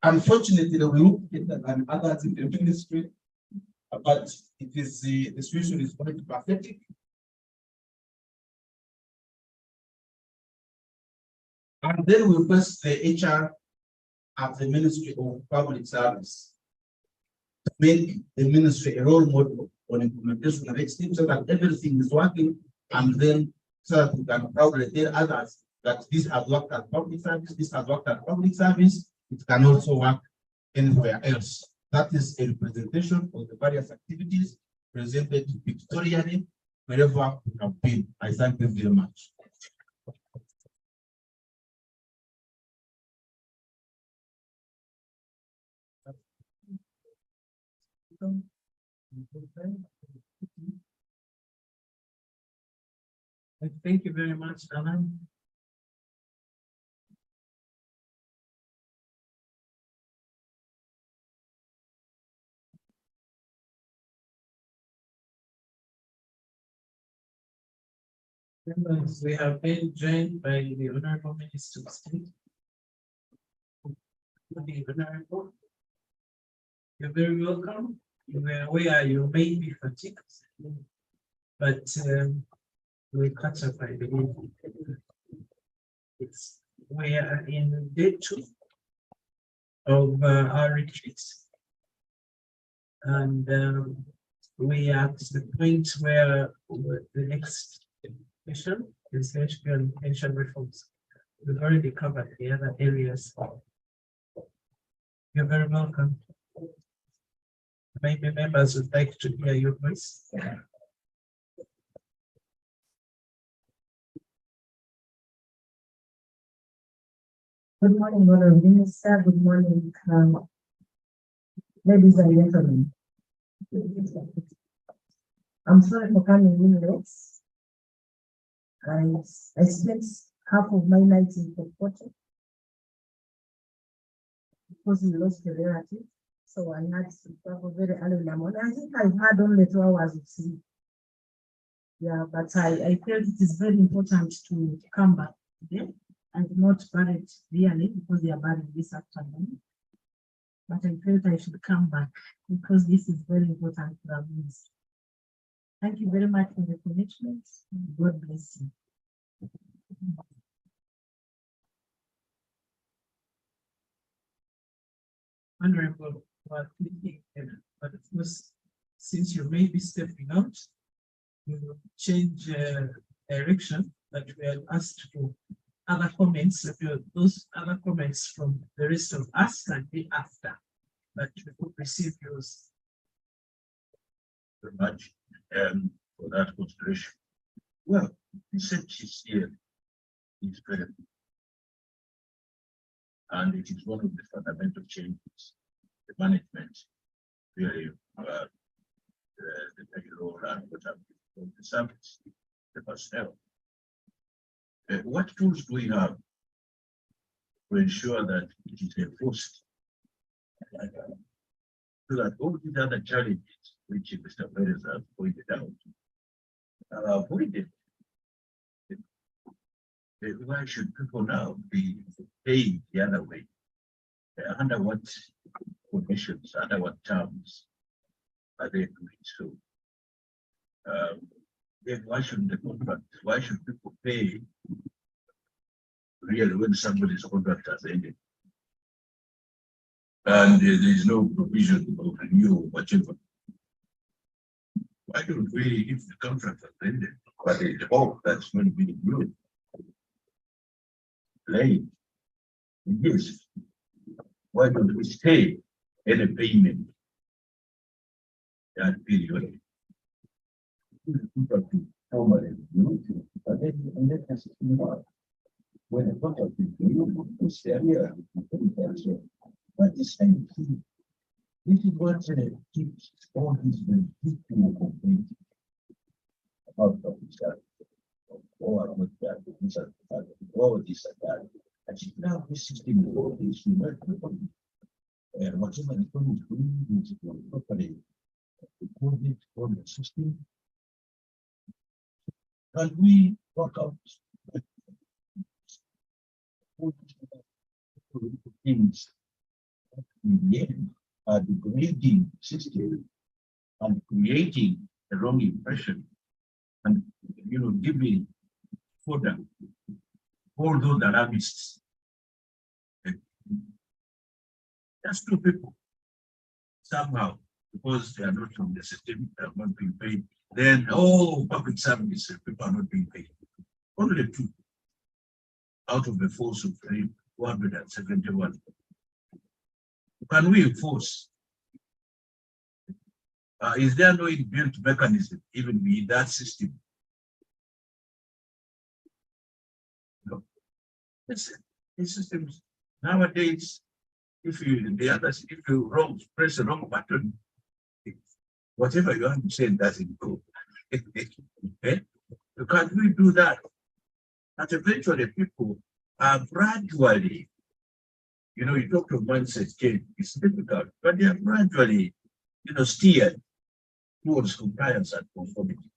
Unfortunately, we look better than others in the ministry, but it is the situation is quite pathetic. And then we request the HR at the Ministry of Public Service to make the ministry a role model on implementation of HCM so that everything is working, and then so that we can proudly tell others that this has worked at public service, this has worked at public service, it can also work anywhere else. That is a representation of the various activities presented pictorially wherever we have been. I thank you very much. Thank you very much, Alan. Members, we have been joined by the Honorable Minister of State. The Honorable, you're very welcome. Where you may be fatigued, but we'll catch up by the way. We are in day 2 of our retreat, and we are at the point where the next Commission, is HQ and pension reforms. We've already covered the other areas. You're very welcome. Maybe members would like to hear your voice. Good morning, Honorable Minister. Good morning, ladies and gentlemen. I'm sorry for coming in late. I spent half of my night in the photo because we lost a relative. So I had to travel very early in the morning. I think I had only 2 hours of sleep. Yeah, but I felt it is very important to come back today and not bury it really because they are buried this afternoon. But I felt I should come back because this is very important for our ministry. Thank you very much for the commitment. God bless you. Honorable, but of course, since you may be stepping out, you will change direction, but we are asked for other comments. Those other comments from the rest of us can be after, but we could receive yours. Very much for that consideration. Well, the census here is very good. And it is one of the fundamental changes, the management, really, the payroll and what have you, the service, the personnel. What tools do we have to ensure that it is enforced? So that all these other challenges, which Mr. Perez has pointed out, are avoided. Why should people now be paid the other way? Under what conditions, under what terms are they doing so? Then why shouldn't the contract, why should people pay really when somebody's contract has ended? And there is no provision of renewal or whatever. Why don't we, if the contract has ended, but the hope that's going to be renewed? Late. Yes. Why don't we stay in a payment that period? Formally, but then has to be when a contract is renewed, it's there. But this thing, this is what keeps all these people complaining about that. Oh, I want that, this and that, oh, this and that. And she now this system, all this, you know, and whatever the problem is doing is properly recorded on the system. Can we work out things in the end are degrading system and creating a wrong impression and giving further all those alarmists. Just two people somehow, because they are not from the system, they are not being paid. Then public service people are not being paid. Only two out of the force of 471. Can we enforce? Is there no inbuilt mechanism even with that system? No. It's systems nowadays. If you press the wrong button, whatever you want to say doesn't go. Okay? Can't we do that? But eventually people are gradually, you talk of mindset change, it's difficult, but they are gradually, steered towards compliance and conformity.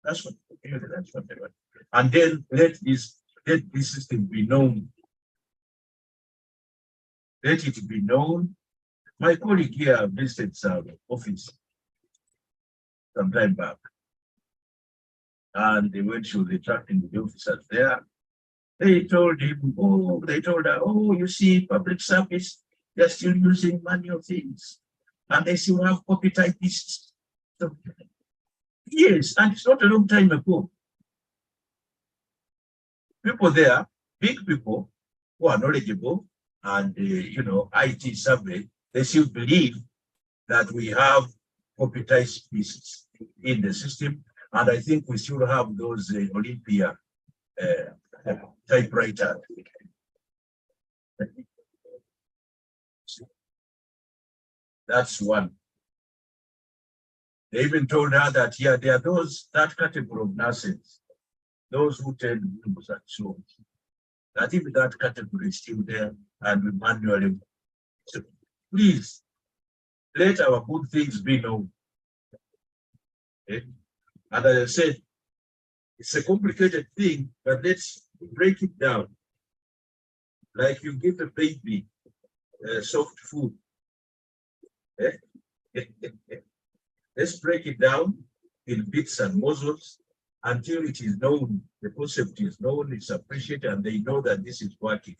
That's what they want. And then let this system be known. Let it be known. My colleague here visited some office some time back. And they went to the tracking the officers there. They told him, you see, public service, they're still using manual things. And they still have copy typists. So, yes, and it's not a long time ago. people there, big people who are knowledgeable and, you know, IT survey, they still believe that we have computerized pieces in the system. And I think we still have those Olympia typewriter. That's one. They even told her that, yeah, there are those, that category of nurses, those who tend wounds and so on, that if that category is still there and we manually, so please let our good things be known. Okay? And as I said, it's a complicated thing, but let's break it down. Like you give a baby soft food. Let's break it down in bits and morsels until it is known, the concept is known, it's appreciated, and they know that this is working.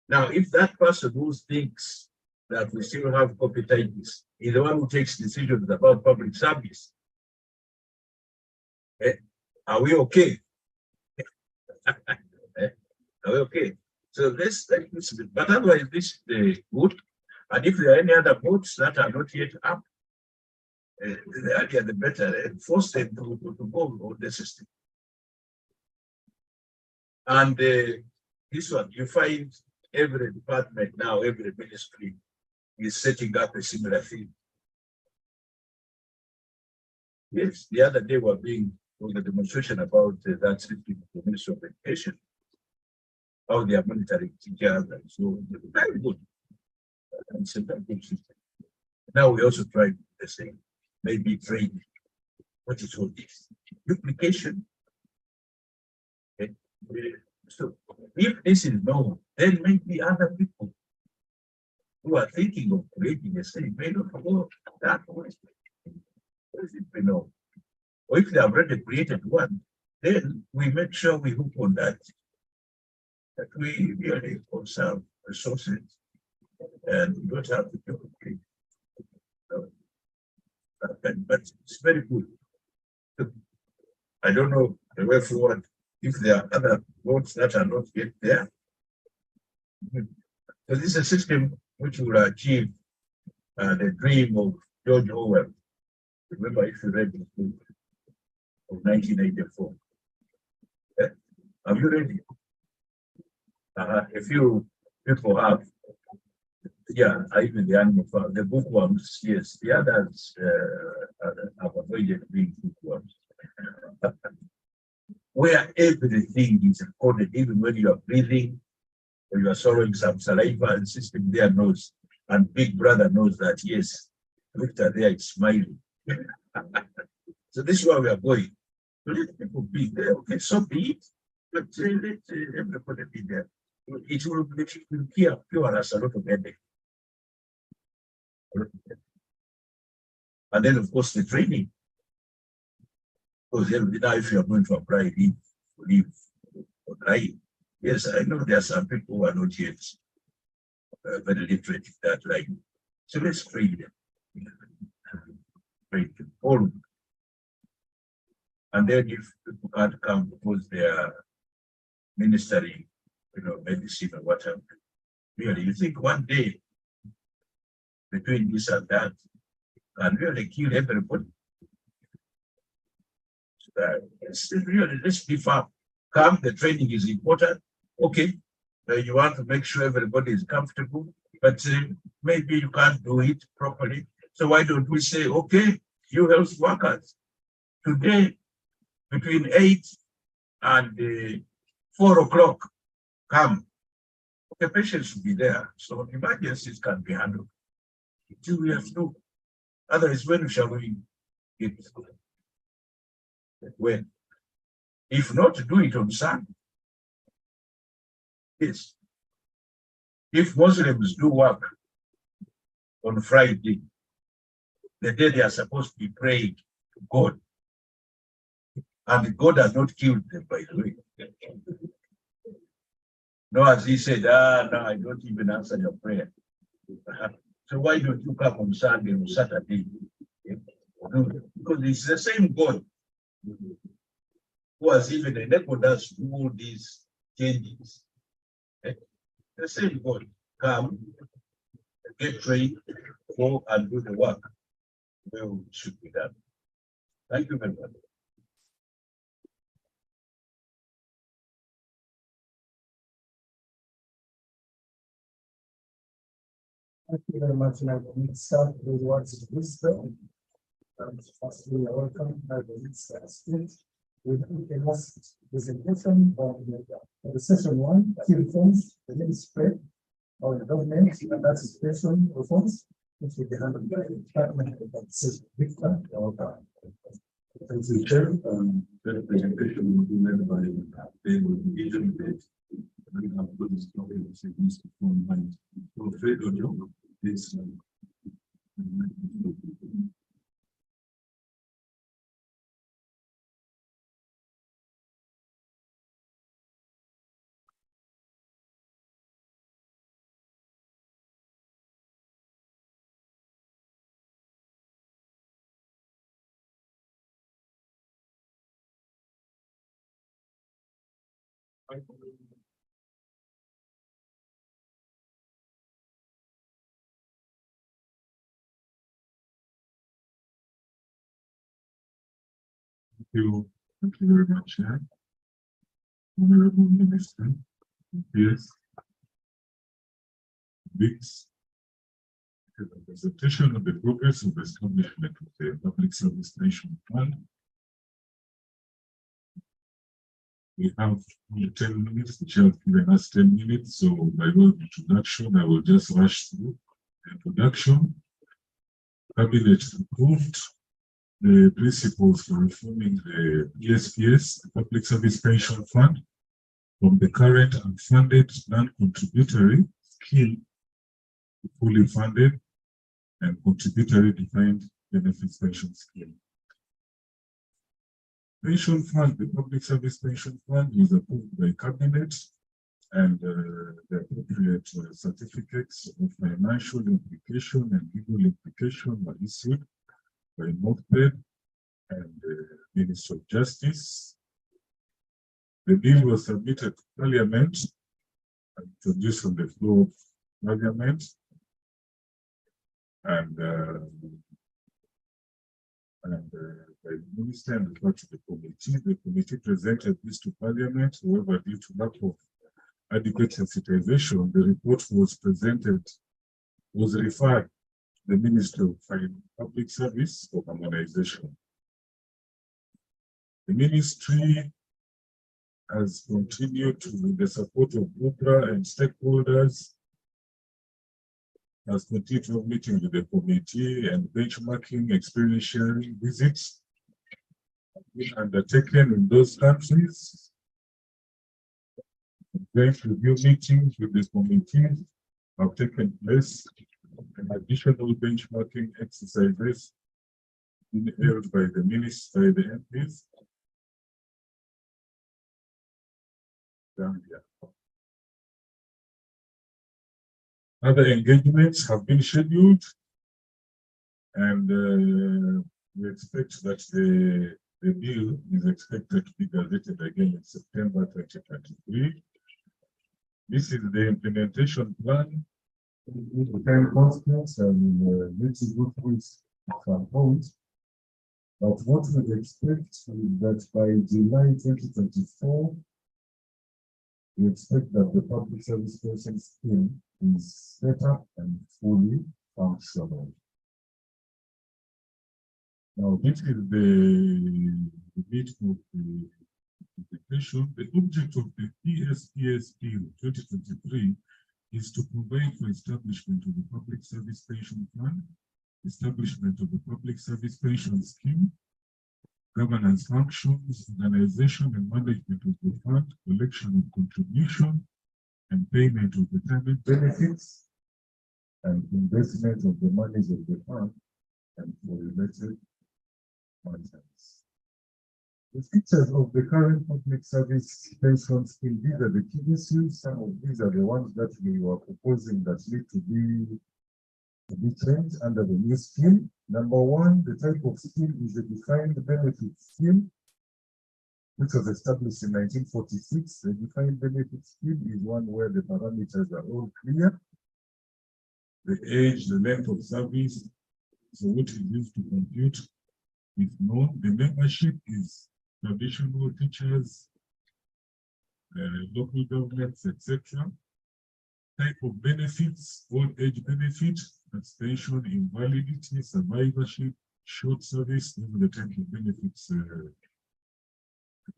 Now, if that person who thinks that we still have competence is the one who takes decisions about public service, are we okay? Are we okay? So let's take this, but otherwise this is good. And if there are any other boats that are not yet up, the earlier the better, force them to go on the system. And this one, you find every department now, every ministry is setting up a similar thing. Yes, the other day was a demonstration about that system, the Ministry of Education, how they are monitoring teachers and so on. Very good. And it's a very good system. Now we also try the same, maybe training. What is all this? Duplication. Okay. So if this is known, then maybe other people who are thinking of creating a state may not go that way. Or if they have already created one, then we make sure we hook on that we really conserve resources and we don't have to duplicate. But it's very good. I don't know the way forward if there are other roads that are not yet there. So this is a system which will achieve the dream of George Orwell. Remember, if you read the book of 1984. Have you read it? A few people have. Yeah, even the animal farm, the bookworms, yes. The others have avoided being bookworms. Where everything is recorded, even when you are breathing or you are swallowing some saliva, and system there knows, and Big Brother knows that, yes, Victor there is smiling. So this is where we are going. Let people be there. Okay, so be it. But let everybody be there. It will cure us a lot of headache. And then, of course, the training. Because now, if you are going to apply leave or drive, yes, I know there are some people who are not yet very literate in that line. So let's train them. Train them all. And then if people can't come because they are ministering, medicine or whatever, really, you think one day between this and that can really kill everybody? It's really, let's be firm. Come, the training is important. Okay, you want to make sure everybody is comfortable, but maybe you can't do it properly. So why don't we say, okay, you health workers, today between 8 and 4 o'clock, come. Okay, patients should be there, so emergencies can be handled. Until we have to. Otherwise, when shall we get when? If not, do it on Sunday. Yes. If Muslims do work on Friday, the day they are supposed to be praying to God, and God has not killed them, by the way. No, as he said, no, I don't even answer your prayer. So why don't you come on Sunday or Saturday? Because it's the same God. who has even enabled us to do all these changes. The same God, come, get trained, go and do the work where it should be done. Thank you very much. Thank you very much. Now, we start with what's wisdom. Firstly, welcome. I will start with the last presentation of the session one, key reforms, the ministry of the government, and that's special reforms, which will be handled by the Department of Taxation. Victor, welcome. Thank you, Chair. The presentation will be made by David Gideon. We have put this topic of sickness to form mind. So, Fred Ojo, please. Thank you very much, Chair. Honorable Minister, yes. This is a presentation of the progress of the establishment of the Public Service Pension Fund. We have 10 minutes, the chair has given us 10 minutes, so by way of introduction, I will just rush through the introduction. Cabinet approved the principles for reforming the PSPS, the Public Service Pension Fund, from the current unfunded non-contributory scheme to fully funded and contributory defined benefits pension scheme. Pension fund, the Public Service Pension Fund is approved by Cabinet, and the appropriate certificates of financial implication and legal implication were issued by NORTHPED and the Ministry of Justice. The bill was submitted to Parliament and introduced on the floor of Parliament, and by the Minister and referred to the committee. The committee presented this to Parliament. However, due to lack of adequate sensitization, the report was referred to the Ministry of Public Service for harmonization. The ministry has continued to, with the support of UPRA and stakeholders, has continued to have meetings with the committee and benchmarking, experience sharing visits being undertaken in those countries. Then review meetings with the committee have taken place, and additional benchmarking exercises being held by the minister, by the MPs. Other engagements have been scheduled, and we expect that the bill is expected to be gazetted again in September 2023. This is the implementation plan. The time constants and let's go through some points. But what we expect is that by July 2024, we expect that the Public Service Pension Scheme is set up and fully functional. Now, this is the bit of the presentation. The object of the PSPS Bill 2023 is to provide for establishment of the Public Service Pension Fund, establishment of the Public Service Pension Scheme, governance functions, organization and management of the fund, collection of contribution, and payment of retirement benefits, and investment of the monies of the fund, and for related matters. The features of the current Public Service Pension Scheme, these are the key issues. Some of these are the ones that we were proposing that need to be changed under the new scheme. Number one, the type of scheme is a defined benefit scheme. which was established in 1946. The defined benefit scheme is one where the parameters are all clear. The age, the length of service, so what is used to compute is known. The membership is traditional teachers, local governments, etc. Type of benefits, old age benefit, that's pension, invalidity, survivorship, short service. These are the type of benefits the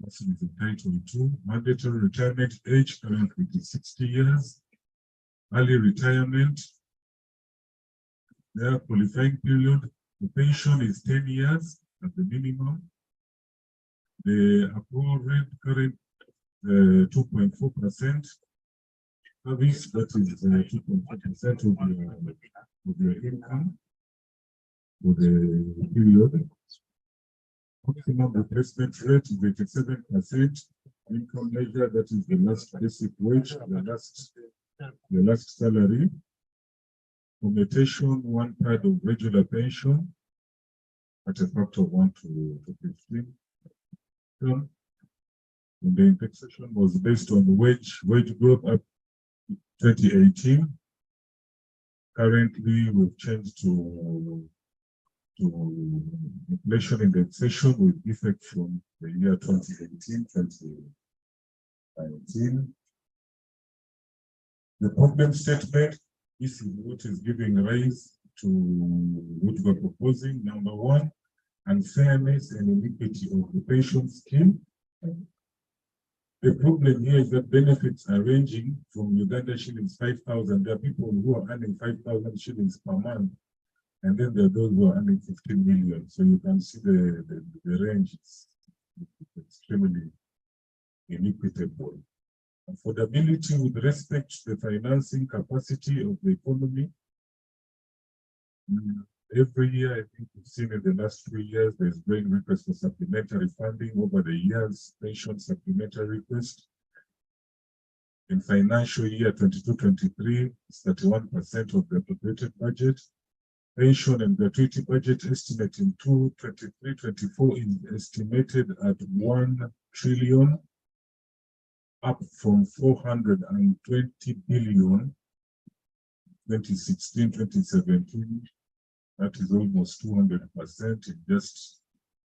person is entitled to. Mandatory retirement age currently is 60 years. Early retirement. Their qualifying period, the pension is 10 years at the minimum. The approval rate current 2.4%. Service, that is 2.4% of your income for the period. Maximum replacement rate is 87%. Income measure, that is the last basic wage, the last salary. Commutation, 1/3 of regular pension at a factor of 1 to 15. And the indexation was based on wage growth up 2018. Currently, we've changed to inflation indexation with effect from the year 2018, 2019. The problem statement, this is what is giving rise to what we're proposing. Number one, unfairness and iniquity of the pension scheme. The problem here is that benefits are ranging from Uganda shillings 5,000. There are people who are earning 5,000 shillings per month, and then there are those who are earning 15 million. So you can see the range is extremely inequitable. Affordability with respect to the financing capacity of the economy. Every year, I think we've seen in the last 3 years, there's growing request for supplementary funding over the years, pension supplementary request. In financial year 22-23, it's 31% of the appropriated budget. Pension and gratuity budget estimate in 23-24 is estimated at 1 trillion, up from 420 billion 2016-2017. That is almost 200% in just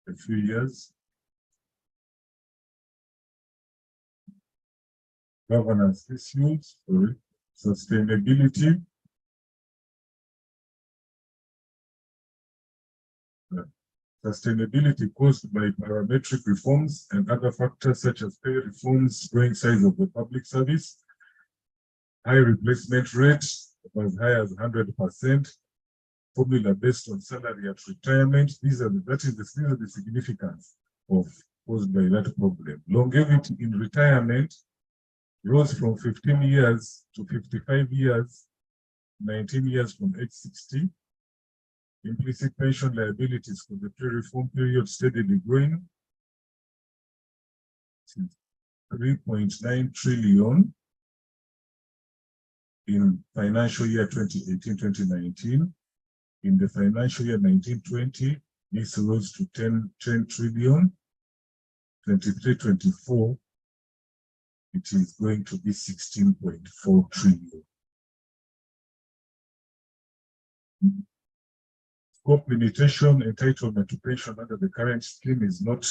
a few years. Governance issues, sustainability. Sustainability caused by parametric reforms and other factors such as pay reforms, growing size of the public service, high replacement rate as high as 100%, formula based on salary at retirement. These are the significance of caused by that problem. Longevity in retirement rose from 15 years to 55 years, 19 years from age 60. Implicit pension liabilities for the pre-reform period steadily growing. 3.9 trillion in financial year 2018-2019. In the financial year 1920, this rose to 10 trillion. 23-24, it is going to be 16.4 trillion. Scope limitation, entitlement to pension under the current scheme is not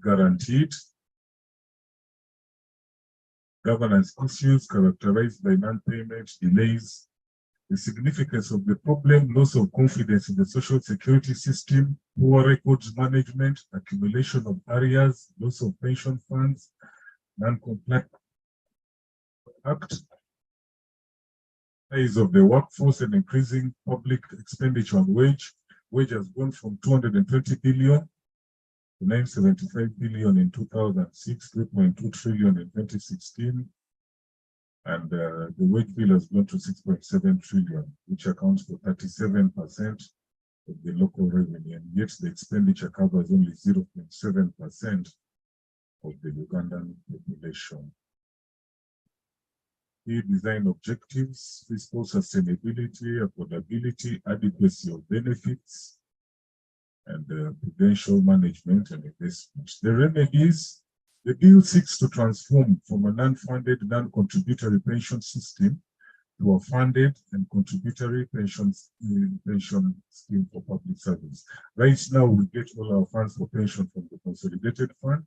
guaranteed. Governance issues characterized by non-payment, delays. The significance of the problem, loss of confidence in the social security system, poor records management, accumulation of arrears, loss of pension funds, non-compliant act, size of the workforce and increasing public expenditure on wage. Wage has gone from 220 billion to 975 billion in 2006, 3.2 trillion in 2016. And the wage bill has gone to 6.7 trillion, which accounts for 37% of the local revenue, and yet the expenditure covers only 0.7% of the Ugandan population. Key design objectives: fiscal sustainability, affordability, adequacy of benefits, and prudential management and investment. The remedies, the bill seeks to transform from a non-funded, non-contributory pension system to a funded and contributory pension scheme for public service. Right now, we get all our funds for pension from the consolidated fund.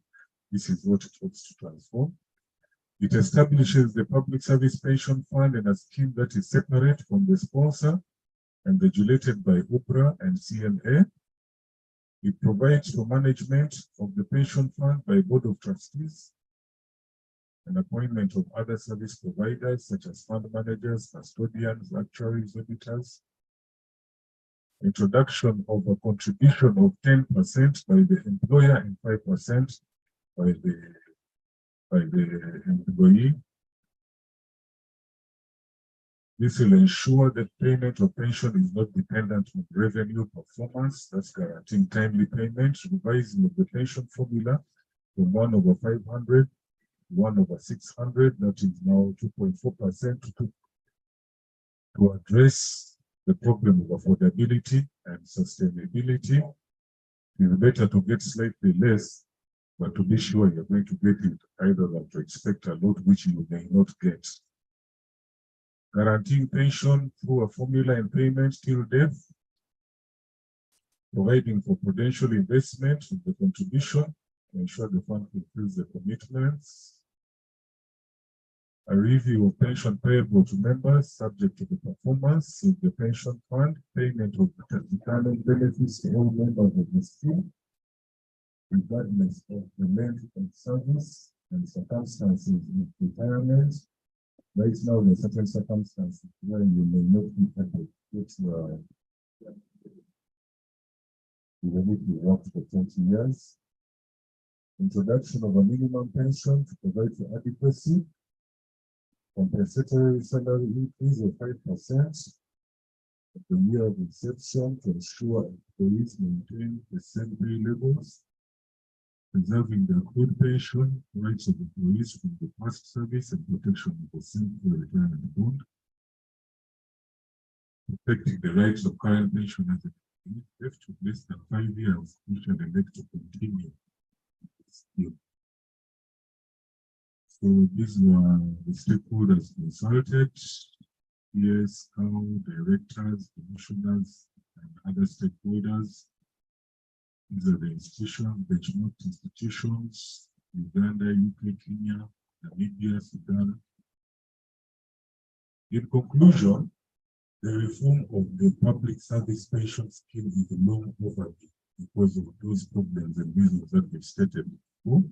This is what it hopes to transform. It establishes the public service pension fund and a scheme that is separate from the sponsor and regulated by UPRA and CNA. It provides for management of the pension fund by board of trustees and appointment of other service providers such as fund managers, custodians, actuaries, auditors. Introduction of a contribution of 10% by the employer and 5% by the employee. This will ensure that payment of pension is not dependent on revenue performance, thus guaranteeing timely payment. Revising of the pension formula from 1/500 to 1/600, that is now 2.4% to address the problem of affordability and sustainability. It's better to get slightly less, but to be sure you're going to get it, either than to expect a lot which you may not get. Guaranteeing pension through a formula and payment till death. Providing for prudential investment of the contribution to ensure the fund fulfills the commitments. A review of pension payable to members subject to the performance of the pension fund. Payment of retirement benefits to all members of the scheme, regardless of the length of service and circumstances of retirement. Right now, there are certain circumstances where you may not be able to get even if you work for 20 years. Introduction of a minimum pension to provide for adequacy. Compensatory salary increase of 5% at the year of inception to ensure employees maintain the same pay levels. Preserving the accrued pension rights of employees from the past service and protection of the same retirement bond. Protecting the rights of current pensioners and left with less than 5 years, who shall elect to continue this scheme. So these were the stakeholders consulted, PS, COW, directors, commissioners, and other stakeholders. These are the institutions, benchmarked institutions, Uganda, UK, Kenya, Namibia, Sudan. In conclusion, the reform of the public service pension scheme is long overdue because of those problems and reasons that we've stated before.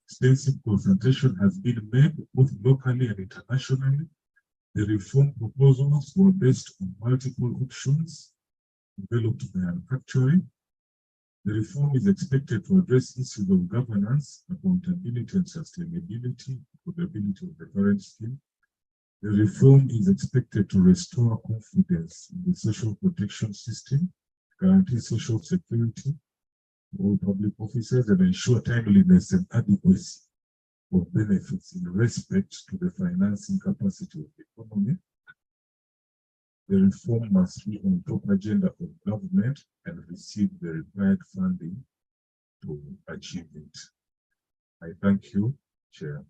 Extensive consultation has been made both locally and internationally. The reform proposals were based on multiple options developed by an actuary. The reform is expected to address issues of governance, accountability, and sustainability, affordability of the current scheme. The reform is expected to restore confidence in the social protection system, guarantee social security for all public officers, and ensure timeliness and adequacy of benefits in respect to the financing capacity of the economy. The reform must be on top agenda of government and receive the required funding to achieve it. I thank you, Chair.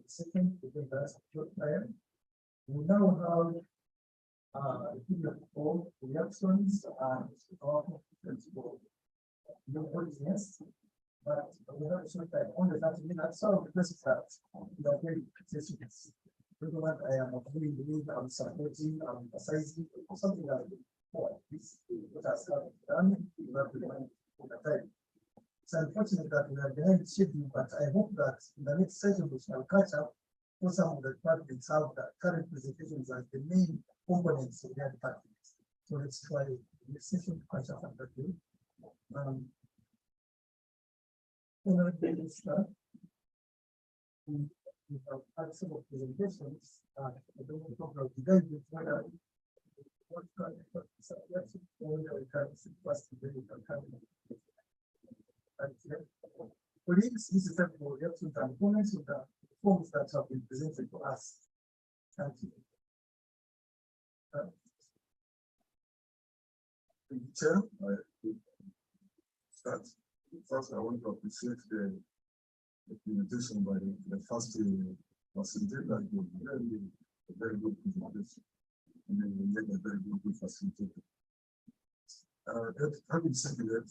Second, we now have all reactions and nobody's yes. But we have a short time, only 30 minutes, so this is that we are very participants. Everyone I am really believe I'm supporting, I'm emphasizing something that this what has done, we have done over time. It's unfortunate that we are behind schedule, but I hope that in the next session we shall catch up for some of the departments have the current presentations as the main components of their departments. So let's try this session to catch up on that. We have had some of presentations. I don't want to talk about the guidance, whether what kind of subjects or the kind of colleagues, this is for reactions and components of the forms that have been presented to us. Thank you. Chair, first I want to appreciate the presentation by the first facilitator. A very good presentation. And then we get a very good facilitator. Having said that,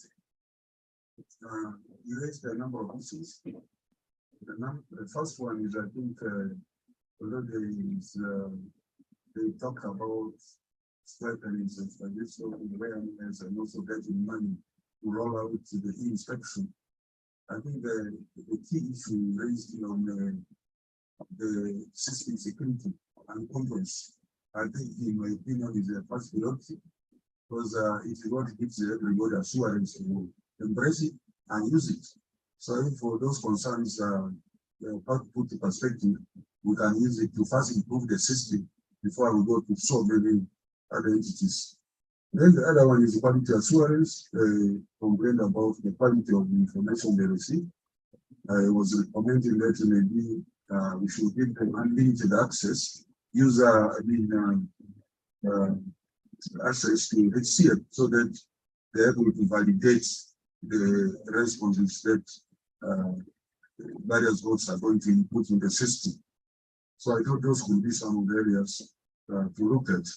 you raised a number of issues. The first one is, I think, although they talk about strengthening centralization, awareness, and also getting money to roll out to the inspection. I think the key issue raised on the system security and compliance, I think, in my opinion, is the first priority, because it is what gives everybody assurance to embrace it and use it. So for those concerns, put to perspective, we can use it to first improve the system before we go to so many other entities. Then the other one is quality assurance, complained about the quality of the information they receive. I was recommending that maybe we should give them unlimited access, access to HCM, so that they're able to validate the responses that various votes are going to input in the system. So I thought those could be some of the areas to look at.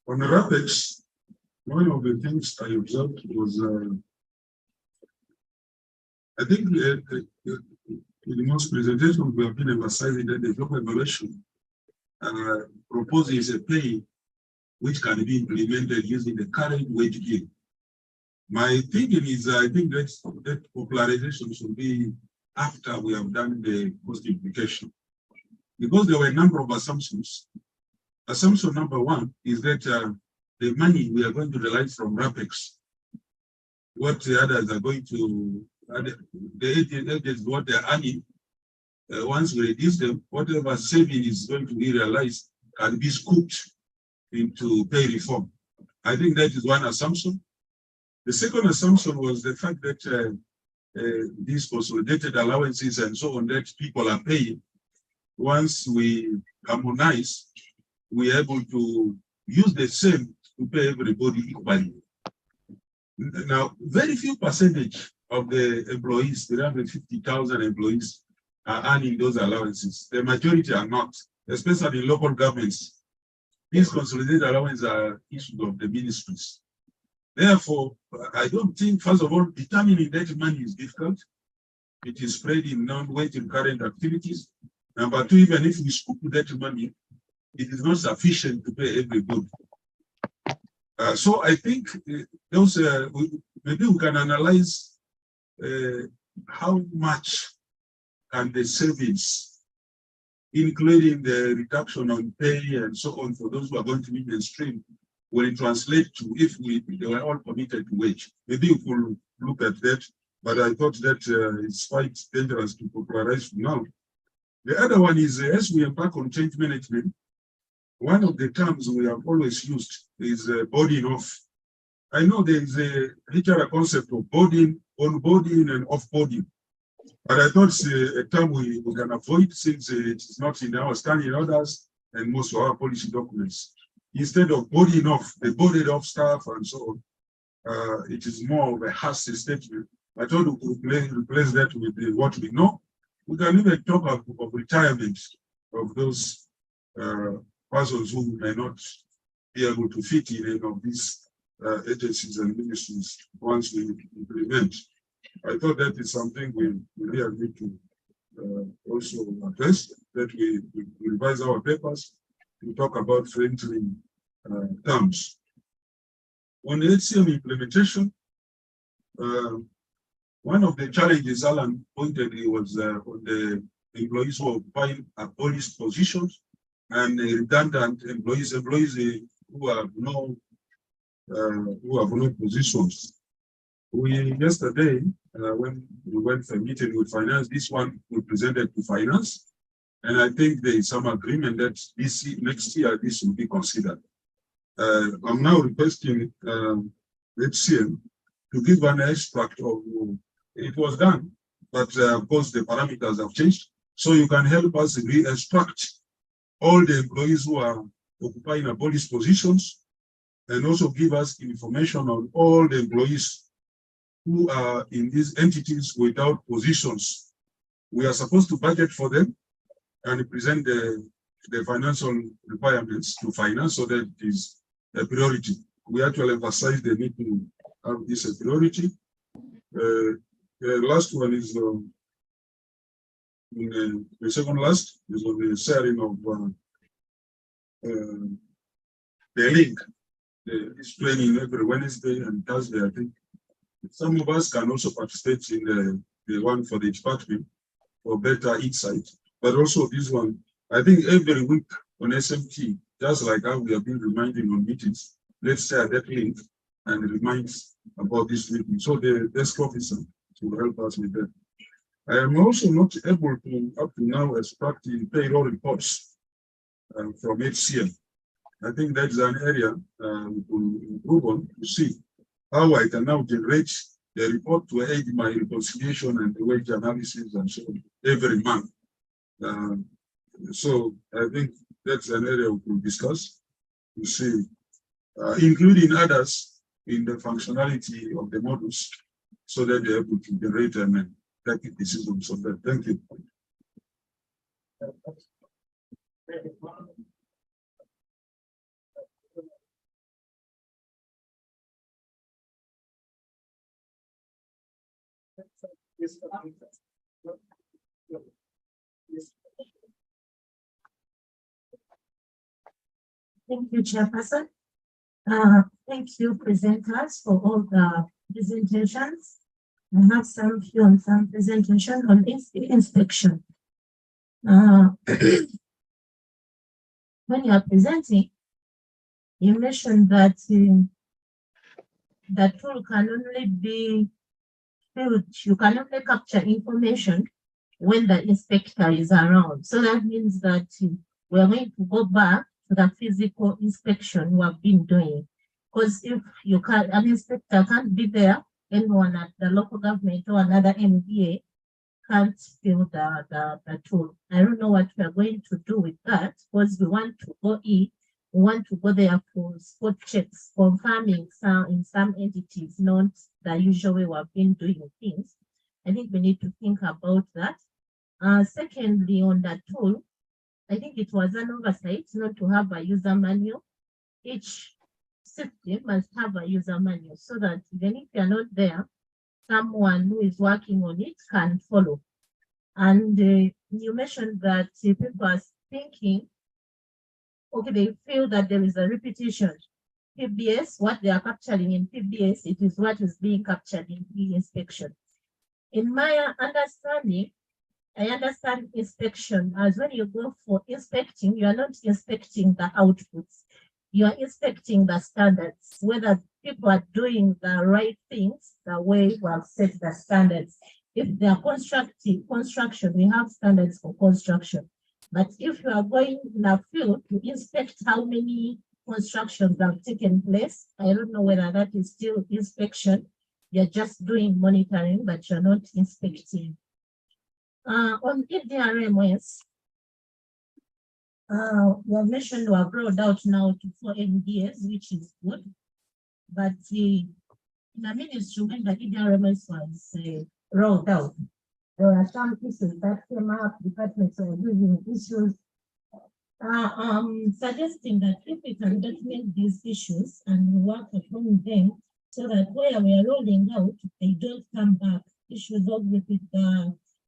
On the RAPEX, one of the things I observed was, I think in the most presentations we have been emphasizing that the job evaluation proposes a pay which can be implemented using the current wage scale. My thinking is, I think that popularization should be after we have done the cost implication, because there were a number of assumptions. Assumption number one is that the money we are going to rely from RAPEX, what the others are going to, the agents, what they're earning, once we reduce them, whatever saving is going to be realized can be scooped into pay reform. I think that is one assumption. The second assumption was the fact that these consolidated allowances and so on that people are paying, once we harmonize, we are able to use the same to pay everybody equally. Now, very few percentage of the employees, 350,000 employees, are earning those allowances. The majority are not, especially in local governments. These consolidated allowances are issues of the ministries. Therefore, I don't think, first of all, determining that money is difficult. It is spread in non-wage and current activities. Number two, even if we scoop that money, it is not sufficient to pay everybody. So I think those maybe we can analyze how much can the savings, including the reduction on pay and so on for those who are going to be mainstream, will it translate to if they were all committed to wage. Maybe we could look at that, but I thought that it's quite dangerous to popularize now. The other one is, as we embark on change management, one of the terms we have always used is boarding off. I know there is a HR concept of boarding, onboarding, and offboarding, but I thought it's a term we can avoid since it is not in our standing orders and most of our policy documents. Instead of boarding off, the boarded off staff and so on, it is more of a harsh statement. I thought we could replace that with what we know. We can even talk of retirement of those persons who may not be able to fit in any of these agencies and ministries once we implement. I thought that is something we really need to also address, that we revise our papers to talk about friendly terms. On the HCM implementation, one of the challenges Alan pointed was on the employees who are occupying abolished positions and redundant employees who have no positions. Yesterday, when we went for a meeting with finance, this one we presented to finance, and I think there is some agreement that next year this will be considered. I'm now requesting HCM to give an extract of it was done, but of course the parameters have changed. So you can help us re-extract all the employees who are occupying abolished positions and also give us information on all the employees who are in these entities without positions. We are supposed to budget for them and present the financial requirements to finance so that it is a priority. We actually emphasize the need to have this a priority. The last one is the second last is on the sharing of the link. This training every Wednesday and Thursday. I think some of us can also participate in the one for the department for better insight. But also this one, I think every week on SMT, just like how we have been reminding on meetings, let's share that link and remind about this meeting. So the desk officer will help us with that. I am also not able to, up to now, extract the payroll reports from HCM. I think that's an area we will improve on to see how I can now generate the report to aid my reconciliation and the wage analysis and so on every month. So I think that's an area we will discuss to see, including others in the functionality of the models, so that they're able to generate and take decisions on that. Thank you. Thank you, Chairperson. Thank you, presenters, for all the presentations. I have some presentation on inspection. When you are presenting, you mentioned that the tool can only be filled, you can only capture information when the inspector is around. So that means that we are going to go back to the physical inspection we have been doing. Because if you can, an inspector can't be there, anyone at the local government or another MDA can't fill the tool. I don't know what we are going to do with that, because we want to go in, we want to go there for spot checks, confirming in some entities, not the usual way we have been doing things. I think we need to think about that. Secondly, on that tool, I think it was an oversight not to have a user manual. Each system must have a user manual so that even if you're not there, someone who is working on it can follow. And you mentioned that people are thinking, okay, they feel that there is a repetition. PBS, what they are capturing in PBS, it is what is being captured in e-inspection. In my understanding, I understand inspection as when you go for inspecting, you are not inspecting the outputs. You are inspecting the standards, whether people are doing the right things, the way we have set the standards. If they are construction, we have standards for construction. But if you are going in a field to inspect how many constructions have taken place, I don't know whether that is still inspection. You're just doing monitoring, but you're not inspecting. On EDRMS, we have mentioned we have rolled out now to 4 MDAs, which is good. But in the ministry, when the EDRMS was rolled out, there are some issues that came up, departments were giving issues, suggesting that if we can document these issues and work upon them, so that where we are rolling out, they don't come back. Issues of repeat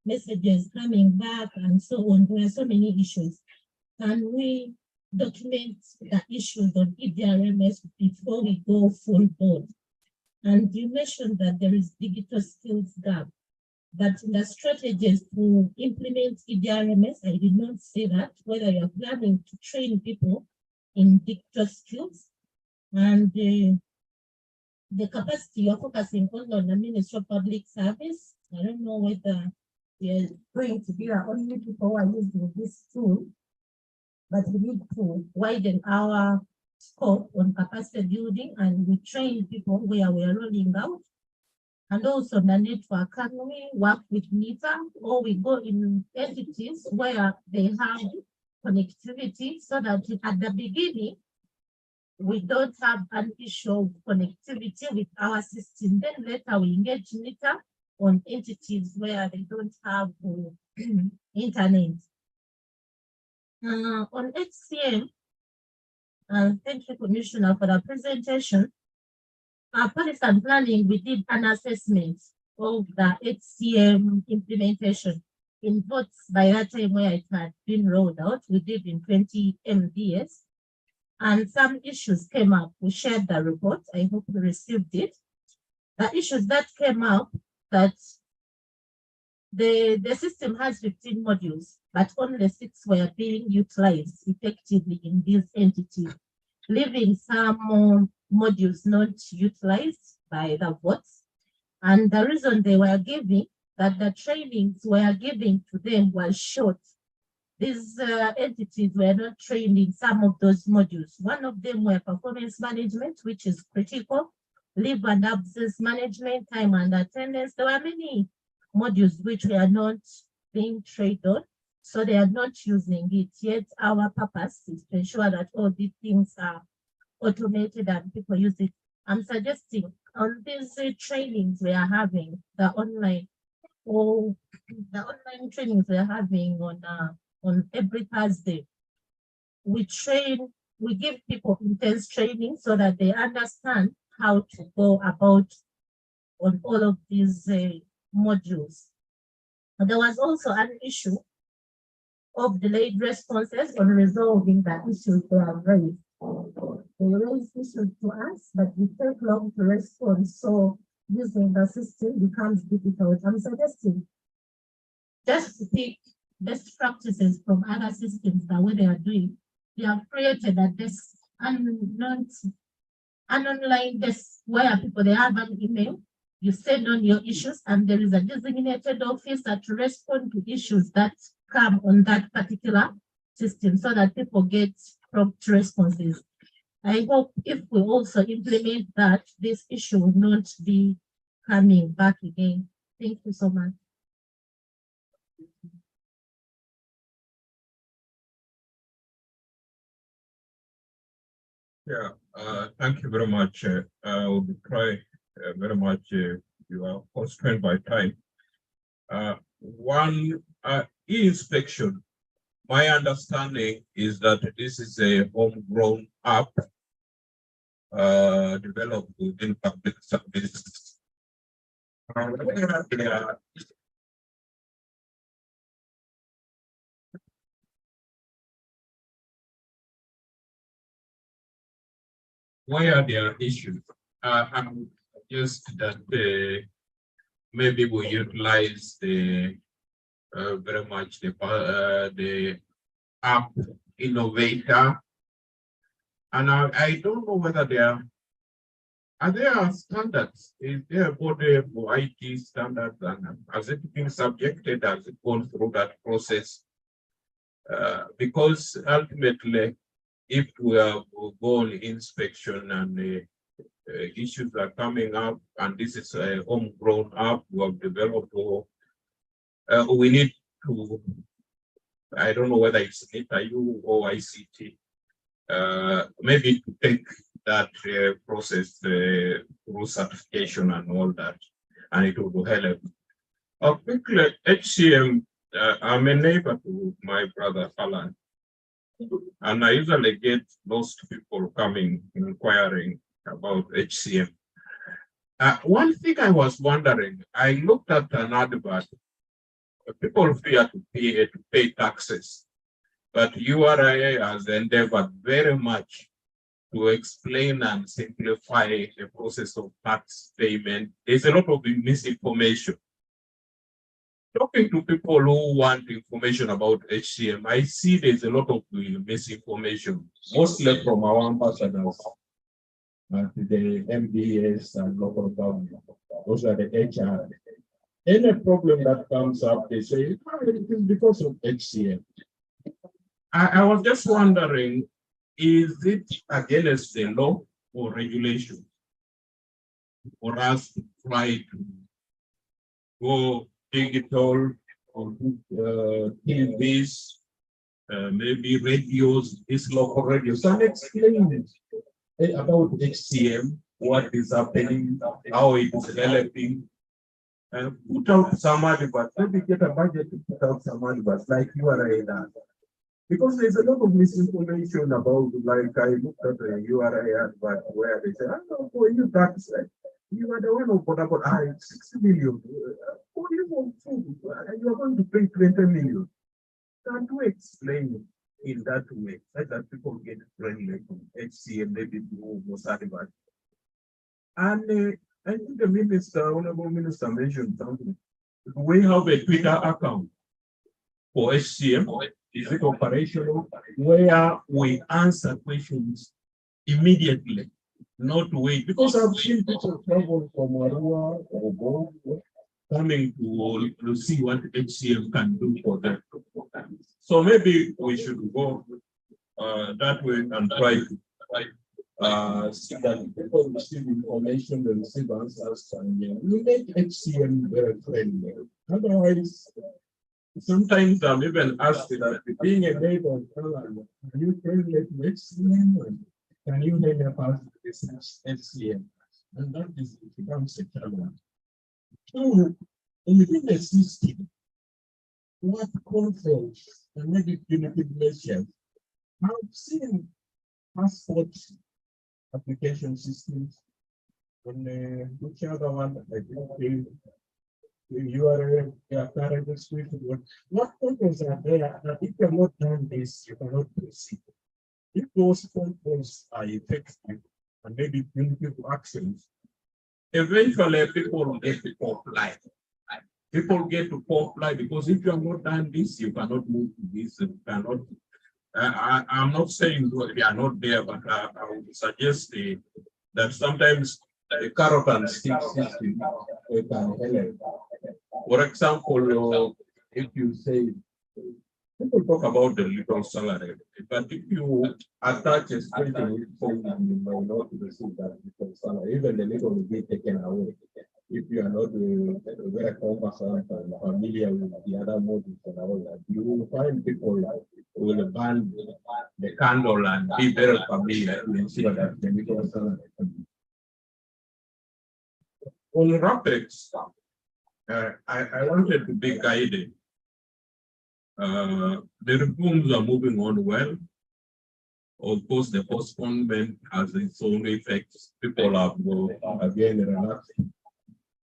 messages coming back and so on. There are so many issues. Can we document the issues on EDRMS before we go full board? And you mentioned that there is digital skills gap. But in the strategies to implement EDRMS, I did not say that, whether you're planning to train people in digital skills and the capacity you're focusing on the Ministry of Public Service. I don't know whether they're going to be the only people who are using this tool, but we need to widen our scope on capacity building and we train people where we are rolling out. And also the network, can we work with NITA or we go in entities where they have connectivity so that at the beginning, we don't have an issue of connectivity with our system. Then later we engage later on entities where they don't have internet. On HCM, thank you, Commissioner, for the presentation. Our policy and planning, we did an assessment of the HCM implementation in votes by that time where it had been rolled out. We did in 20 MDS, and some issues came up. We shared the report. I hope you received it. The issues that came up, that the system has 15 modules, but only 6 were being utilized effectively in these entities, leaving some modules not utilized by the votes. And the reason they were giving that the trainings were giving to them was short. These entities were not trained in some of those modules. One of them were performance management, which is critical, leave and absence management, time and attendance. There were many modules which were not being trained on, so they are not using it. Yet our purpose is to ensure that all these things are automated and people use it. I'm suggesting on these trainings we are having, the online trainings we are having on every Thursday, we give people intense training so that they understand how to go about on all of these modules. And there was also an issue of delayed responses on resolving the issues they have raised. They raise issues to us, but we take long to respond, so using the system becomes difficult. I'm suggesting just to take best practices from other systems, the way they are doing. We have created a desk, an online desk where people, they have an email, you send on your issues, and there is a designated officer to respond to issues that come on that particular system so that people get prompt responses. I hope if we also implement that, this issue will not be coming back again. Thank you so much. Yeah, thank you very much. I will try very much. You are constrained by time. One e-inspection. My understanding is that this is a homegrown app developed within public services. Where there are issues, I'm just that maybe we utilize the very much the app innovator, and I don't know whether there are standards. Is there a body for IT standards, and has it been subjected? Has it gone through that process? Because ultimately, if we have gone inspection and issues are coming up, and this is a homegrown app we have developed, we need to, I don't know whether it's NITAU or ICT, maybe to take that process through certification and all that, and it will help. Quickly, HCM, I'm a neighbor to my brother Alan, and I usually get those people coming inquiring about HCM. One thing I was wondering, I looked at an advert. People fear to pay taxes, but URA has endeavored very much to explain and simplify the process of tax payment. There's a lot of misinformation. Talking to people who want information about HCM, I see there's a lot of misinformation, mostly from our ambassadors, the MDS and local government. Those are the HR. Any problem that comes up, they say, oh, it is because of HCM. I was just wondering, is it against the law or regulation for us to try to go digital or TVs, maybe radios, these local radios, and explain it about HCM, what is happening, how it is developing, and put out some advice, maybe get a budget to put out some advice like you are in that. Because there's a lot of misinformation about, like I looked at the URI advert where they say, oh, for you tax, you are the one who put about 60 million for you for food, and you are going to pay 20 million. Can't we explain in that way, so that people get friendly from HCM, maybe do most advert? And I think the minister, honorable minister mentioned something. We have a Twitter account for HCM. Is it operational? Where we answer questions immediately, not wait. Because I've seen people travel from Arua or Bo coming to see what HCM can do for them. So maybe we should go that way and try to see that people receive information, they receive answers, and we make HCM very friendly. Otherwise, sometimes I'm even asked that being a neighbor, are you friendly to HCM? And can you help us with this HCM? And that is, it becomes a challenge. So, within the system, what controls and maybe punitive measures? I've seen passport application systems. And which other one? I think you are a current institution. What controls are there that if you have not done this, you cannot proceed? If those controls are effective and maybe punitive actions, eventually people will get to comply. People get to comply because if you have not done this, you cannot move to this. You cannot. I'm not saying we are not there, but I would suggest that sometimes the carrot and stick system can help. For example, if you say, people talk about the little salary, but if you attach a special reform, you might not receive that little salary, even the little will be taken away. If you are not very conversant and familiar with the other modules and all that, you will find people who will burn the candle and be very familiar to ensure that the little salary can be. On RAPEX, I wanted to be guided. The reforms are moving on well. Of course, the postponement has its own effects. People have again relaxed.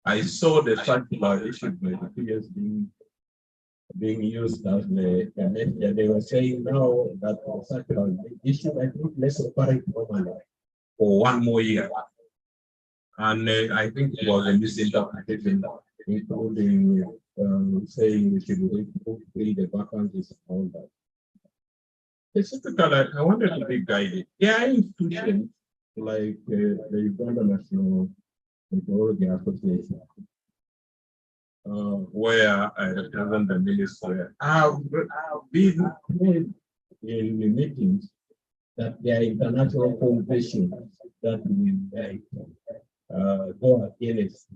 I saw the circular issued by the PS being used as the media. They were saying now that the circular issue, I think, let's operate normally for 1 more year. And I think it was a misinterpretation, including saying we should remove the vacancies and all that. Specifically, I wanted to be guided. There are institutions like the Uganda National Meteorology Association, where I represent the minister. I've been told in the meetings that there are international conventions that we go against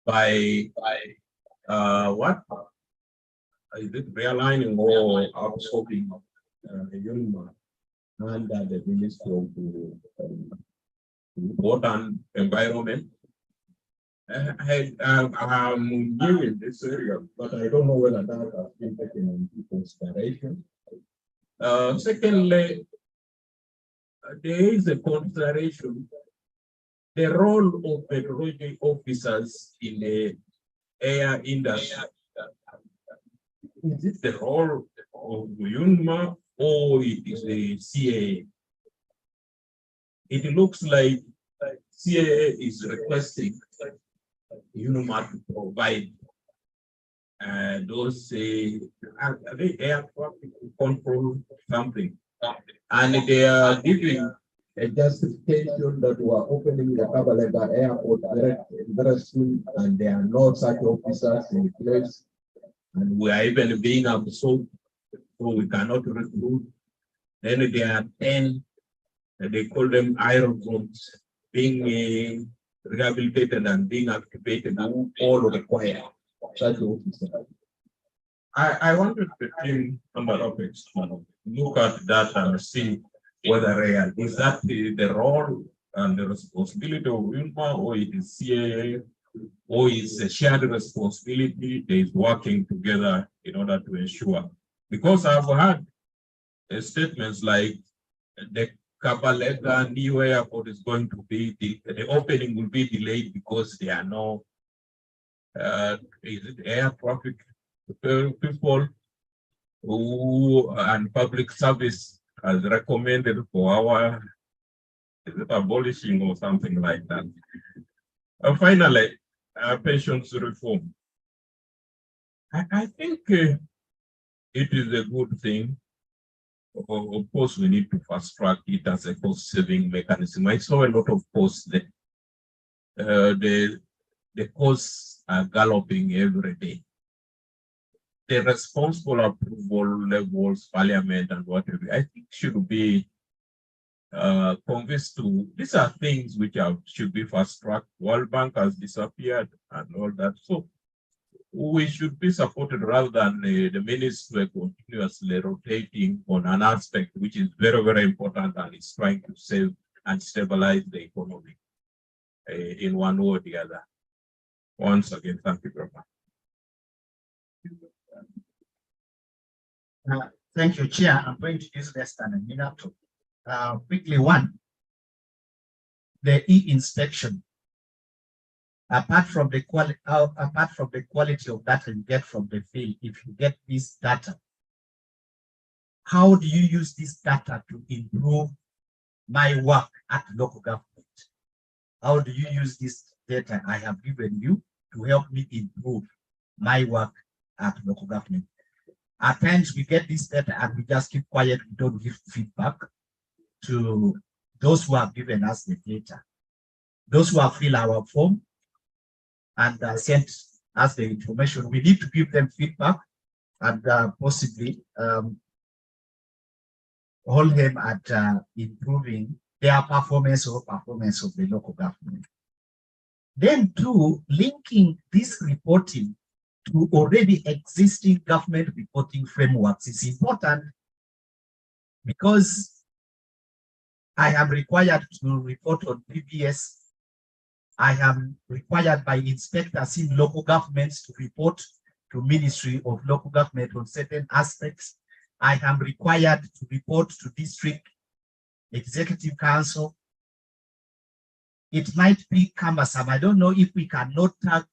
by what is it, realigning or absorbing UNMA under the Ministry of Water and Environment. I'm new in this area, but I don't know whether that has been taken into consideration. Secondly, there is a consideration the role of meteorology officers in the air industry. Is it the role of UNMA or it is the CAA? It looks like CAA is requesting UNMA to provide those air traffic control something, and they are giving a justification that we are opening the Kabalega airport very soon, and there are no such officers in place, and we are even being absorbed, so we cannot recruit. Then there are 10, they call them aerodromes, being rehabilitated and being activated, and all require such officers. I wanted the team under OPEX to look at that and see whether real. Is that the role and the responsibility of UNMA, or it is CAA, or is a shared responsibility? There is working together in order to ensure. Because I've heard statements like the Kabalega new airport is going to be, the opening will be delayed because there are no is it air traffic people who and public service has recommended for our, is it abolishing or something like that. And finally, pensions reform. I think it is a good thing. Of course, we need to fast track it as a cost saving mechanism. I saw a lot of costs there. The costs are galloping every day. The responsible approval levels, parliament and whatever, I think should be convinced to, these are things which should be fast tracked. World Bank has disappeared and all that. So we should be supported rather than the ministry continuously rotating on an aspect which is very, very important and is trying to save and stabilize the economy in one way or the other. Once again, thank you very much. Thank you, Chair. I'm going to use less than a minute to quickly. One, the e-inspection. Apart from the quality of data you get from the field, if you get this data, how do you use this data to improve my work at local government? How do you use this data I have given you to help me improve my work at local government? At times we get this data and we just keep quiet, we don't give feedback to those who have given us the data. Those who have filled our form and sent us the information, we need to give them feedback and possibly hold them at improving their performance or performance of the local government. Then two, linking this reporting to already existing government reporting frameworks is important, because I am required to report on PBS. I am required by inspectors in local governments to report to Ministry of Local Government on certain aspects. I am required to report to District Executive Council. It might be cumbersome. I don't know if we cannot tag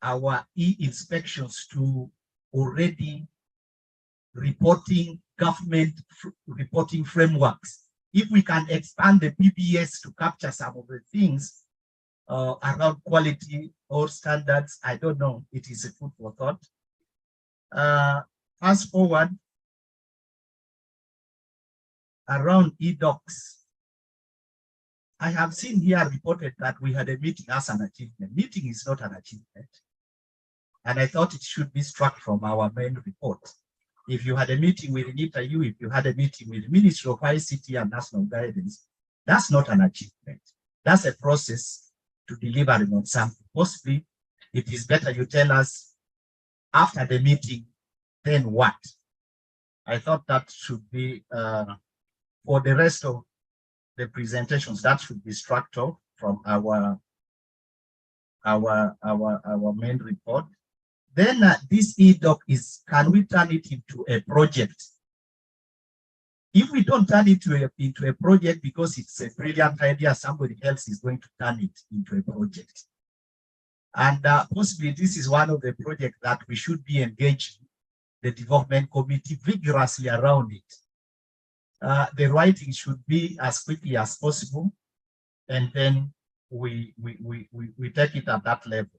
our e-inspections to already reporting government reporting frameworks. If we can expand the PBS to capture some of the things around quality or standards, I don't know. It is a food for thought. Fast forward around e-docs. I have seen here reported that we had a meeting as an achievement. Meeting is not an achievement. And I thought it should be struck from our main report. If you had a meeting with NITAU, if you had a meeting with Ministry of ICT and National Guidance, that's not an achievement. That's a process to delivering on something. Possibly, it is better you tell us after the meeting, then what? I thought that should be, for the rest of the presentations, that should be struck off from our main report. Then this e-doc is, can we turn it into a project? If we don't turn it into a project because it's a brilliant idea, somebody else is going to turn it into a project. And possibly this is one of the projects that we should be engaging the development committee vigorously around it. The writing should be as quickly as possible, and then we take it at that level.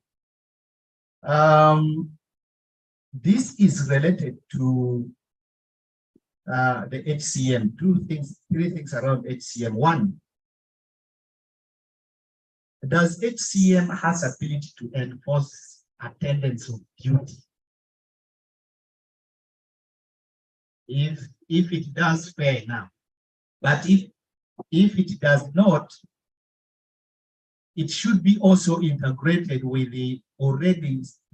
This is related to the HCM. Three things around HCM. One, does HCM has ability to enforce attendance of duty? If it does, fair enough. But if it does not, it should be also integrated with the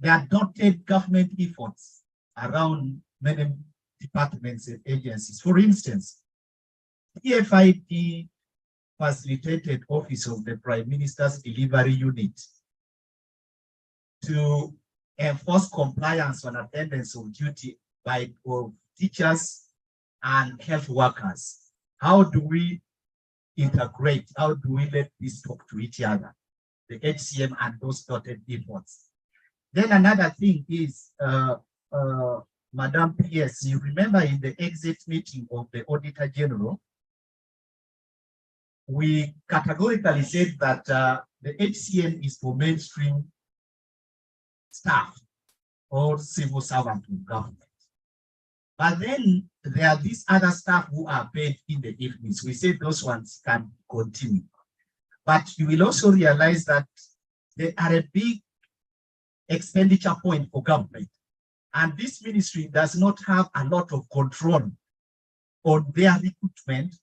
adopted government efforts around many departments and agencies. For instance, TFID facilitated Office of the Prime Minister's Delivery Unit to enforce compliance on attendance of duty by teachers and health workers. How do we integrate? How do we let this talk to each other? The HCM and those dotted efforts. Then another thing is, Madam PS, you remember in the exit meeting of the Auditor General, we categorically said that the HCM is for mainstream staff or civil servant of government. But then there are these other staff who are paid in the evenings. We say those ones can continue. But you will also realize that they are a big expenditure point for government. And this ministry does not have a lot of control on their recruitment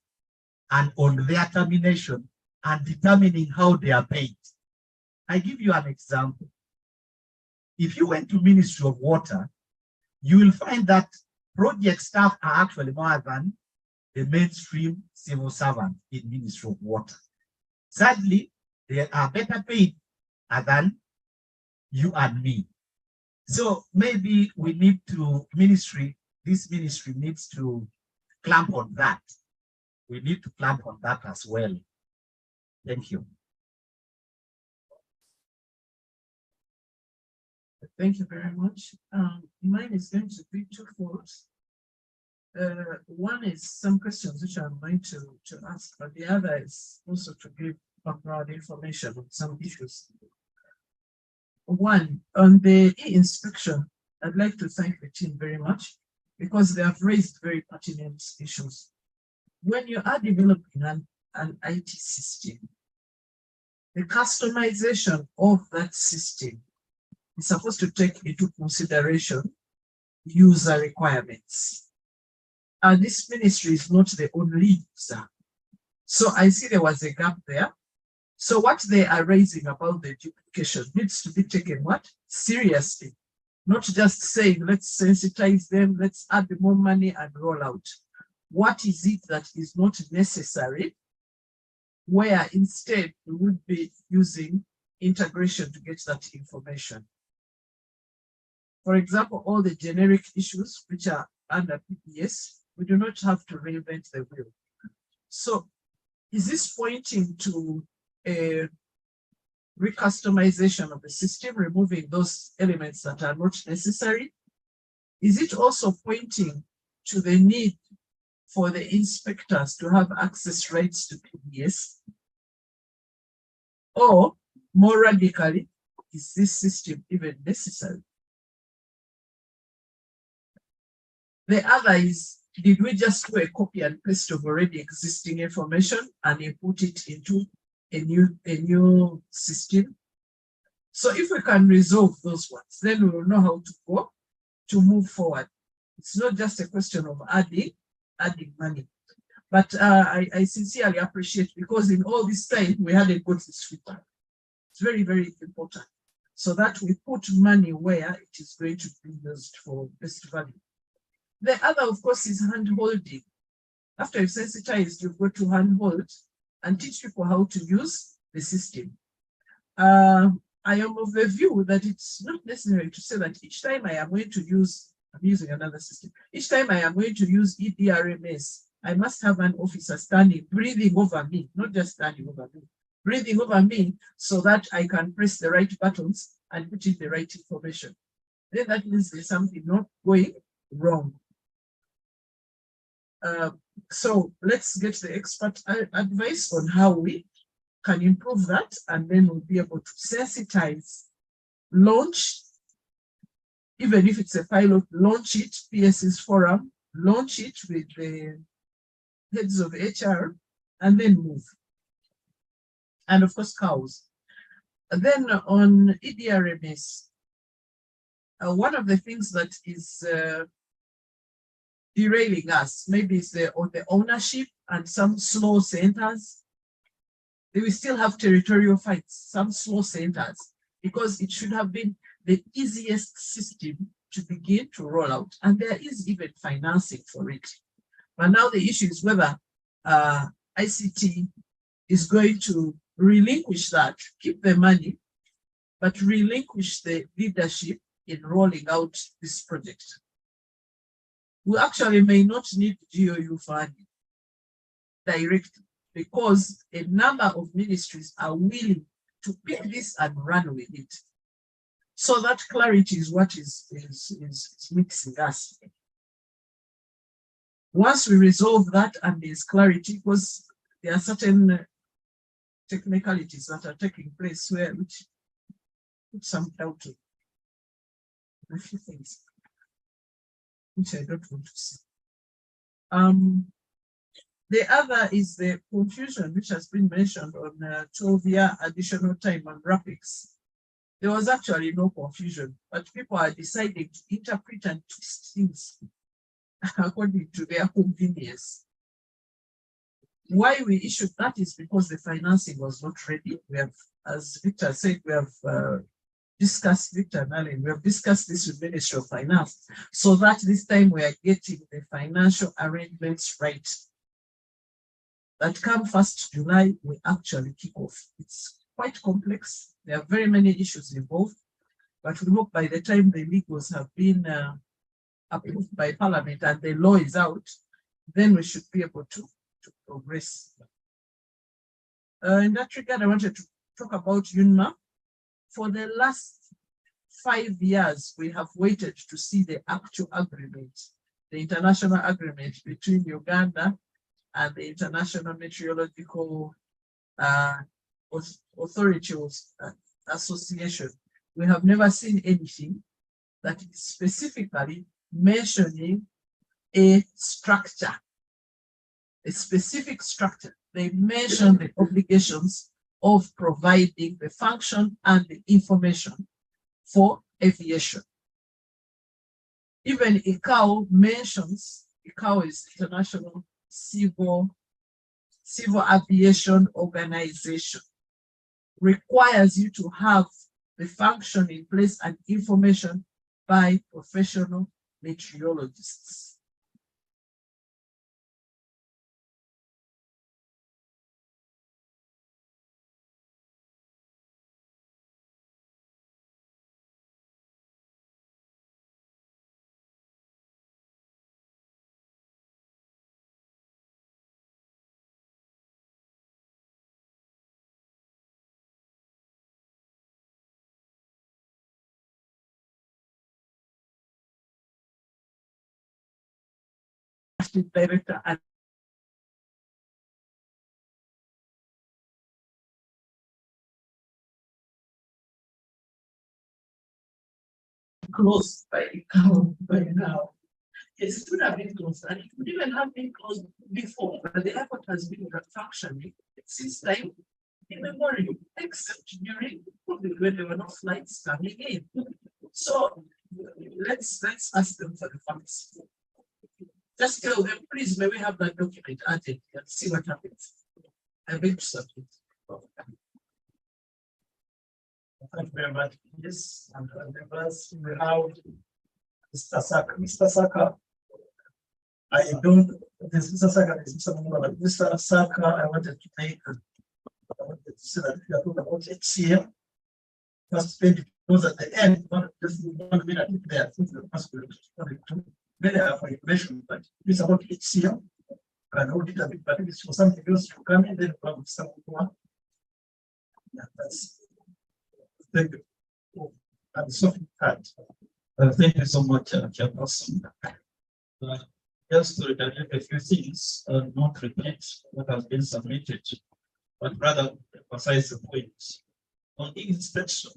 and on their termination and determining how they are paid. I give you an example. If you went to Ministry of Water, you will find that project staff are actually more than the mainstream civil servant in Ministry of Water. Sadly, they are better paid than you and me. So maybe we need to, this ministry needs to clamp on that. We need to clamp on that as well. Thank you. Thank you very much. Mine is going to be twofold. One is some questions which I'm going to ask, but the other is also to give background information on some issues. One, on the e-inspection, I'd like to thank the team very much because they have raised very pertinent issues. When you are developing an IT system, the customization of that system is supposed to take into consideration user requirements. And this ministry is not the only user. So I see there was a gap there. So what they are raising about the duplication needs to be taken what? Seriously. Not just saying, let's sensitize them, let's add more money and roll out. What is it that is not necessary, where instead we would be using integration to get that information? For example, all the generic issues which are under PPS, we do not have to reinvent the wheel. So is this pointing to a recustomization of the system, removing those elements that are not necessary? Is it also pointing to the need for the inspectors to have access rights to PBS? Or more radically, is this system even necessary? The other is, did we just do a copy and paste of already existing information and input it into a new system? So if we can resolve those ones, then we will know how to go to move forward. It's not just a question of adding money. But I sincerely appreciate, because in all this time we hadn't got this feedback. It's very, very important, so that we put money where it is going to be used for best value. The other, of course, is hand-holding. After you've sensitized, you've got to hand-hold and teach people how to use the system. I am of the view that it's not necessary to say that each time I am going to use, I'm using another system, each time I am going to use EDRMS, I must have an officer standing, breathing over me, not just standing over me, breathing over me, so that I can press the right buttons and put in the right information. Then that means there's something not going wrong. So let's get the expert advice on how we can improve that, and then we'll be able to sensitize, launch, even if it's a pilot, launch it, PS's forum, launch it with the heads of HR, and then move. And of course, cows. And then on EDRMS, one of the things that is derailing us, maybe it's the ownership and some slow centers. They will still have territorial fights, some slow centers, because it should have been the easiest system to begin to roll out. And there is even financing for it. But now the issue is whether ICT is going to relinquish that, keep the money, but relinquish the leadership in rolling out this project. We actually may not need GOU funding directly because a number of ministries are willing to pick this and run with it. So that clarity is what is mixing us. Once we resolve that and there's clarity, because there are certain technicalities that are taking place where which put some doubt on a few things which I don't want to see. The other is the confusion which has been mentioned on 12-year additional time on graphics. There was actually no confusion, but people are deciding to interpret and twist things according to their convenience. Why we issued that is because the financing was not ready. We have, as Victor said, we have discussed, Victor and Alan, we have discussed this with Ministry of Finance, so that this time we are getting the financial arrangements right. That come 1st July, we actually kick off. It's quite complex. There are very many issues involved, but we hope by the time the legals have been approved by Parliament and the law is out, then we should be able to progress. In that regard, I wanted to talk about UNMA. For the last 5 years, we have waited to see the actual agreement, the international agreement between Uganda and the International Meteorological Authority Association. We have never seen anything that is specifically mentioning a structure, a specific structure. They mention the obligations of providing the function and the information for aviation. Even ICAO mentions, ICAO is International Civil Aviation Organization, requires you to have the function in place and information by professional meteorologists. Director and closed by now. Yes, it would have been closed, and it would even have been closed before, but the airport has been functioning since time immemorial, except during COVID when there were no flights coming in. So let's ask them for the facts. Just tell them, please, may we have that document added and see what happens. I beg to submit. Thank you very much. Yes, and members, we have Mr. Saka. Mr. Saka, I don't, this Mr. Saka is Mr. Saka, I wanted to say that we are talking about HCM. First page goes at the end, not just 1 minute there. I think the first page. Many are for information, but it's about HCM. And audit a bit, but if it's for something else to come in, then probably something more. Yeah, that's. Thank you. And so, thank you so much, Chairperson. Just to reiterate a few things, not repeat what has been submitted, but rather emphasize the points. On inspection,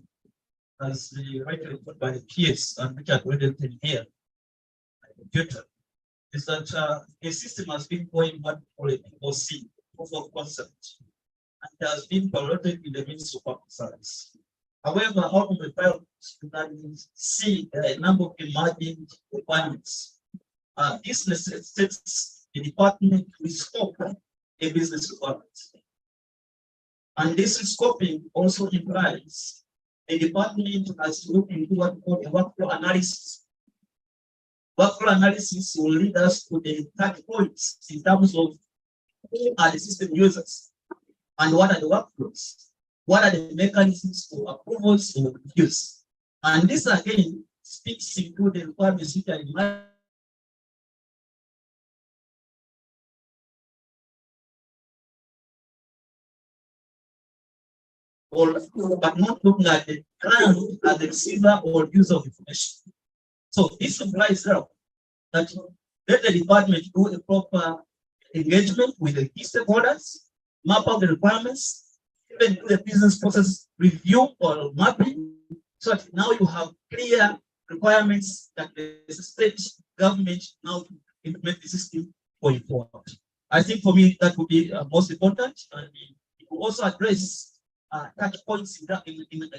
as the rightly put by the PS and Richard Weddington here, computer, is that a system has been going what for a POC, proof of concept, and has been piloted in the Ministry of Public Service. However, out of the pilot, you can see a number of emerging requirements. This necessitates the department to scope a business requirement. And this scoping also implies the department has to look into what we call a workflow analysis. Workflow analysis will lead us to the 30 points in terms of who are the system users and what are the workflows? What are the mechanisms for approvals or reviews? And this again speaks into the requirements which are in my but not looking at the client as the receiver or user of information. So this implies that let the department do a proper engagement with the key stakeholders, map out the requirements, even do the business process review or mapping, so that now you have clear requirements that the state government now to implement the system going forward. I think for me that would be most important, and it will also address touch points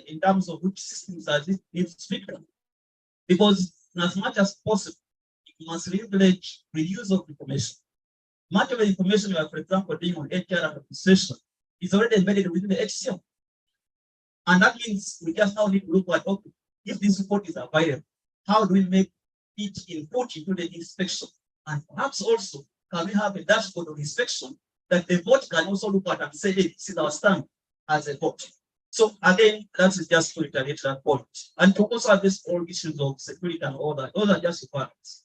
in terms of which systems are need to speak to. Because as much as possible, you must leverage reuse of information. Much of the information you are, for example, doing on HR and administration is already embedded within the HCM. And that means we just now need to look at, okay, if this report is available, how do we make it input into the inspection? And perhaps also, can we have a dashboard of inspection that the board can also look at and say, hey, this is our stand as a board. So again, that is just to reiterate that point. And to also address all issues of security and all that, those are just requirements.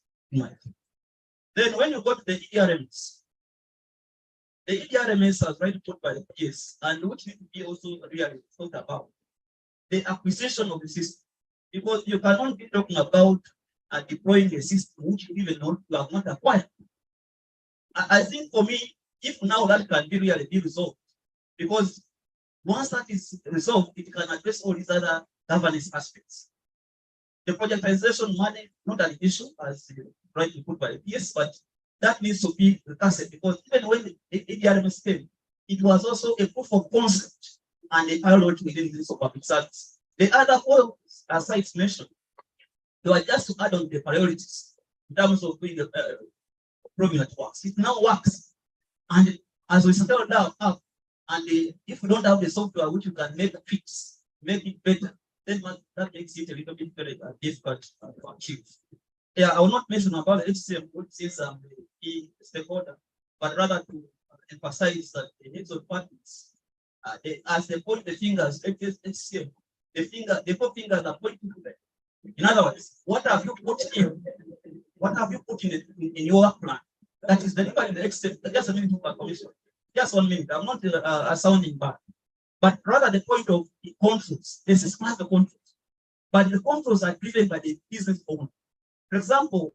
Then when you go to the ERMs, the ERMs are right put by the PS, and which need to be also really thought about the acquisition of the system, because you cannot be talking about deploying a system which you even know you have not acquired. I think for me, if now that can be really be resolved, because once that is resolved, it can address all these other governance aspects. The projectization money, not an issue as rightly put by the PS, but that needs to be recast, because even when the ADRMS came, it was also a proof of concept and a pilot within this public service. The other four sites mentioned, they were just to add on the priorities in terms of doing the program that works. It now works, and as we settle down up, and if we don't have the software which you can make fix, make it better, then that makes it a little bit very difficult to achieve. Yeah, I will not mention about the HCM, which is the key stakeholder, but rather to emphasize that the needs of partners, as they point the fingers, HCM, the four fingers are pointing to them. In other words, what have you put in? What have you put in your work plan that is delivered in the HCM? Just a minute for commission. Just 1 minute. I'm not sounding bad, but rather the point of the controls. This is not the controls, but the controls are driven by the business owner. For example,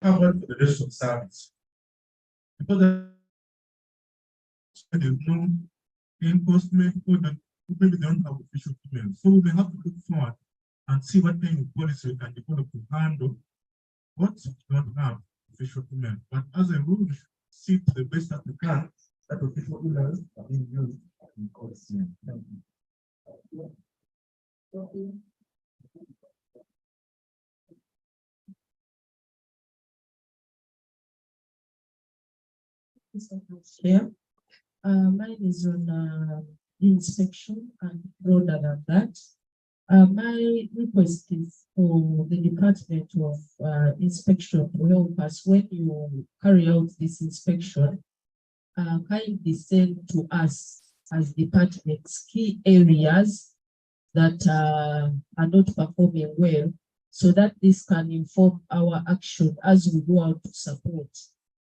covered for the rest of service. Because there's no enforcement or that maybe they don't have official email. So we have to look forward and see what kind of policy we can develop to handle what we don't have official email. But as a rule, we should see to the best that we can that official emails are being used in policy. Thank you. Yeah. Mine is on inspection and broader than that. My request is for the Department of Inspection to help us when you carry out this inspection. Kindly send to us as departments key areas that are not performing well, so that this can inform our action as we go out to support.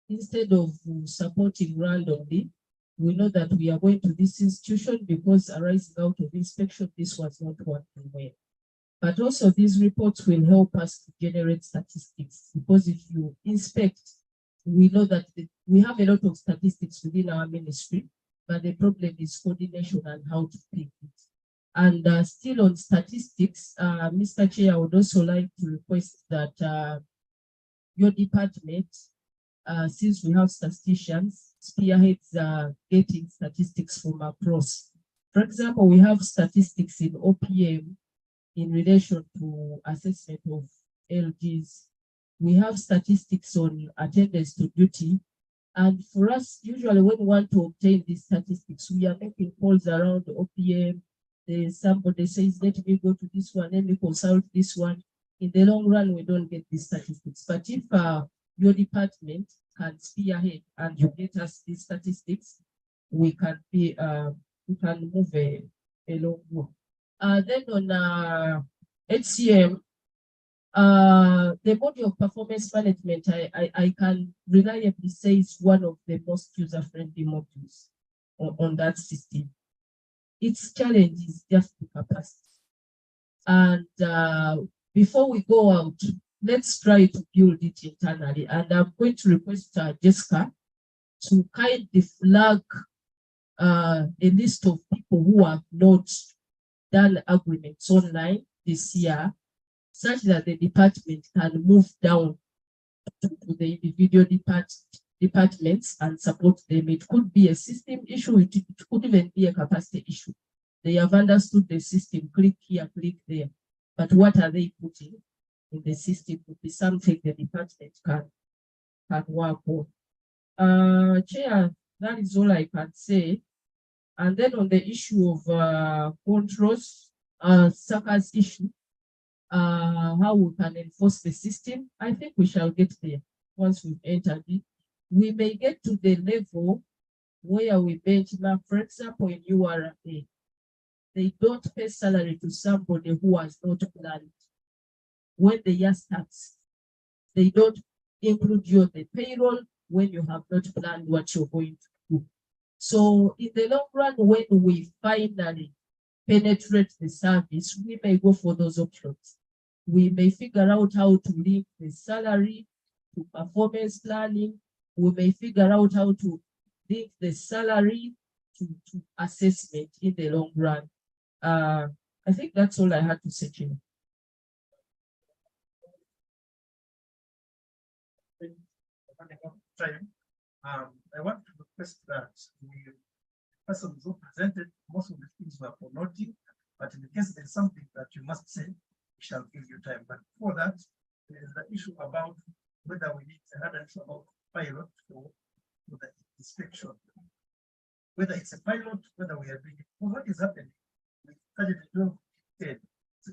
Instead of supporting randomly, we know that we are going to this institution because arising out of inspection, this was not working well. But also these reports will help us to generate statistics, because if you inspect, we know that we have a lot of statistics within our ministry, but the problem is coordination and how to pick it. And still on statistics, Mr. Chair, I would also like to request that your department, since we have statisticians, spearheads getting statistics from across. For example, we have statistics in OPM in relation to assessment of LGs. We have statistics on attendance to duty. And for us, usually when we want to obtain these statistics, we are making calls around the OPM. Somebody says, let me go to this one, let me consult this one. In the long run, we don't get these statistics. But if your department can spearhead and you get us these statistics, we can be we can move a long way. Then on HCM, the body of performance management, I can reliably say is one of the most user-friendly modules on that system. Its challenge is just the capacity. And before we go out, let's try to build it internally. And I'm going to request Jessica to kindly flag a list of people who have not done agreements online this year, such that the department can move down to the individual departments and support them. It could be a system issue, it could even be a capacity issue. They have understood the system, click here, click there. But what are they putting in the system would be something the department can work on. Chair, that is all I can say. And then on the issue of controls, suckers issue, how we can enforce the system, I think we shall get there once we've entered it. We may get to the level where we benchmark, for example, in URA, they don't pay salary to somebody who has not planned. When the year starts, they don't include you on the payroll when you have not planned what you're going to do. So in the long run, when we finally penetrate the service, we may go for those options. We may figure out how to link the salary to performance planning. We may figure out how to link the salary to assessment in the long run. I think that's all I had to say, Chair. I want to request that the persons who presented, most of the things were for noting, but in case there's something that you must say, we shall give you time. But for that, there is the issue about whether we need another issue about pilot for the inspection. Whether it's a pilot, whether we are doing it. Well, what is happening? We started to do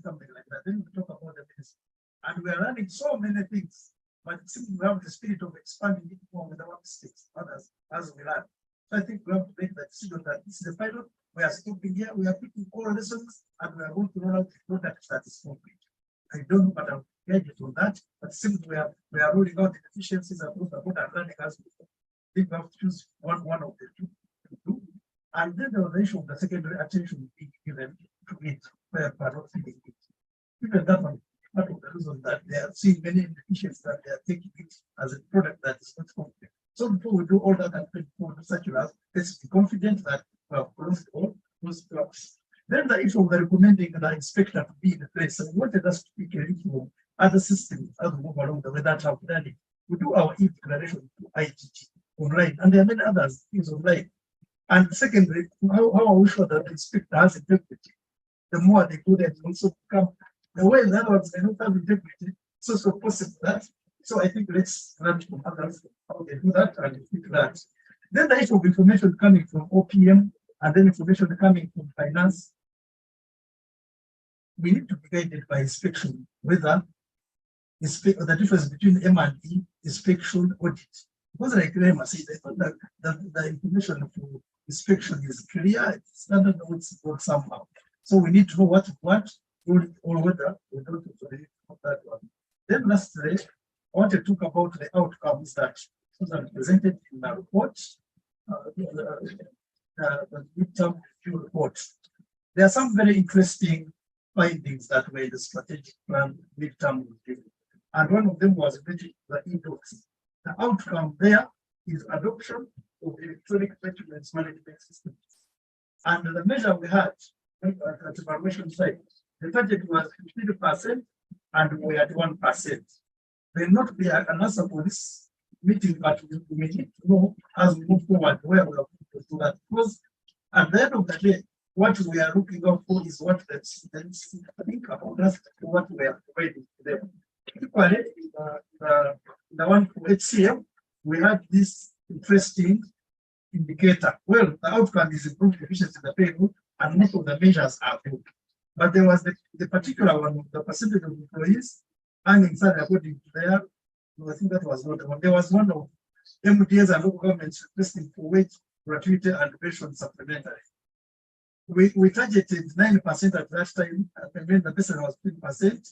something like that. Then we talk about the ministry. And we are running so many things, but it seems we have the spirit of expanding it more with our mistakes, others as we learn. So I think we have to make that decision that this is a pilot. We are stopping here, we are picking all lessons, and we are going to roll out the product that is complete. I don't know, but I'm guided on that. But since we are rolling out the efficiencies across the board and learning as we go, I think we have to choose one of the two to do. And then the issue of the secondary attention being given to it, where we are not feeling it. Even that one, part of the reason that they are seeing many deficiencies that they are taking it as a product that is not complete. So before we do all that and before such as, let's be confident that we have closed all those blocks. Then the issue of the recommending the inspector to be in the place. So we wanted us to pick a issue of other systems as we move along the way that have done it. We do our e-declaration to IGT online, and there are many others things online. And secondly, how are we sure that the inspector has integrity? The more they go there, also become the way that was not have integrity, so possible that. So I think let's learn from others how they do that and fix that. Then the issue of information coming from OPM and then information coming from finance. We need to be guided by inspection, whether the difference between M&E, inspection, audit. Because like Rema said, I thought that the information for inspection is clear, it's standard notes work somehow. So we need to know what or whether we don't really know that one. Then lastly, I want to talk about the outcomes that are presented in the report, the midterm review report. There are some very interesting findings that were in the strategic plan midterm review. And one of them was related to the e-docs. The outcome there is adoption of electronic documents management systems. And the measure we had at the evaluation side, the target was 50% and we had 1%. May not be an answer for this meeting, but we need to know as we move forward where we are going to do that. Because at the end of the day, what we are looking out for is what the students think about us, what we are providing to them. Equally, the one for HCM, we had this interesting indicator. Well, the outcome is improved efficiency in the payroll, and most of the measures are good. But there was the particular one, the percentage of employees earning salary according to their, I think that was not the one. There was one of MDAs and local governments requesting for wage, gratuity, and pension supplementary. We targeted 9% at that time, and then the person was 10%.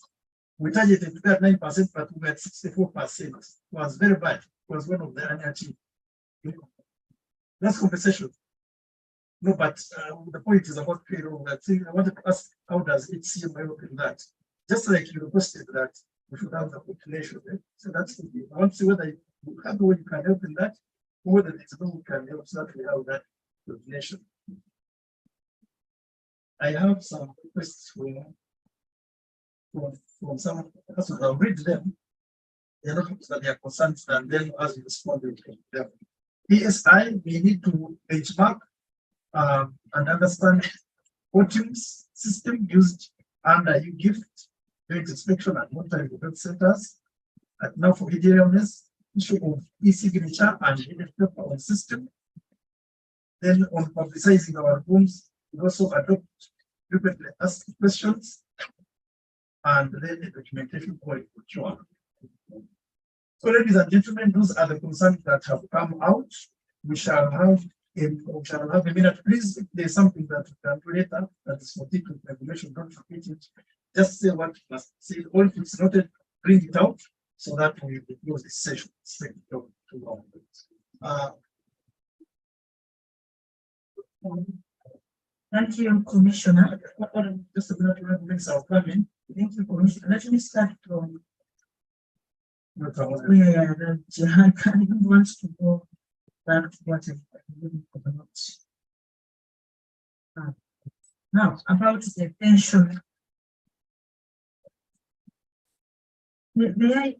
We targeted to get 9%, but we had 64%. It was very bad. It was one of the unachieved. That's compensation. No, but the point is about payroll. I wanted to ask, how does HCM look in that? Just like you requested that we should have the population. Right? So that's the thing. I want to see whether you have the way you can help in that, or whether there's no we can help so that we have that population. I have some requests from some persons. I'll read them. They're not that they are concerned, and then as we respond to them. PSI, we need to benchmark and understand OTIM's system used under UGIFT, joint inspection and monitoring the health centers. And now for EDLMS, issue of e-signature and paper system. Then on publicizing our rooms, we also adopt frequently asked questions and then the documentation point for sure. So, ladies and gentlemen, those are the concerns that have come out. We shall have a minute. Please, if there's something that you can do later that is for technical information, don't repeat it. Just say what you must say. All if it's noted, bring it out so that we will close this session. Thank you, Commissioner. Just a minute, minutes are coming. Thank you, Commissioner. Let me start from No, where the Jihan wants to go back to what I've been about. Now, about the pension. May I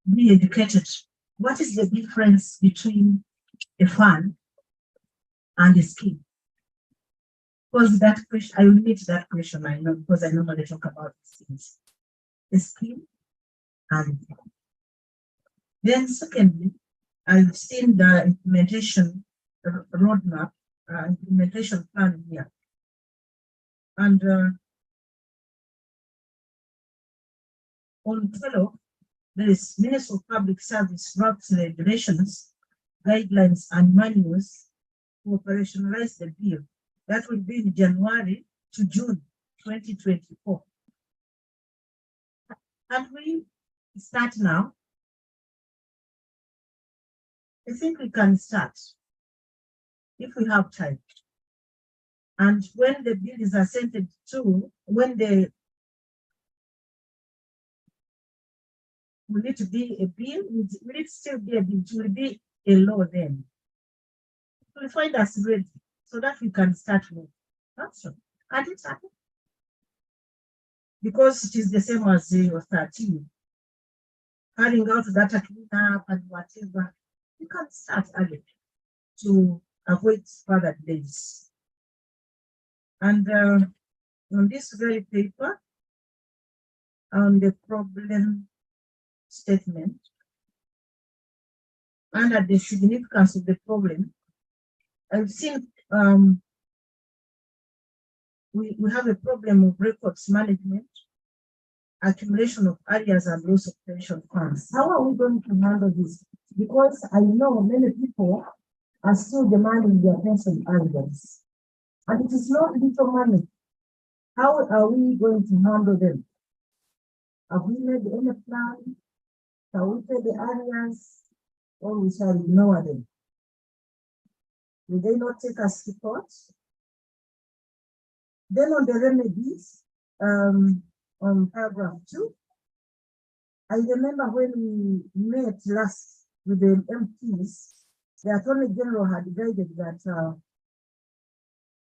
be educated? What is the difference between a fund and a scheme? Because that question, I will meet that question, I know, because I normally talk about these things. A scheme and then secondly, I've seen the implementation roadmap, implementation plan here. And on 12, there is Ministry of Public Service draft regulations, guidelines, and manuals to operationalize the bill. That will be in January to June 2024. And we start now. I think we can start if we have time. And when the bill is assented to, when the will it be a bill? Will it still be a bill? It will be a law then. We'll find us ready so that we can start with. That's all. And it's happening. Because it is the same as the 13. Carrying out data cleanup and whatever, you can start early to avoid further delays. And on this very paper, on the problem statement, under the significance of the problem, I've seen we have a problem of records management, accumulation of areas and loss of pension funds. How are we going to handle this? Because I know many people are still demanding their pension areas. And it is not little money. How are we going to handle them? Have we made any plan? Shall we pay the areas or we shall ignore them? Will they not take us to court? Then on the remedies, on paragraph 2, I remember when we met last with the MPs, the Attorney General had guided that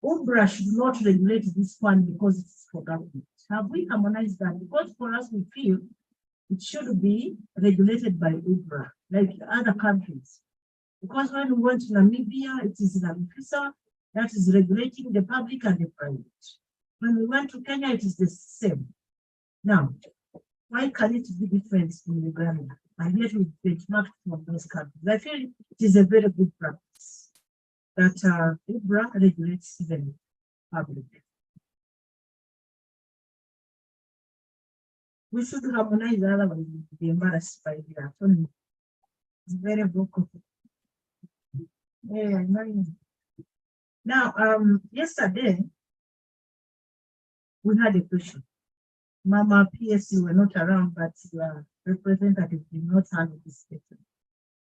UBRA should not regulate this fund because it's for government. Have we harmonized that? Because for us, we feel it should be regulated by UBRA, like other countries. Because when we went to Namibia, it is an officer that is regulating the public and the private. When we went to Kenya, it is the same. Now, why can it be different in Uganda? And yet we benchmark from those countries. I feel it is a very good practice that UBRA regulates the public. We should harmonize, otherwise we will be embarrassed by the attorney. It's very vocal. Yeah, now, yesterday, we had a question. Mama PSC were not around, but your representative did not have this question.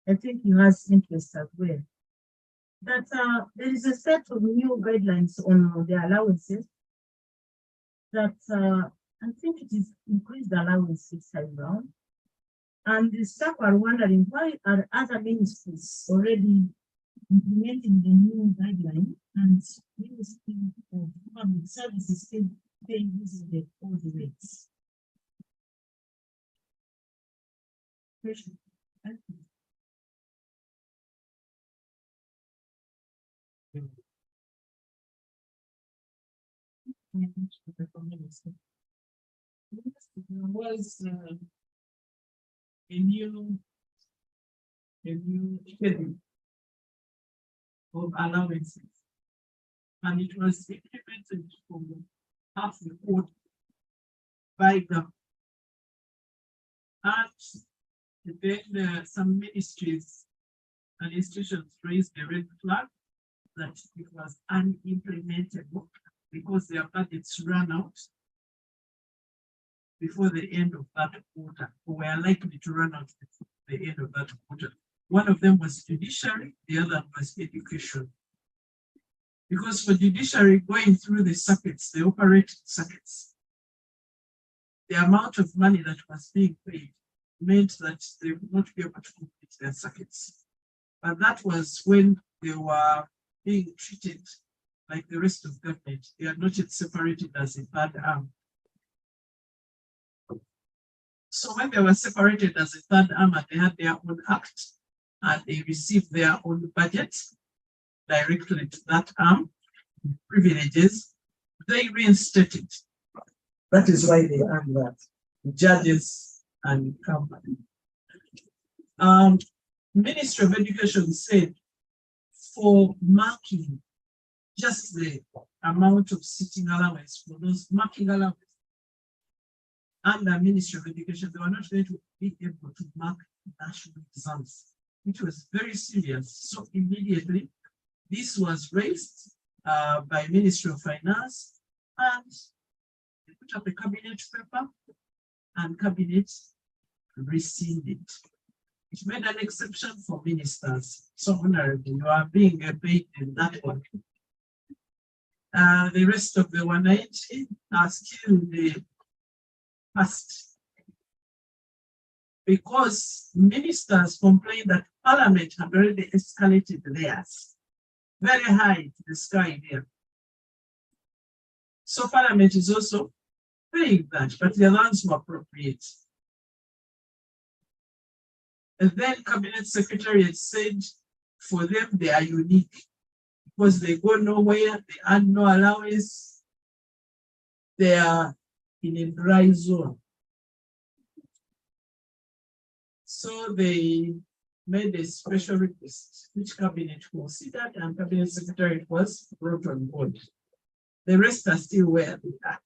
I think he has interest as well. That there is a set of new guidelines on the allowances that I think it is increased allowances this time around. And the staff are wondering why are other ministries already implementing the new guideline and Ministry of Public Services still paying using all the rates. Thank you. There was a new schedule of allowances, and it was implemented from half the quarter by them. And then some ministries and institutions raised the red flag that it was unimplementable because their budgets ran out before the end of that quarter, or were likely to run out before the end of that quarter. One of them was judiciary, the other was education. Because for judiciary, going through the circuits, the operating circuits, the amount of money that was being paid meant that they would not be able to complete their circuits. But that was when they were being treated like the rest of government. They are not yet separated as a third arm. So when they were separated as a third arm and they had their own act and they received their own budget directly to that arm, privileges, they reinstated. That is why they are that. Judges and company. Ministry of Education said for marking just the amount of sitting allowance for those marking allowance under Ministry of Education, they were not going to be able to mark national exams, which was very serious. So immediately this was raised by Ministry of Finance, and they put up a cabinet paper and cabinet rescinded. It made an exception for ministers. So honorable, you are being paid in that one. The rest of the 190 are still in the past. Because ministers complained that Parliament had already escalated theirs very high to the sky there. So Parliament is also paying that, but the ones who appropriate. And then Cabinet Secretariat said for them they are unique because they go nowhere, they earn no allowance, they are in a dry zone. So they made a special request, which cabinet considered, and cabinet secretary was brought on board. The rest are still where they are.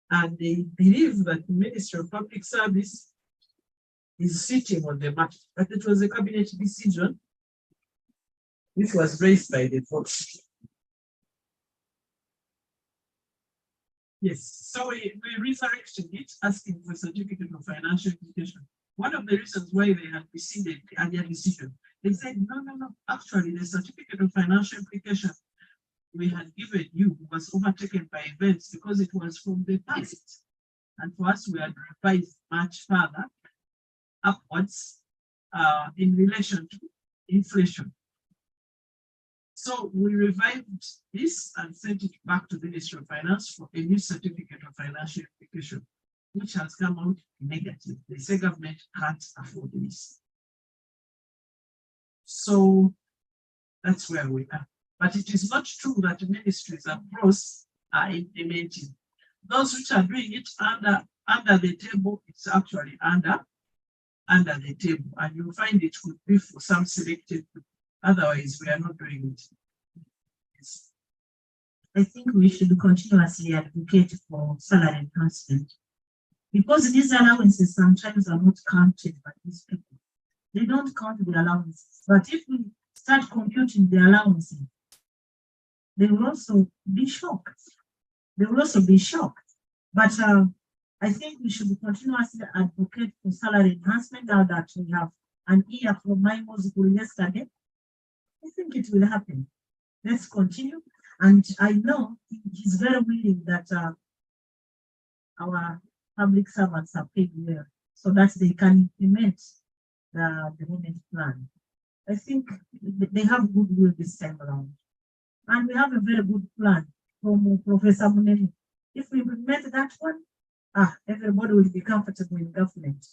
And they believe that the Ministry of Public Service is sitting on the matter, but it was a cabinet decision which was raised by the folks. Yes, so we resurrected it, asking for a certificate of financial implication. One of the reasons why they had rescinded the earlier decision, they said, no, actually the certificate of financial implication we had given you was overtaken by events because it was from the past. And for us, we had revised much further upwards in relation to inflation. So we revived this and sent it back to the Ministry of Finance for a new certificate of financial implication, which has come out negative. They say government can't afford this. So that's where we are. But it is not true that ministries across are implementing. Those which are doing it under the table, it's actually under the table. And you'll find it could be for some selected people. Otherwise, we are not doing it. Yes. I think we should continuously advocate for salary enhancement, because these allowances sometimes are not counted by these people. They don't count the allowances. But if we start computing the allowances, they will also be shocked. They will also be shocked. But I think we should continuously advocate for salary enhancement now that we have an ear from my school yesterday. I think it will happen. Let's continue. And I know he's very willing that our public servants are paid well so that they can implement the development plan. I think they have goodwill this time around. And we have a very good plan from Professor Muneni. If we implement that one, everybody will be comfortable in government.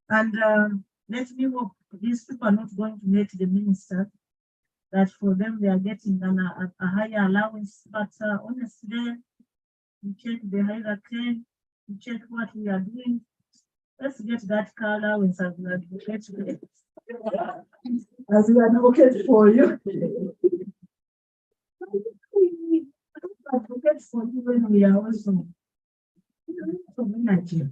And let me hope these people are not going to hate the minister, that for them they are getting a higher allowance. But honestly, we check the hierarchy, we check what we are doing. Let's get that car allowance as we advocate for you. Advocate for you when we are also energy.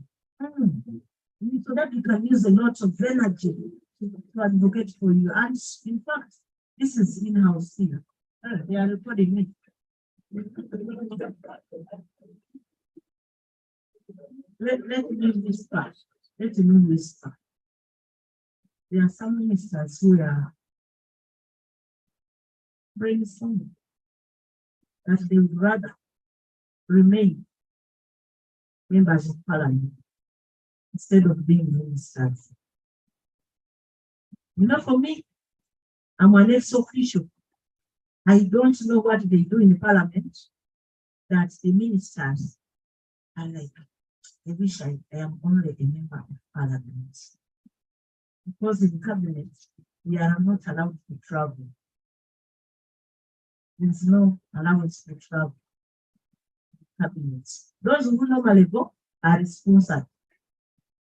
So that you can use a lot of energy to advocate for you. And in fact, this is in-house here. They are recording it. Let me leave this part. Let me leave this part. There are some ministers who are brainstorming that they would rather remain members of parliament instead of being ministers. You know, for me, I'm an ex-official. I don't know what they do in parliament, that the ministers are like, I wish I am only a member of parliament. Because in cabinet, we are not allowed to travel. There's no allowance to travel. Cabinets. Those who normally go are sponsored.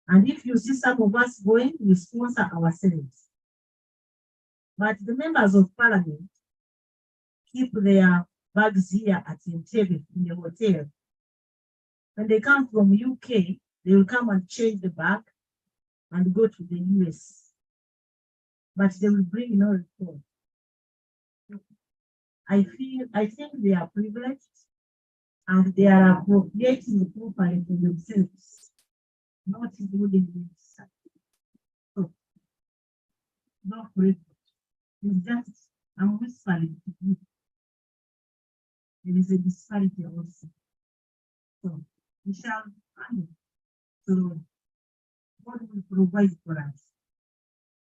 And if you see some of us going, we sponsor ourselves. But the members of parliament keep their bags here at Entebbe in the hotel. When they come from UK, they will come and change the bag and go to the US. But they will bring no report. I think they are privileged and they are appropriating the property for themselves, not including this. So, no privilege. It's just, I'm whispering to you. There is a disparity also. So, we shall handle. So, what will provide for us,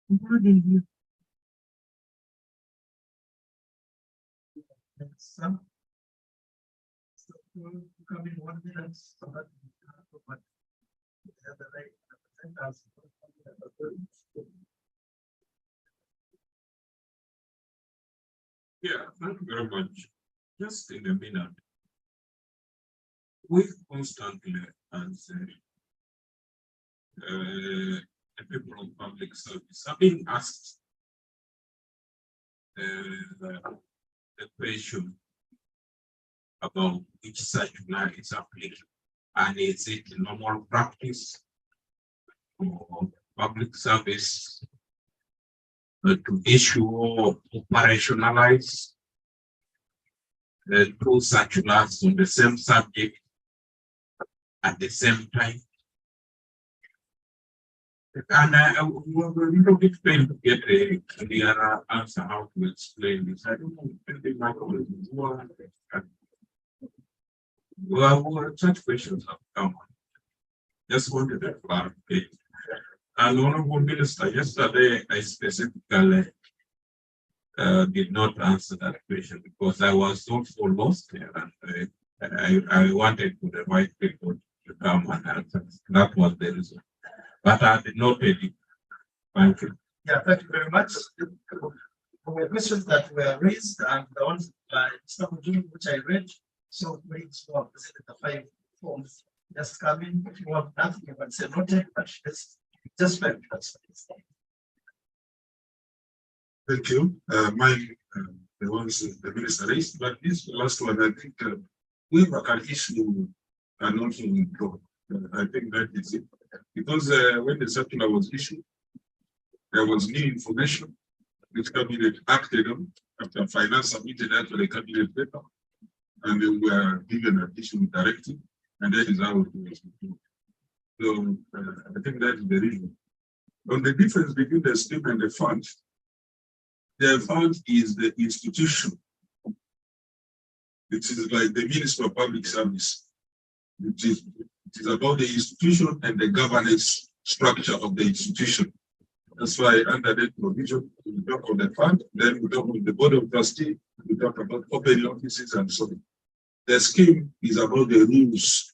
including you? Some. So we'll come in 1 minute so that we have the right to present us. Yeah, thank you very much. Just in a minute. We constantly, as the people of public service have been asked the question about which circular is applicable, and is it normal practice for public service to issue or operationalize two circulars on the same subject at the same time? And we're a little bit trying to get a clearer answer how to explain this. I don't know if my colleagues well, such questions have come. Just wanted to clarify. And Honorable Minister, yesterday I specifically did not answer that question because I was also lost there, and I wanted to the right people to come and answer. That was the reason. But I did not edit. Thank you. Yeah, thank you very much. There were questions that were raised and the ones by Mr. Mujuni, which I read. So please present the 5 forms. Just come in. If you want nothing, you can say noted, but just 5 minutes. Thank you. Mine, the ones the minister raised, but this last one, I think we can issue and also withdraw. I think that is it. Because when the circular was issued, there was new information which cabinet acted on after finance submitted that to the cabinet paper, and they were given additional directive, and that is how it was withdrawn. So I think that is the reason. On the difference between the scheme and the fund is the institution. It is like the Ministry of Public Service. It is about the institution and the governance structure of the institution. That's why under that provision, we talk of the fund, then we talk of the board of trustees, we talk about open offices and so on. The scheme is about the rules,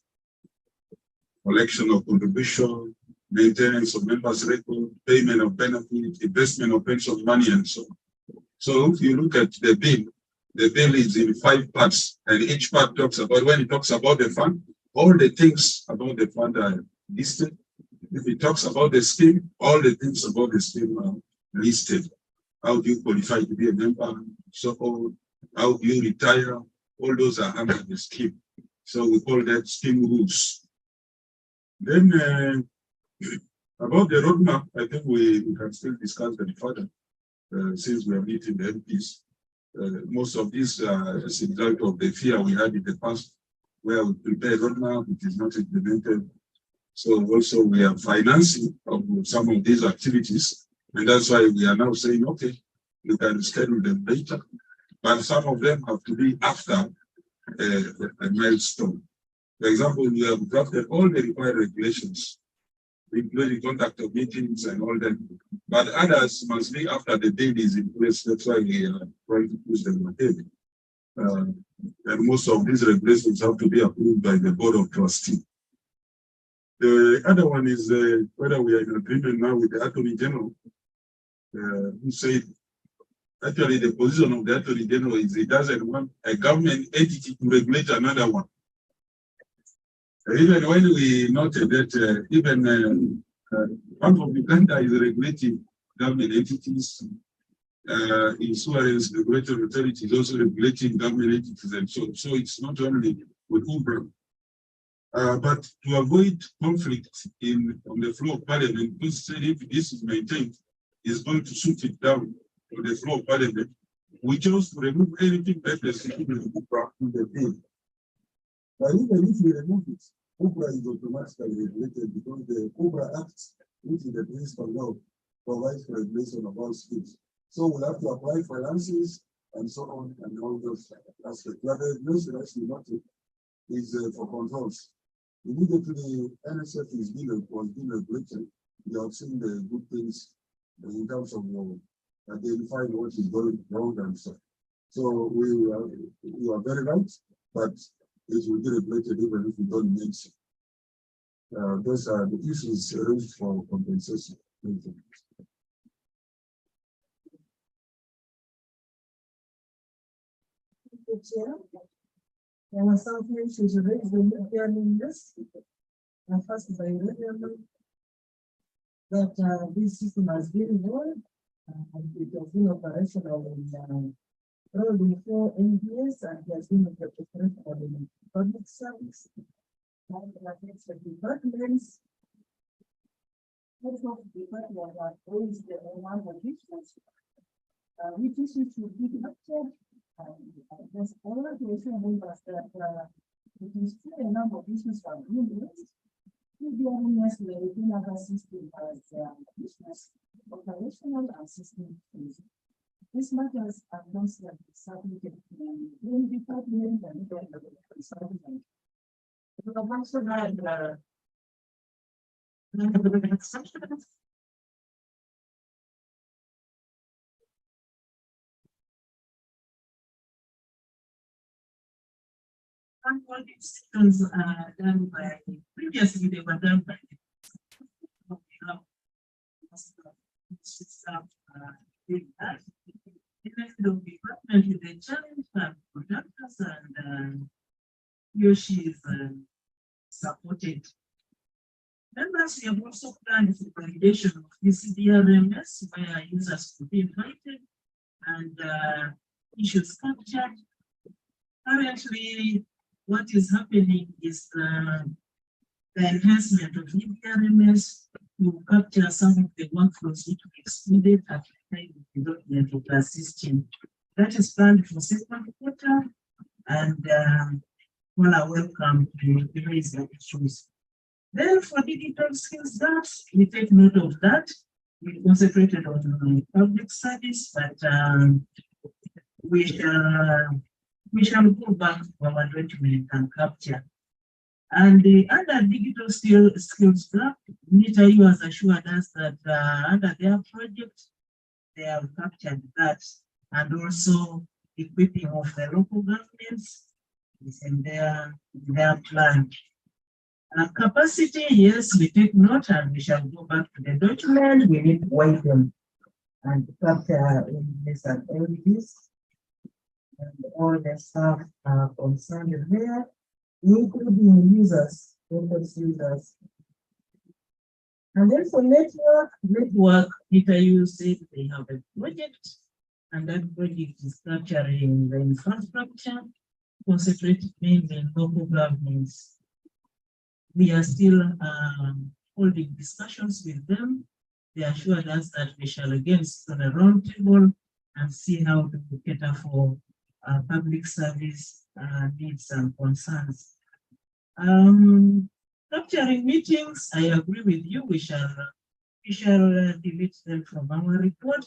collection of contribution, maintenance of members' record, payment of benefit, investment of pension money, and so on. So if you look at the bill is in 5 parts, and each part talks about, when it talks about the fund, all the things about the fund are listed. If it talks about the scheme, all the things about the scheme are listed. How do you qualify to be a member? So on. How do you retire? All those are under the scheme. So we call that scheme rules. Then about the roadmap, I think we can still discuss that further since we are meeting the MPs. Most of these is a result of the fear we had in the past, where we prepare roadmap, it is not implemented. So also we are financing of some of these activities, and that's why we are now saying, okay, you can schedule them later, but some of them have to be after a milestone. For example, we have drafted all the required regulations, including conduct of meetings and all that, but others must be after the bill is in place. That's why we are trying to push them ahead. And most of these regulations have to be approved by the Board of Trustees. The other one is whether we are in agreement now with the Attorney General, who said, actually the position of the Attorney General is he doesn't want a government entity to regulate another one. Even when we noted that even Bank of Uganda is regulating government entities, insurance regulatory authority is also regulating government entities, and so it's not only with Uber. But to avoid conflict on the floor of Parliament, because if this is maintained, is going to shoot it down on the floor of Parliament. We chose to remove anything that is in the bill. But even if we remove it, Uber is automatically regulated because the Uber Act, which is the principal law, provides for regulation of all schemes. So we'll have to apply for licenses and so on and all those aspects. But the regulation actually not is for controls. Immediately, NSF was being regulated. You have seen the good things in terms of identifying what is going wrong and stuff. So you are very right, but it will be regulated even if you don't mention. Those are the issues raised for compensation. Thank you. Chair. There were some issues raised in this. First by that this system has been rolled, and it has been operational in rolled 4 MPS, and it has been operational in public service. And affects the departments. Most of the departments are raised the amount of issues, which issues should be captured. And there's all the issue members that it is still a number of issues are being raised. The awareness within our system as business, operational and system things. These matters are constantly submitted to the department and the consultant. We have also had and all these things are done by, previously they were done by doing that. The department with the challenge and producers and he or she is supported. Members, we have also planned for validation of this DRMS where users could be invited and issues captured. Currently, what is happening is the enhancement of DRMS to capture some of the workflows which we excluded at the time of development of the system. That is planned for second quarter, and well, I welcome to raise the issues. Then for digital skills gaps, we take note of that. We concentrated on public service, but we shall go back to our document and capture. And under digital skills gap, NITAU has assured us that under their project, they have captured that, and also equipping of the local governments is in their plan. Capacity, yes, we take note and we shall go back to the document. We need to widen and capture images and LEDs. And all the staff are concerned there, including users, purpose users. And then for network, NITAU said they have a project, and that project is capturing the infrastructure, concentrated mainly in local governments. We are still holding discussions with them. They assured us that we shall again sit on a round table and see how to cater for public service needs and concerns. Capturing meetings, I agree with you. We shall delete them from our report.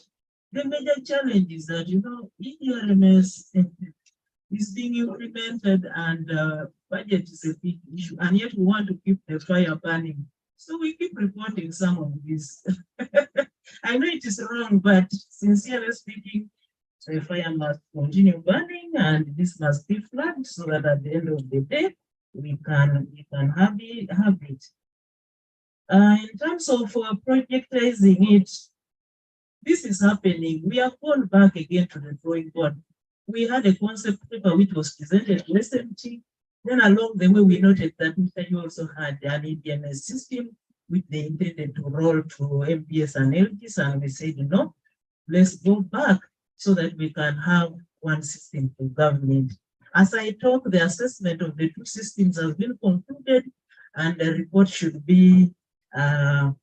The major challenge is that, EDRMS is being implemented and budget is a big issue, and yet we want to keep the fire burning. So we keep reporting some of this. I know it is wrong, but sincerely speaking, the fire must continue burning and this must be flagged so that at the end of the day, we can have it. In terms of projectizing it, this is happening. We are called back again to the drawing board. We had a concept paper which was presented to SMT. Then along the way, we noted that NITAU also had an EDMS system which they intended to roll to MPS and LGs, and we said, no, let's go back so that we can have one system for government. As I talk, the assessment of the two systems has been concluded, and the report should be, the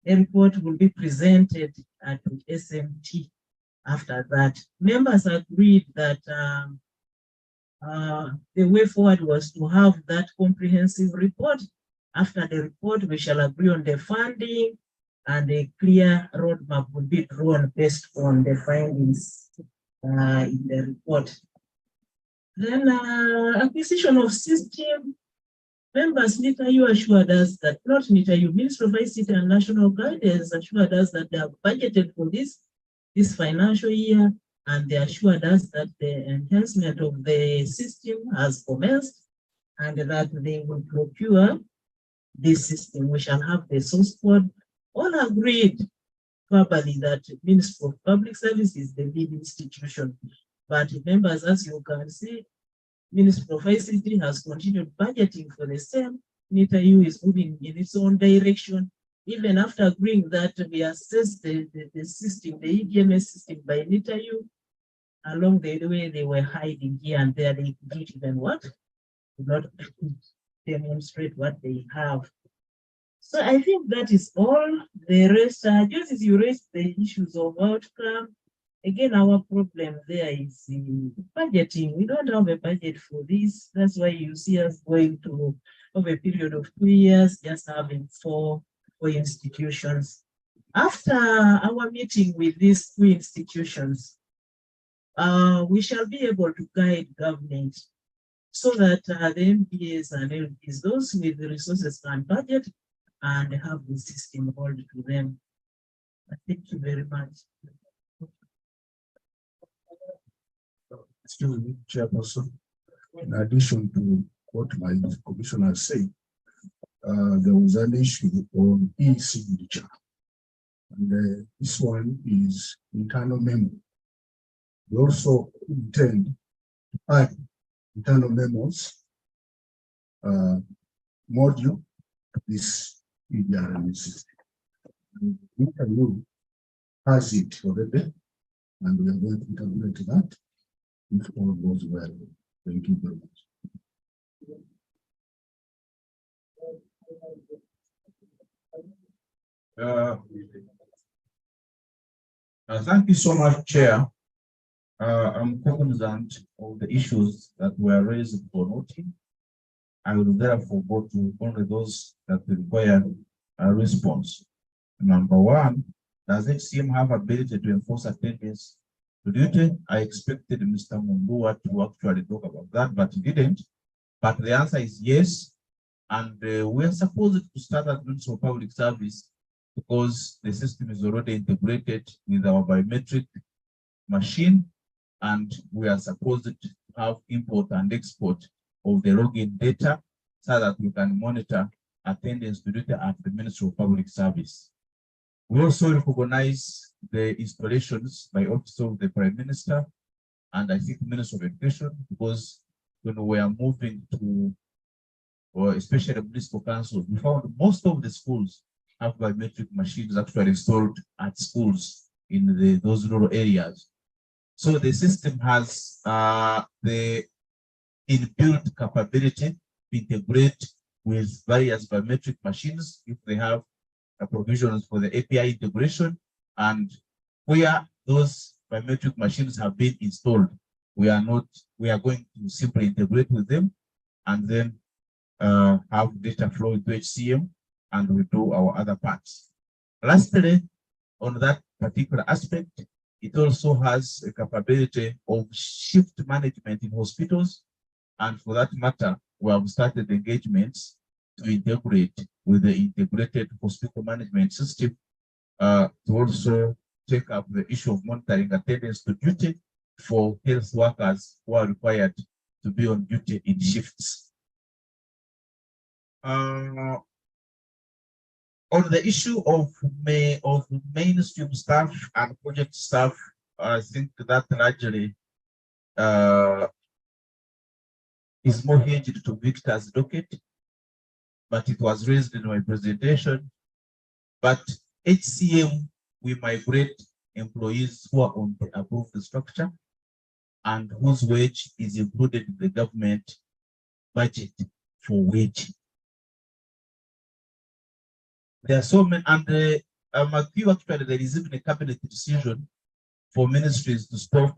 report will be presented at SMT. After that, members agreed that the way forward was to have that comprehensive report. After the report, we shall agree on the funding, and a clear roadmap will be drawn based on the findings in the report. Then acquisition of system. Members, NITAU assured us that, not NITAU, Ministry of ICT and National Guidance assured us that they have budgeted for this financial year, and they assured us that the enhancement of the system has commenced and that they will procure this system. We shall have the source code. All agreed verbally that Ministry of Public Service is the lead institution. But members, as you can see, Ministry of ICT has continued budgeting for the same. NITAU is moving in its own direction. even after agreeing that we assess the system, the EDMS system by NITAU, along the way they were hiding here and there, they didn't even what? Could not demonstrate what they have. So I think that is all. The rest, just as you raised the issues of outcome, again, our problem there is budgeting. We don't have a budget for this. That's why you see us going to, over a period of 2 years, just having four institutions. After our meeting with these 2 institutions, we shall be able to guide government so that the MPAs and LPs, those with the resources, can budget and have the system hold to them. Thank you very much. Excuse me, Chairperson. In addition to what my commissioner said, there was an issue on e-signature. And this one is internal memo. We also intend to add internal memos module to this EDRM system. NITAU has it already, and we are going to integrate that if all goes well. Thank you very much. Thank you so much, Chair. I'm cognizant of the issues that were raised for noting. I will therefore go to only those that require a response. Number one, does HCM have ability to enforce attendance to duty? I expected Mr. Mungua to actually talk about that, but he didn't. But the answer is yes. And we are supposed to start at Ministry of Public Service because the system is already integrated with our biometric machine, and we are supposed to have import and export of the login data so that we can monitor attendance to duty at the Ministry of Public Service. We also recognize the installations by Office of the Prime Minister and I think Minister of Education, because when we are moving to, or especially the municipal council, we found most of the schools have biometric machines actually installed at schools in those rural areas. So the system has the inbuilt capability to integrate with various biometric machines if they have provisions for the API integration, and where those biometric machines have been installed, we are going to simply integrate with them and then have data flow into HCM, and we do our other parts. Lastly, on that particular aspect, it also has a capability of shift management in hospitals, and for that matter, we have started engagements to integrate with the integrated hospital management system to also take up the issue of monitoring attendance to duty for health workers who are required to be on duty in shifts. On the issue of mainstream staff and project staff, I think that largely is more hinged to Victor's docket, but it was raised in my presentation. But HCM, we migrate employees who are on the approved structure and whose wage is included in the government budget for wage. There are so many, and actually there is even a cabinet decision for ministries to stop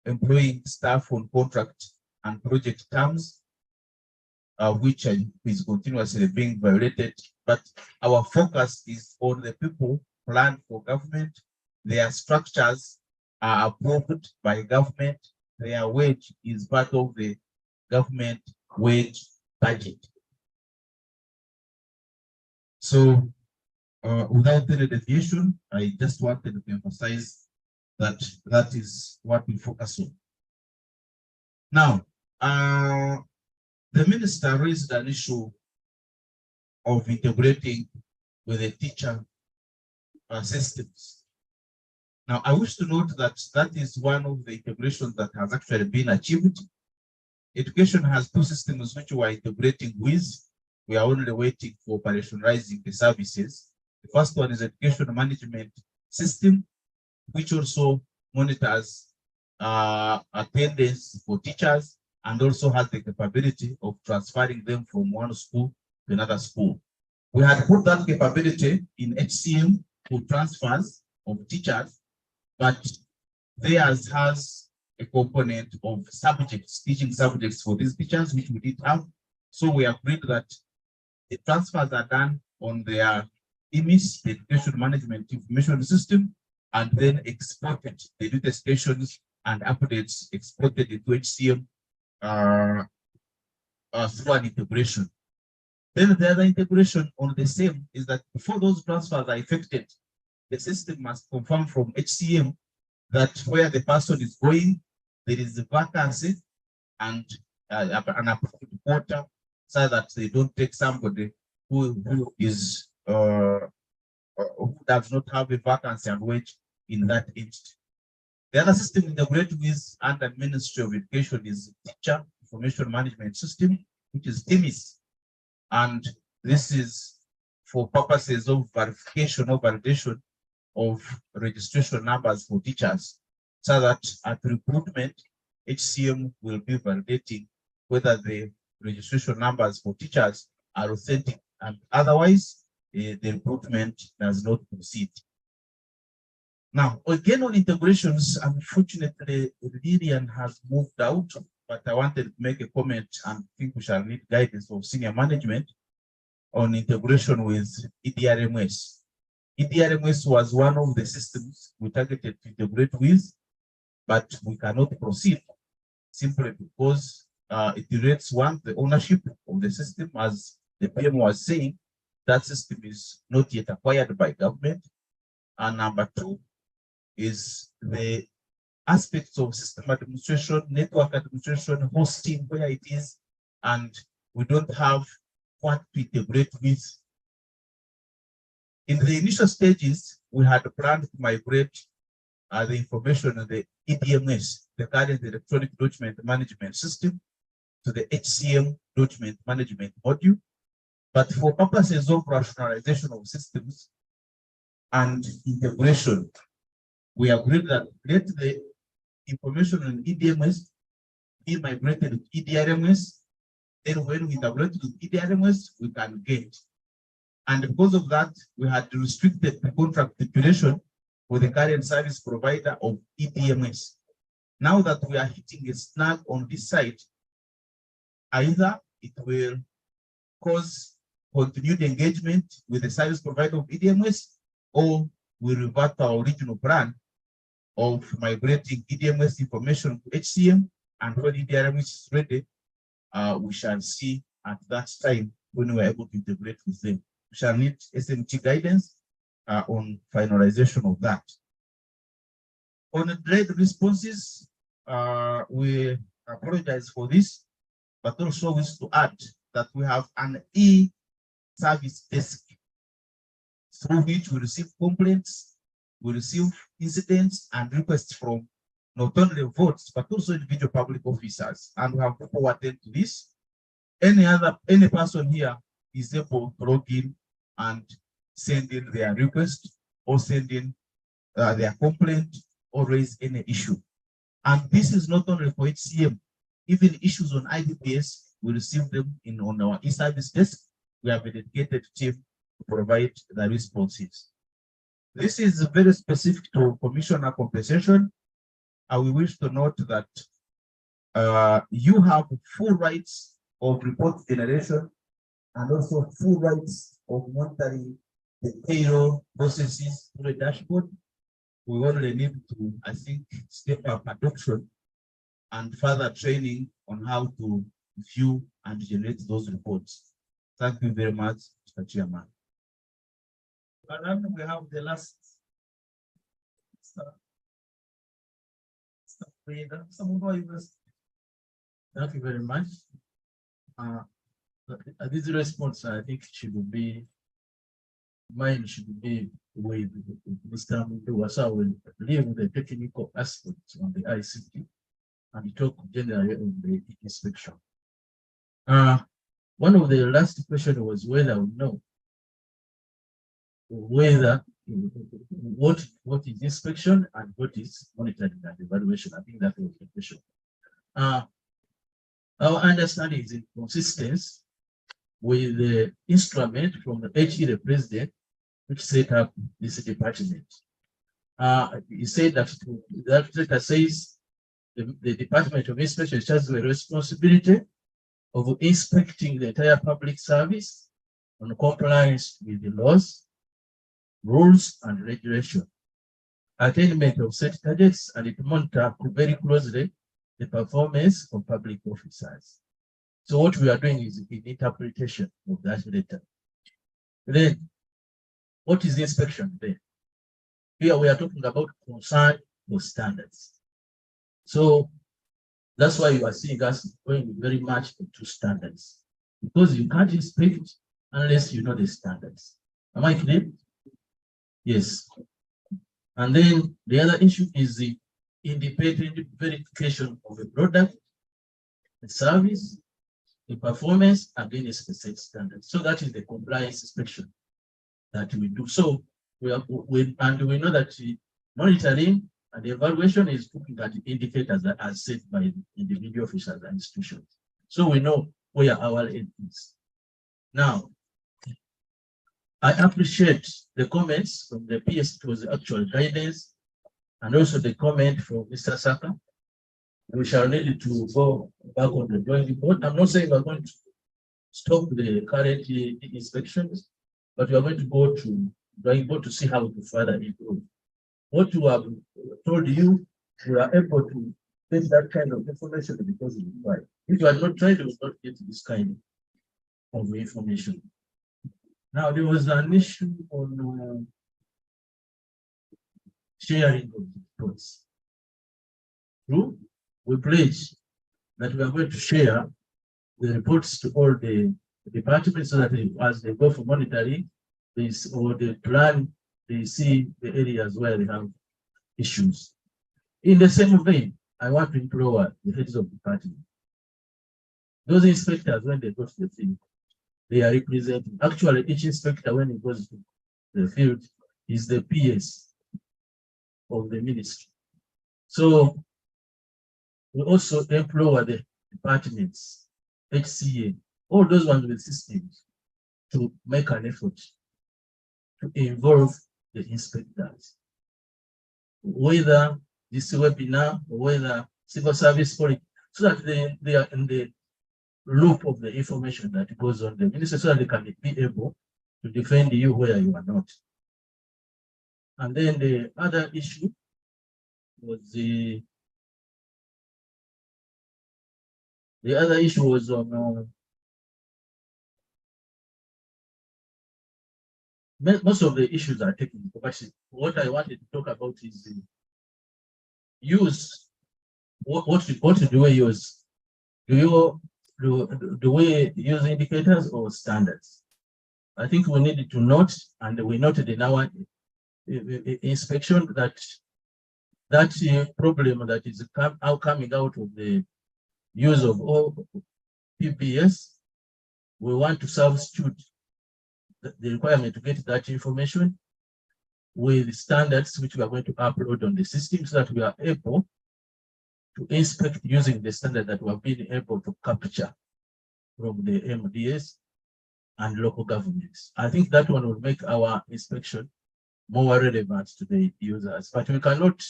employing staff on contract and project terms, which is continuously being violated. But our focus is on the people planned for government. Their structures are approved by government. Their wage is part of the government wage budget. So without any deviation, I just wanted to emphasize that that is what we focus on. Now, the minister raised an issue of integrating with the teacher systems. Now, I wish to note that that is one of the integrations that has actually been achieved. Education has two systems which we are integrating with. We are only waiting for operationalizing the services. The first one is education management system, which also monitors attendance for teachers and also has the capability of transferring them from one school to another school. We had put that capability in HCM for transfers of teachers, but theirs has a component of subjects, teaching subjects for these teachers, which we did have. So we agreed that the transfers are done on their EMIS, the Education Management Information System, and then exported. They do the stations and updates exported into HCM through an integration. Then the other integration on the same is that before those transfers are effected, the system must confirm from HCM that where the person is going, there is a vacancy and an approved quota, so that they don't take somebody who is who does not have a vacancy and wait in that institute. The other system integrated with under Ministry of Education is Teacher Information Management System, which is TIMIS. And this is for purposes of verification or validation of registration numbers for teachers, so that at recruitment, HCM will be validating whether the registration numbers for teachers are authentic, and otherwise the recruitment does not proceed. Now, again on integrations, unfortunately, Lillian has moved out, but I wanted to make a comment and think we shall need guidance of senior management on integration with EDRMS. EDRMS was one of the systems we targeted to integrate with, but we cannot proceed simply because it relates one, the ownership of the system, as the PM was saying, that system is not yet acquired by government. And number two is the aspects of system administration, network administration, hosting, where it is, and we don't have what to integrate with. In the initial stages, we had planned to migrate the information on the EDMS, the current electronic document management system, to the HCM document management module. But for purposes of rationalization of systems and integration, we agreed that let the information on EDMS be migrated to EDRMS. Then when we integrate with EDRMS, we can get. And because of that, we had restricted the contract stipulation for the current service provider of EDMS. Now that we are hitting a snag on this side, either it will cause continued engagement with the service provider of EDMS, or we revert to our original plan of migrating EDMS information to HCM, and when EDRMS is ready, we shall see at that time when we are able to integrate with them. We shall need SMT guidance on finalization of that. On the delayed responses, we apologize for this, but also wish to add that we have an e-service desk through which we receive complaints, we receive incidents and requests from not only votes, but also individual public officers. And we have people who attend to this. Any person here is able to log in and send in their request or send in their complaint or raise any issue. And this is not only for HCM, even issues on IDPS, we receive them on our e-service desk. We have a dedicated team to provide the responses. This is very specific to commissioner compensation. We wish to note that you have full rights of report generation and also full rights of monitoring the payroll processes through the dashboard. We only need to, I think, step up adoption and further training on how to view and generate those reports. Thank you very much, Mr. Chairman. And then we have the last. Thank you very much. This response, I think, should be mine should be waived. Mr. Wasa will leave the technical aspects on the ICT and talk generally on the inspection. One of the last questions was whether we know whether what is inspection and what is monitoring and evaluation. I think that was the question. Our understanding is in consistency with the instrument from the HE president, which set up this department. He said that that says the Department of Inspection has the responsibility of inspecting the entire public service on compliance with the laws, rules, and regulation, attainment of set targets, and it monitor very closely the performance of public officers. So what we are doing is in interpretation of that letter. Then, what is inspection then? Here we are talking about concern for standards. So that's why you are seeing us going very much into standards, because you can't inspect unless you know the standards. Am I clear? Yes. And then the other issue is the independent verification of a product, the service, the performance against the set standards. So that is the compliance inspection that we do. So we know that the monitoring and the evaluation is looking at the indicators that are set by individual officials and institutions. So we know where our aid is. Now, I appreciate the comments from the PS to the actual guidance, and also the comment from Mr. Saka. We shall need to go back on the drawing board. I'm not saying we're going to stop the current inspections, but we are going to go to drawing board to see how to further improve. What you have told you, we are able to get that kind of information because we try. If you are not trying, you will not get this kind of information. Now, there was an issue on sharing of reports. True, we pledge that we are going to share the reports to all the departments so that as they go for monitoring, or they plan, they see the areas where they have issues. In the same vein, I want to implore the heads of department. Those inspectors, when they go to the field, they are representing. Actually, each inspector, when he goes to the field, is the PS of the ministry. So we also employ the departments, HCA, all those ones with systems, to make an effort to involve the inspectors. Whether this webinar or whether civil service policy, so that they are in the loop of the information that goes on the ministry, so that they can be able to defend you where you are not. And then the other issue was the other issue was on most of the issues are taken, but what I wanted to talk about is the use. What do we use? Do we use indicators or standards? I think we needed to note, and we noted in our inspection that problem that is coming out of the use of all PPS, we want to substitute the requirement to get that information with standards which we are going to upload on the system so that we are able to inspect using the standard that we have been able to capture from the MDS and local governments. I think that one will make our inspection more relevant to the users, but we cannot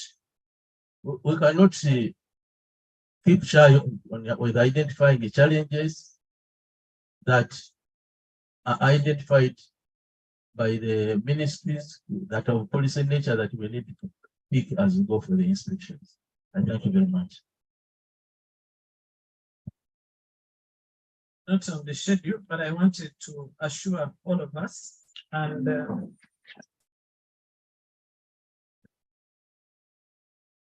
keep shy with identifying the challenges that are identified by the ministries that are of policy nature that we need to pick as we go for the inspections. And thank you very much. Not on the schedule, but I wanted to assure all of us and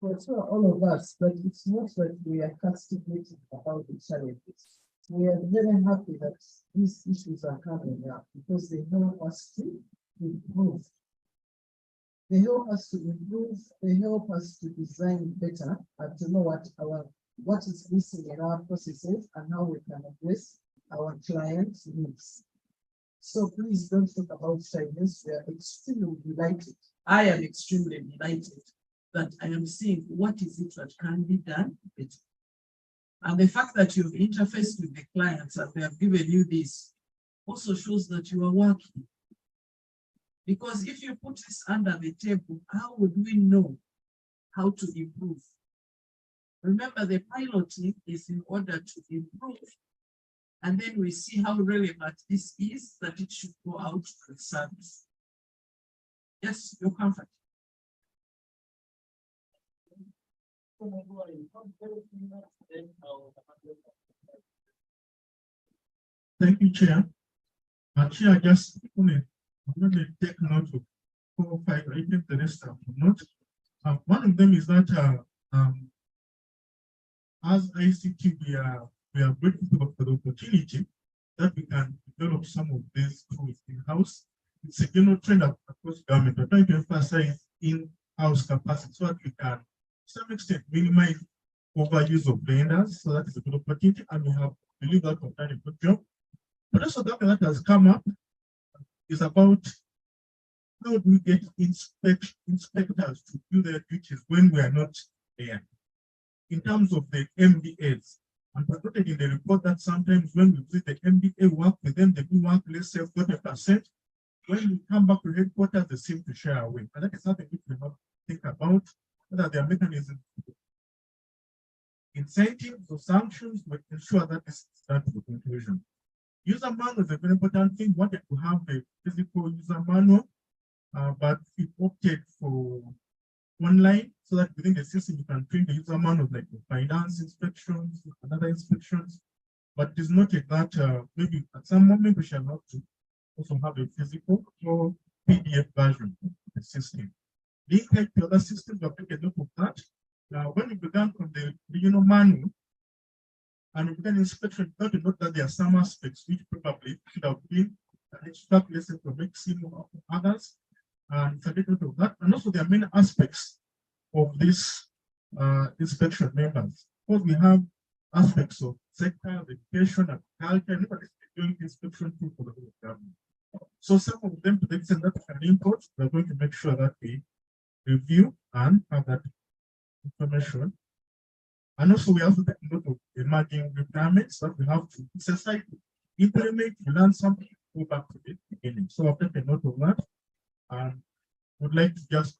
For sure, all of us, but it's not that we are castigating about the challenges. We are very happy that these issues are coming up because they help us to improve. They help us to improve, they help us to design better and to know what is missing in our processes and how we can address our clients' needs. So please don't talk about shyness. We are extremely delighted. I am extremely delighted that I am seeing what is it that can be done better. And the fact that you've interfaced with the clients and they have given you this also shows that you are working. Because if you put this under the table, how would we know how to improve? Remember, the piloting is in order to improve. And then we see how relevant this is, that it should go out to the service. Yes, your comfort. Thank you, Chair. Chair, just I'm going to take note of 4 or 5 items, the rest are not. One of them is that as ICT, we are grateful for the opportunity that we can develop some of these tools in-house. It's a general trend across government. We're trying to emphasize in-house capacity so that we can, to some extent, minimize overuse of vendors. So that is a good opportunity, and we have believed that we've done a good job. But also, something that has come up is about how do we get inspectors to do their duties when we are not there. In terms of the MBAs, and noted in the report that sometimes when we do the MBA work with them, they do work, let's say 40%. When we come back to headquarters, they seem to share away. And that is something we have to think about, whether there are mechanisms, incentives or sanctions will ensure that this is done to the conclusion. User manual is a very important thing. Wanted to have a physical user manual, but we opted for online so that within the system you can print the user manual like the finance inspections and other inspections. But it is noted that maybe at some moment we shall have to also have a physical or PDF version of the system. Linked to other systems, we have taken note of that. Now, when we began from the regional manual and we began inspection, we got to note that there are some aspects which probably should have been an extra lesson to make similar of others. And it's a bit of that. And also, there are many aspects of this inspection members. Of course, we have aspects of sector, education, agriculture, and doing inspection for the whole government. So some of them, to the extent that we can import, we're going to make sure that we review and have that information. And also, we have to take note of emerging requirements that we have to exercise, implement, to learn something, go back to the beginning. So I've taken note of that. And would like to just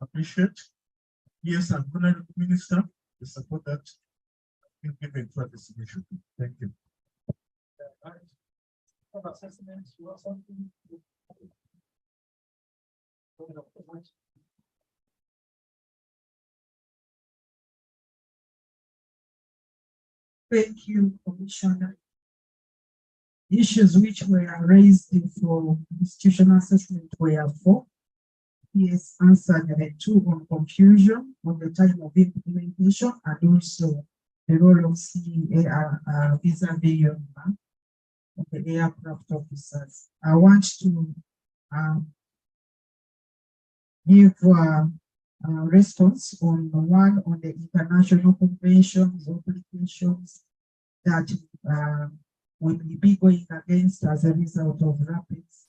appreciate yes and Honorable Minister the support that been given for this initiative. Thank you. Thank you, Commissioner. Issues which were raised for institutional assessment were 4. Yes, answered the 2 on confusion on the time of implementation and also the role of CAR vis-a-vis of the aircraft officers. I want to give a response on one on the international conventions, obligations that will be going against as a result of rapids.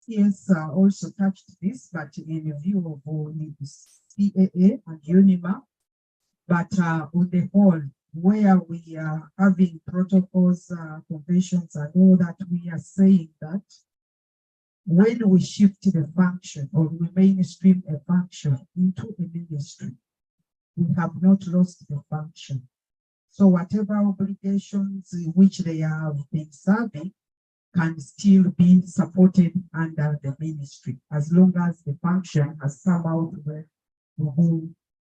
Yes, also touched this, but in view of CAA and UNIMA, but on the whole, where we are having protocols, conventions, and all that, we are saying that when we shift the function or we mainstream a function into a ministry, we have not lost the function. So whatever obligations which they have been serving can still be supported under the ministry, as long as the function has come out where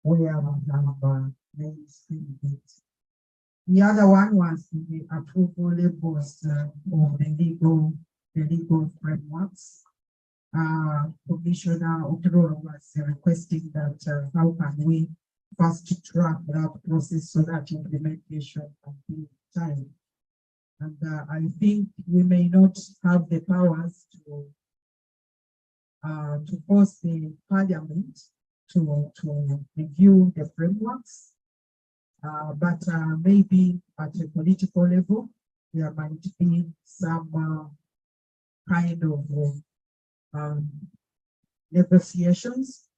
we have mainstream it. The other one was the approval levels of the legal frameworks. Commissioner Otero was requesting that how can we fast track that process so that implementation can be time. And I think we may not have the powers to force the parliament to review the frameworks, but maybe at a political level, there might be some kind of negotiations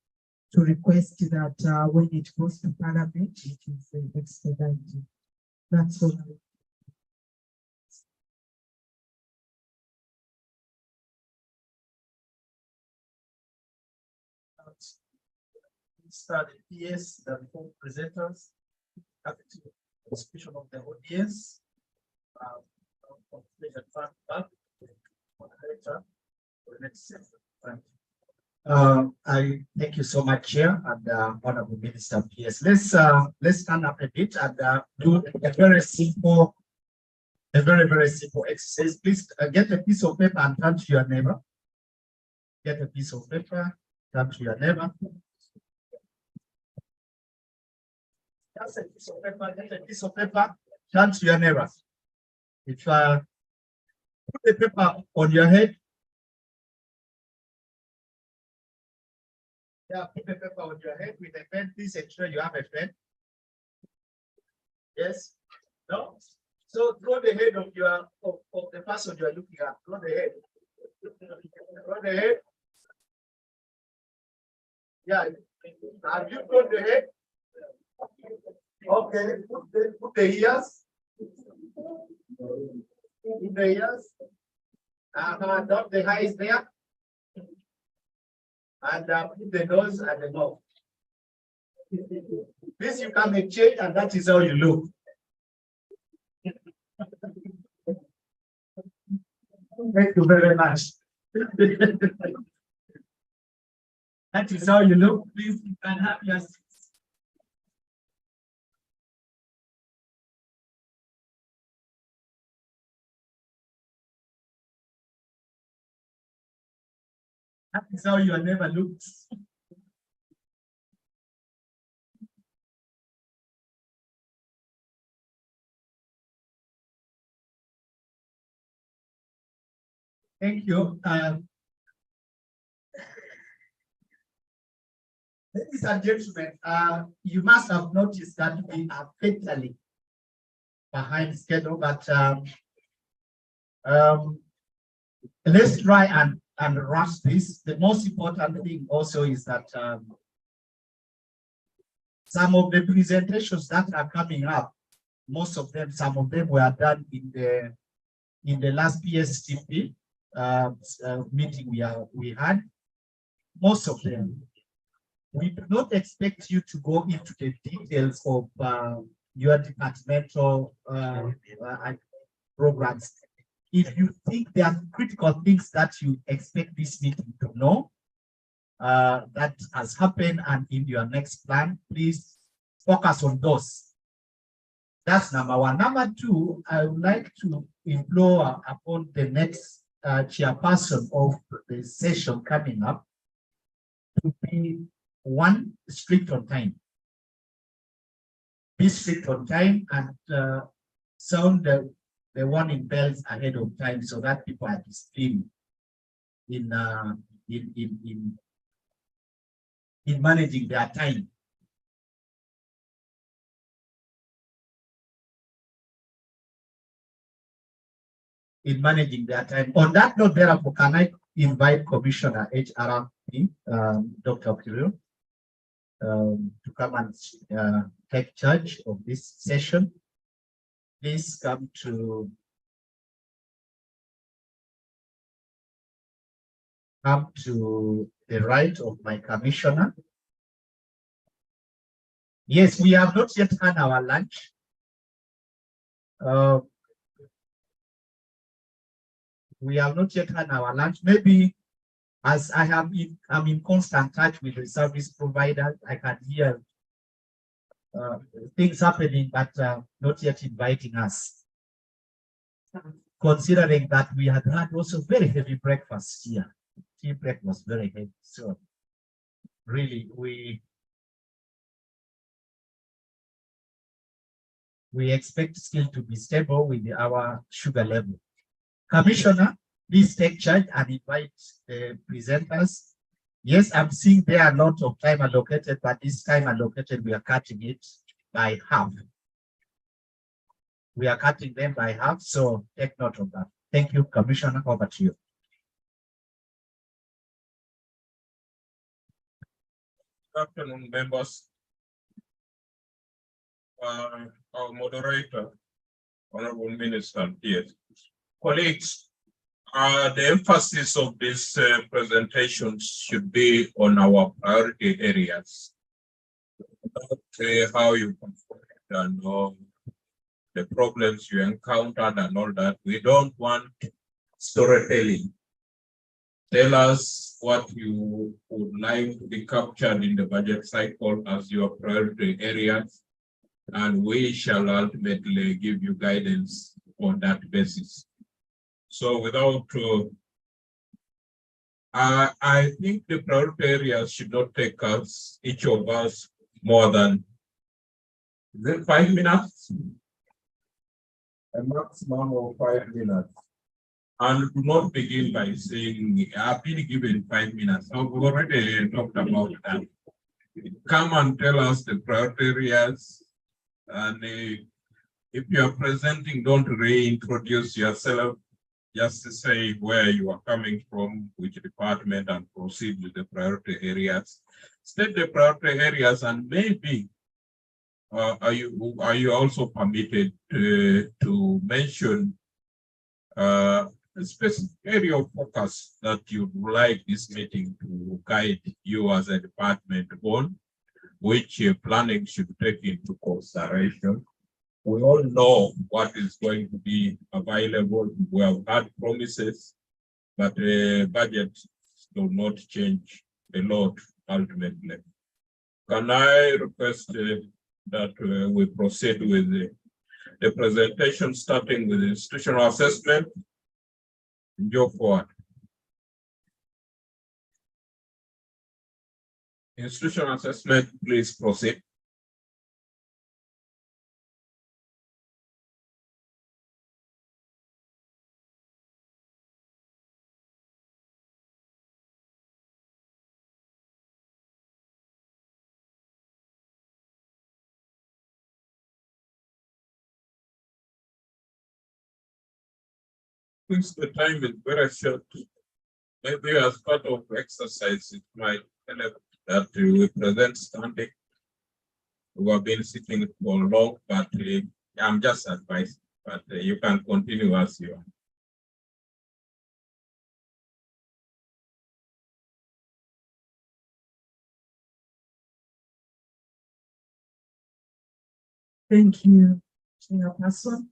to request that when it goes to Parliament, it is expedited. That's all. Start the PS, the four presenters, active participation of the audience. I thank you so much, Chair, and Honorable Minister PS. Let's stand up a bit and do a very simple exercise. Please get a piece of paper and turn to your neighbor. Get a piece of paper, turn to your neighbor. Just a piece of paper, get a piece of paper, turn to your neighbor. If put the paper on your head. Yeah, put the paper on your head with a pen. Please ensure you have a pen. Yes. No. So draw the head of the person you are looking at. Draw the head. Draw the head. Yeah. Have you drawn the head? Okay. Put the ears. Put the ears. Dot the eyes there. And put the nose and the mouth. This you can make change, and that is how you look. Thank you very much. That is how you look. Please, you can have your seats. That is how your neighbor looks. Thank you. Ladies and gentlemen, you must have noticed that we are fatally behind schedule, but let's try and rush this. The most important thing also is that some of the presentations that are coming up, some of them were done in the last PSTP meeting we had. Most of them. We do not expect you to go into the details of your departmental programs. If you think there are critical things that you expect this meeting to know, that has happened and in your next plan, please focus on those. That's number one. Number two, I would like to implore upon the next chairperson of the session coming up to be one, strict on time. Be strict on time and sound the warning bells ahead of time so that people are disciplined in managing their time. On that note, therefore, can I invite Commissioner HRP, Dr. Kirill, to come and take charge of this session. Please come to the right of my commissioner. Yes, we have not yet had our lunch. We have not yet had our lunch. Maybe as I'm in constant touch with the service providers, I can hear things happening, but not yet inviting us. Considering that we had also very heavy breakfast here. Tea break was very heavy. So really we expect still to be stable with our sugar level. Commissioner, please take charge and invite the presenters. Yes, I'm seeing there are a lot of time allocated, but this time allocated, we are cutting it by half. we are cutting them by half, so take note of that. Thank you, Commissioner, over to you. Good afternoon, members. Our moderator, Honorable Minister, here. Colleagues, the emphasis of this presentation should be on our priority areas. Not how you confront and the problems you encountered and all that. We don't want storytelling. Tell us what you would like to be captured in the budget cycle as your priority areas, and we shall ultimately give you guidance on that basis. So without, I think the priority areas should not take us, each of us, more than, is it 5 minutes? A maximum of 5 minutes. And do not begin by saying, I've been given 5 minutes. So we've already talked about that. Come and tell us the priority areas. And if you are presenting, don't reintroduce yourself. Just to say where you are coming from, which department, and proceed with the priority areas. State the priority areas, and maybe are you also permitted to mention a specific area of focus that you'd like this meeting to guide you as a department on, which planning should take into consideration. We all know what is going to be available. We have had promises, but budgets do not change a lot ultimately. Can I request that we proceed with the presentation, starting with the institutional assessment? Go forward. Institutional assessment, please proceed. Since the time is very short, maybe as part of exercise, it might help that we present standing. We have been sitting for long, but I'm just advising, but you can continue as you are. Thank you, Chairperson.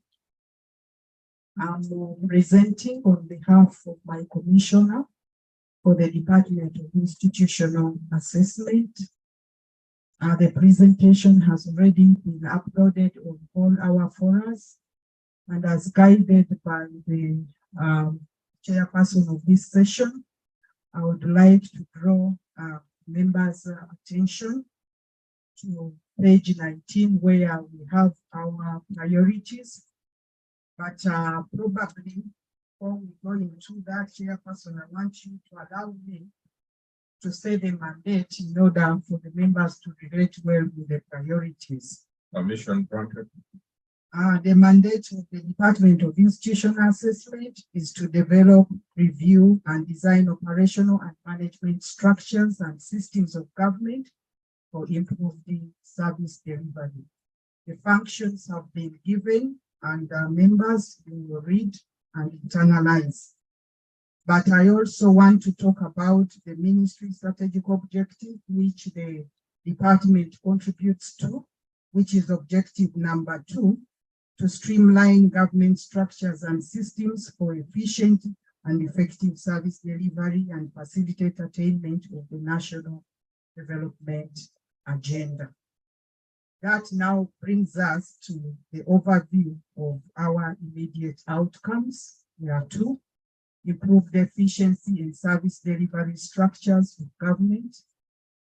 I'm presenting on behalf of my commissioner for the Department of Institutional Assessment. The presentation has already been uploaded on all our forums, and as guided by the chairperson of this session, I would like to draw members' attention to page 19, where we have our priorities. But probably before we go into that, chairperson, I want you to allow me to say the mandate in order for the members to relate well with the priorities. Permission granted. The mandate of the Department of Institutional Assessment is to develop, review, and design operational and management structures and systems of government for improving service delivery. The functions have been given, and members will read and internalize. But I also want to talk about the ministry strategic objective, which the department contributes to, which is objective number 2, to streamline government structures and systems for efficient and effective service delivery and facilitate attainment of the national development agenda. That now brings us to the overview of our immediate outcomes. There are 2: improve the efficiency in service delivery structures of government,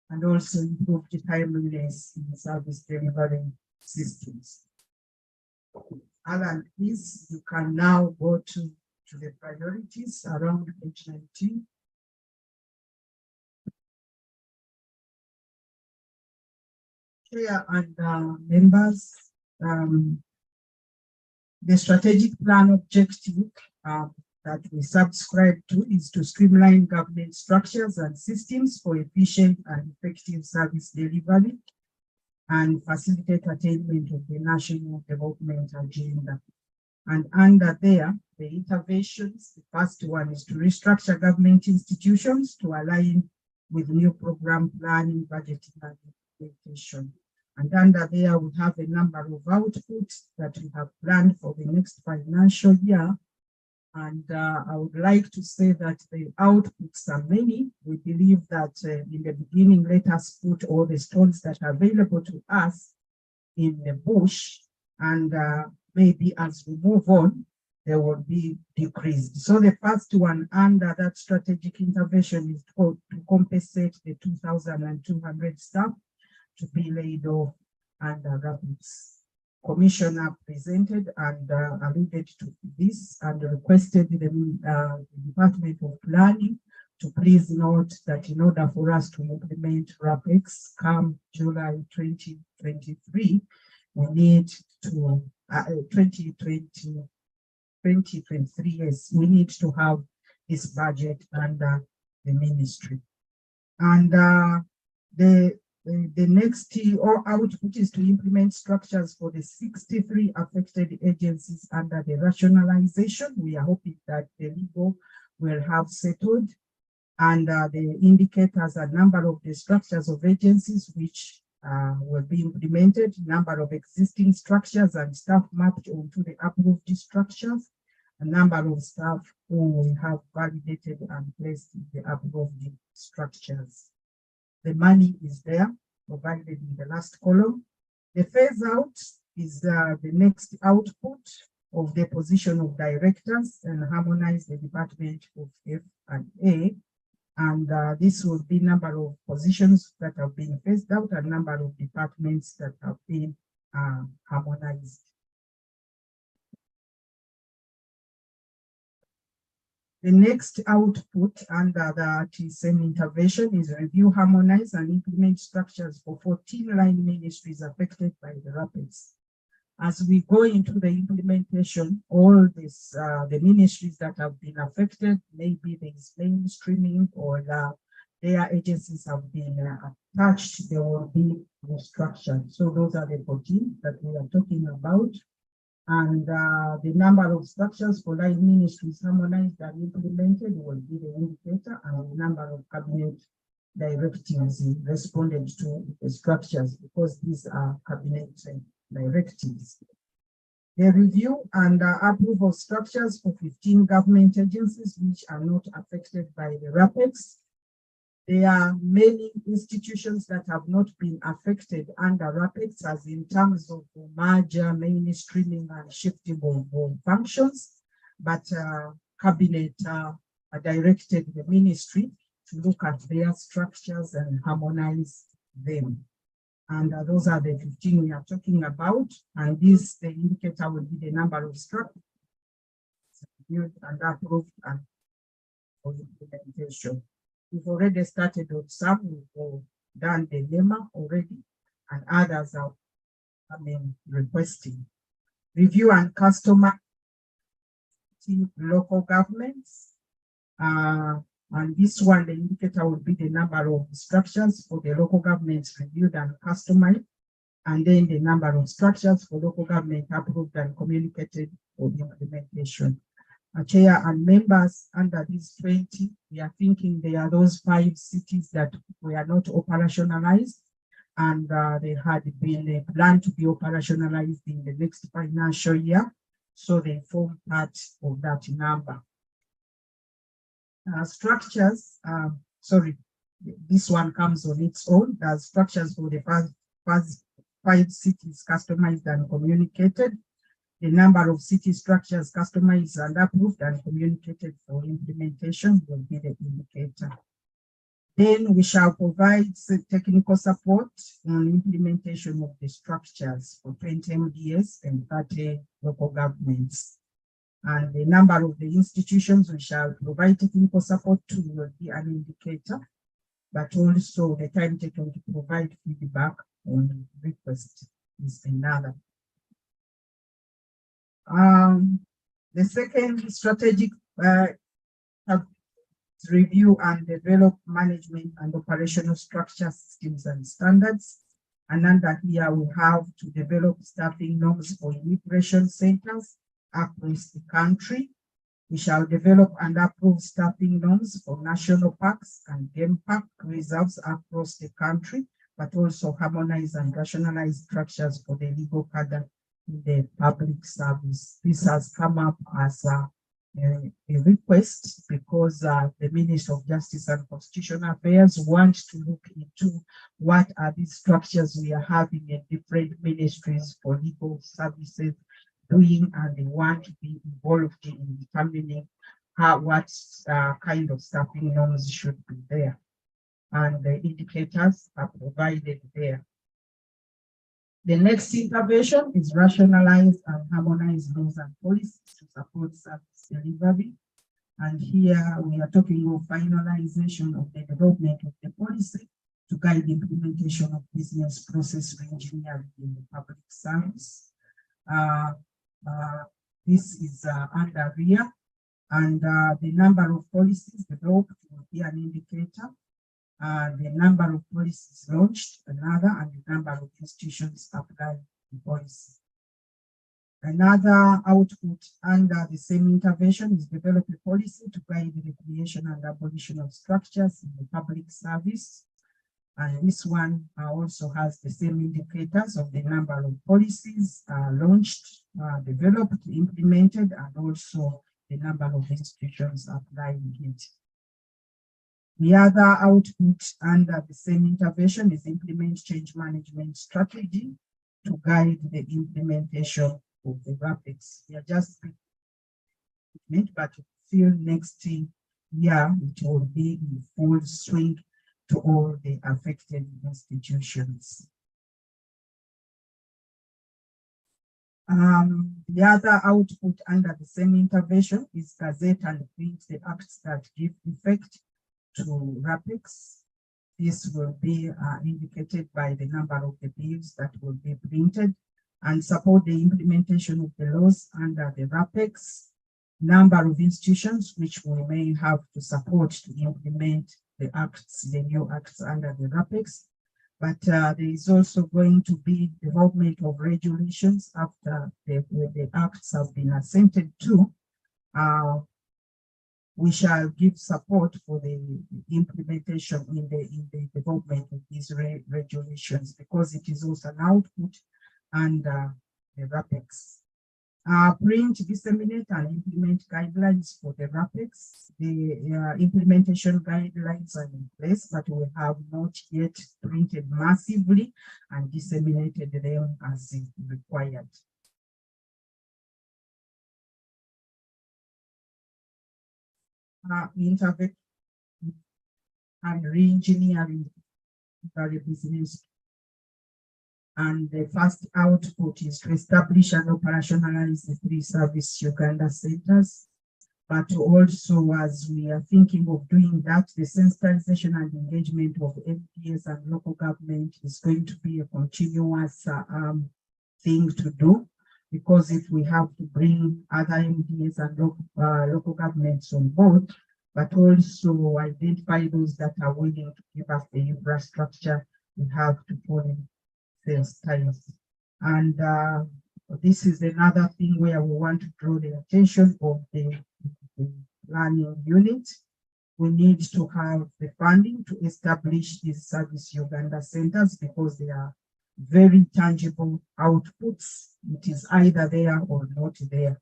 and also improve the timeliness in service delivery systems. Other than this, you can now go to the priorities around page 19. Chair and members, The strategic plan objective that we subscribe to is to streamline government structures and systems for efficient and effective service delivery and facilitate attainment of the national development agenda. And under there, the interventions, the first one is to restructure government institutions to align with new program planning, budgeting, and implementation. And under there, we have a number of outputs that we have planned for the next financial year. And I would like to say that the outputs are many. We believe that in the beginning, let us put all the stones that are available to us in the bush, and maybe as we move on, there will be decreased. So the first one under that strategic intervention is to compensate the 2,200 staff to be laid off under RAPIDS. Commissioner presented and alluded to this and requested the Department of Planning to please note that in order for us to implement RAPEX come July 2023, we need to 2023, yes, we need to have this budget under the ministry. And the next output is to implement structures for the 63 affected agencies under the rationalization. We are hoping that the legal will have settled, and the indicators a number of the structures of agencies which will be implemented, number of existing structures and staff mapped onto the approved structures, a number of staff who we have validated and placed in the approved structures. The money is there, provided in the last column. The phase out is the next output of the position of directors and harmonize the Department of F&A. And this will be number of positions that have been phased out and number of departments that have been harmonized. The next output under the TSM intervention is review, harmonize, and implement structures for 14 line ministries affected by the RAPIDS. As we go into the implementation, all this, the ministries that have been affected, maybe there is mainstreaming or their agencies have been attached, there will be restructured. So those are the 14 that we are talking about. And the number of structures for line ministries harmonized and implemented will be the indicator, and the number of cabinet directives responded to the structures, because these are cabinet directives. The review and approval of structures for 15 government agencies which are not affected by the RAPEX. There are many institutions that have not been affected under RAPEX, as in terms of merger, mainstreaming, and shifting of functions, but cabinet directed the ministry to look at their structures and harmonize them. And those are the 15 we are talking about. And this, the indicator will be the number of structures reviewed and approved and for implementation. We've already started on some, we've done the NEMA already, and others are requesting. Review and customer local governments. And this one, the indicator will be the number of structures for the local governments reviewed and customized, and then the number of structures for local government approved and communicated for the implementation. Chair and members, under these 20, we are thinking there are those 5 cities that were not operationalized, and they had been planned to be operationalized in the next financial year. So they form part of that number. Structures, sorry, this one comes on its own. The structures for the first 5 cities customized and communicated. The number of city structures customized and approved and communicated for implementation will be the indicator. Then we shall provide technical support on implementation of the structures for 20 MDS and 30 local governments. And the number of the institutions we shall provide technical support to will be an indicator, but also the time taken to provide feedback on request is another. The second strategic review and develop management and operational structure systems and standards. And under here, we have to develop staffing norms for immigration centers across the country. We shall develop and approve staffing norms for national parks and game park reserves across the country, but also harmonize and rationalize structures for the legal cadre in the public service. This has come up as a request because the Ministry of Justice and Constitutional Affairs want to look into what are these structures we are having in different ministries for legal services doing, and they want to be involved in determining what kind of staffing norms should be there. And the indicators are provided there. The next intervention is rationalize and harmonize laws and policies to support service delivery. And here we are talking of finalization of the development of the policy to guide the implementation of business process reengineering in the public service. This is under here, and the number of policies developed will be an indicator. The number of policies launched, another, and the number of institutions applying the policy. Another output under the same intervention is develop a policy to guide the creation and abolition of structures in the public service. And this one also has the same indicators of the number of policies launched, developed, implemented, and also the number of institutions applying it. The other output under the same intervention is implement change management strategy to guide the implementation of the RAPEX. We are just but feel next year it will be in full swing to all the affected institutions. The other output under the same intervention is gazette and print the acts that give effect to RAPEX. This will be indicated by the number of the bills that will be printed and support the implementation of the laws under the RAPEX, number of institutions which we may have to support to implement the acts, the new acts under the RAPEX. But there is also going to be development of regulations after the acts have been assented to. We shall give support for the implementation in the development of these regulations because it is also an output under the RAPEX. Print, disseminate, and implement guidelines for the RAPEX. The implementation guidelines are in place, but we have not yet printed massively and disseminated them as required. Intervention and re-engineering the business. And the first output is to establish and operationalize the 3 service Uganda centers. But also, as we are thinking of doing that, the sensitization and engagement of MPs and local government is going to be a continuous thing to do. Because if we have to bring other MPs and local governments on board, but also identify those that are willing to give us the infrastructure, we have to put in sales ties. And this is another thing where we want to draw the attention of the planning unit. We need to have the funding to establish these service Uganda centers because they are very tangible outputs. It is either there or not there.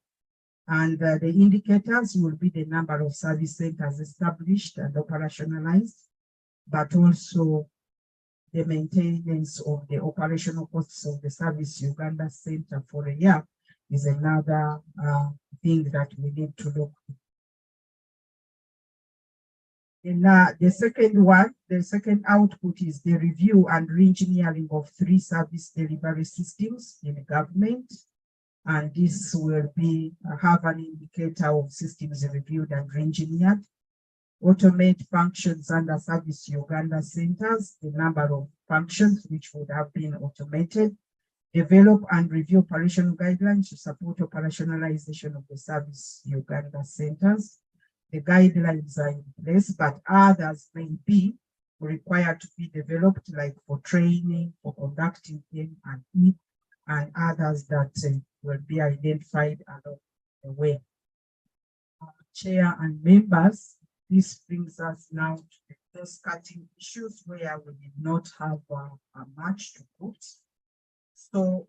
And the indicators will be the number of service centers established and operationalized, but also the maintenance of the operational costs of the service Uganda center for a year is another thing that we need to look at. And the second output is the review and re-engineering of 3 service delivery systems in the government. And this will be have an indicator of systems reviewed and re-engineered. Automate functions under service Uganda centers, the number of functions which would have been automated. develop and review operational guidelines to support operationalization of the service Uganda centers. The guidelines are in place, but others may be required to be developed, like for training, for conducting them, and others that will be identified along the way. Chair and members, this brings us now to the cross-cutting issues where we did not have much to put. So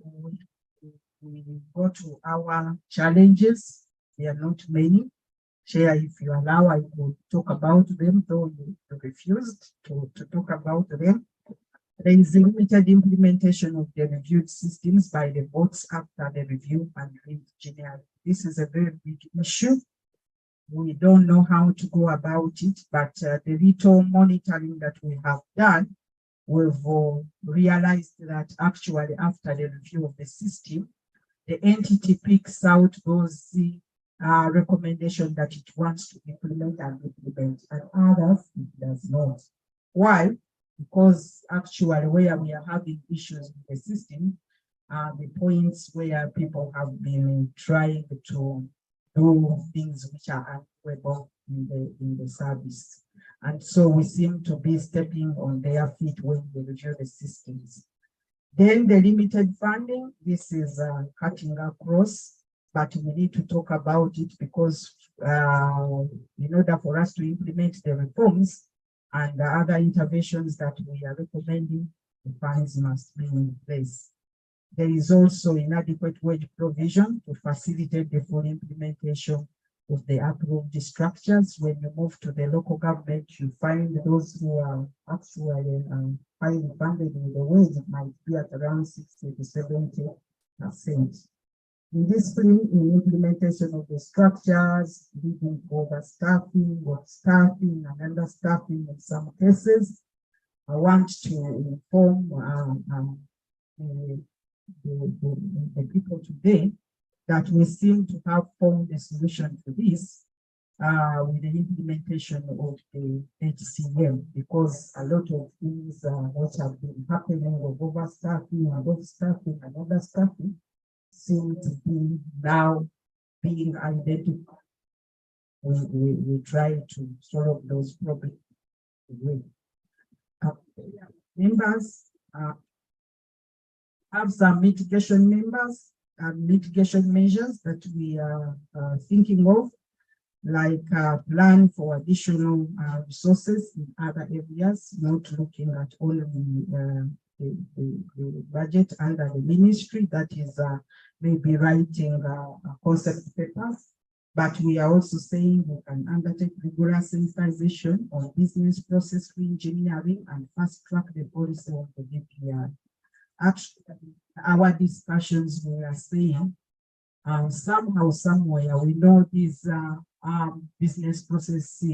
we go to our challenges. They are not many. Chair, if you allow, I will talk about them, though you refused to talk about them. There is limited implementation of the reviewed systems by the boards after the review and engineering. This is a very big issue. We don't know how to go about it, but the little monitoring that we have done, we've realized that actually after the review of the system, the entity picks out those recommendation that it wants to implement, and others it does not. Why? Because actually where we are having issues with the system are the points where people have been trying to do things which are unable in the service. And so we seem to be stepping on their feet when we review the systems. Then the limited funding, this is cutting across, but we need to talk about it because in order for us to implement the reforms and the other interventions that we are recommending, the funds must be in place. There is also inadequate wage provision to facilitate the full implementation of the approved structures. When you move to the local government, you find those who are actually highly funded with the wage might be at around 60 to 70%. In this in implementation of the structures, leading to overstaffing or staffing and understaffing in some cases, I want to inform the people today that we seem to have found a solution to this with the implementation of the HCM, because a lot of things what have been happening of overstaffing, understaffing, and understaffing seem to be now being identified. We try to solve those problems. Members have some mitigation mitigation measures that we are thinking of, like plan for additional resources in other areas, not looking at only the budget under the ministry that is maybe writing concept papers, but we are also saying we can undertake rigorous sensitization on business process re-engineering and fast track the policy of the DPR. Actually, our discussions, we are saying somehow, somewhere, we know these business processes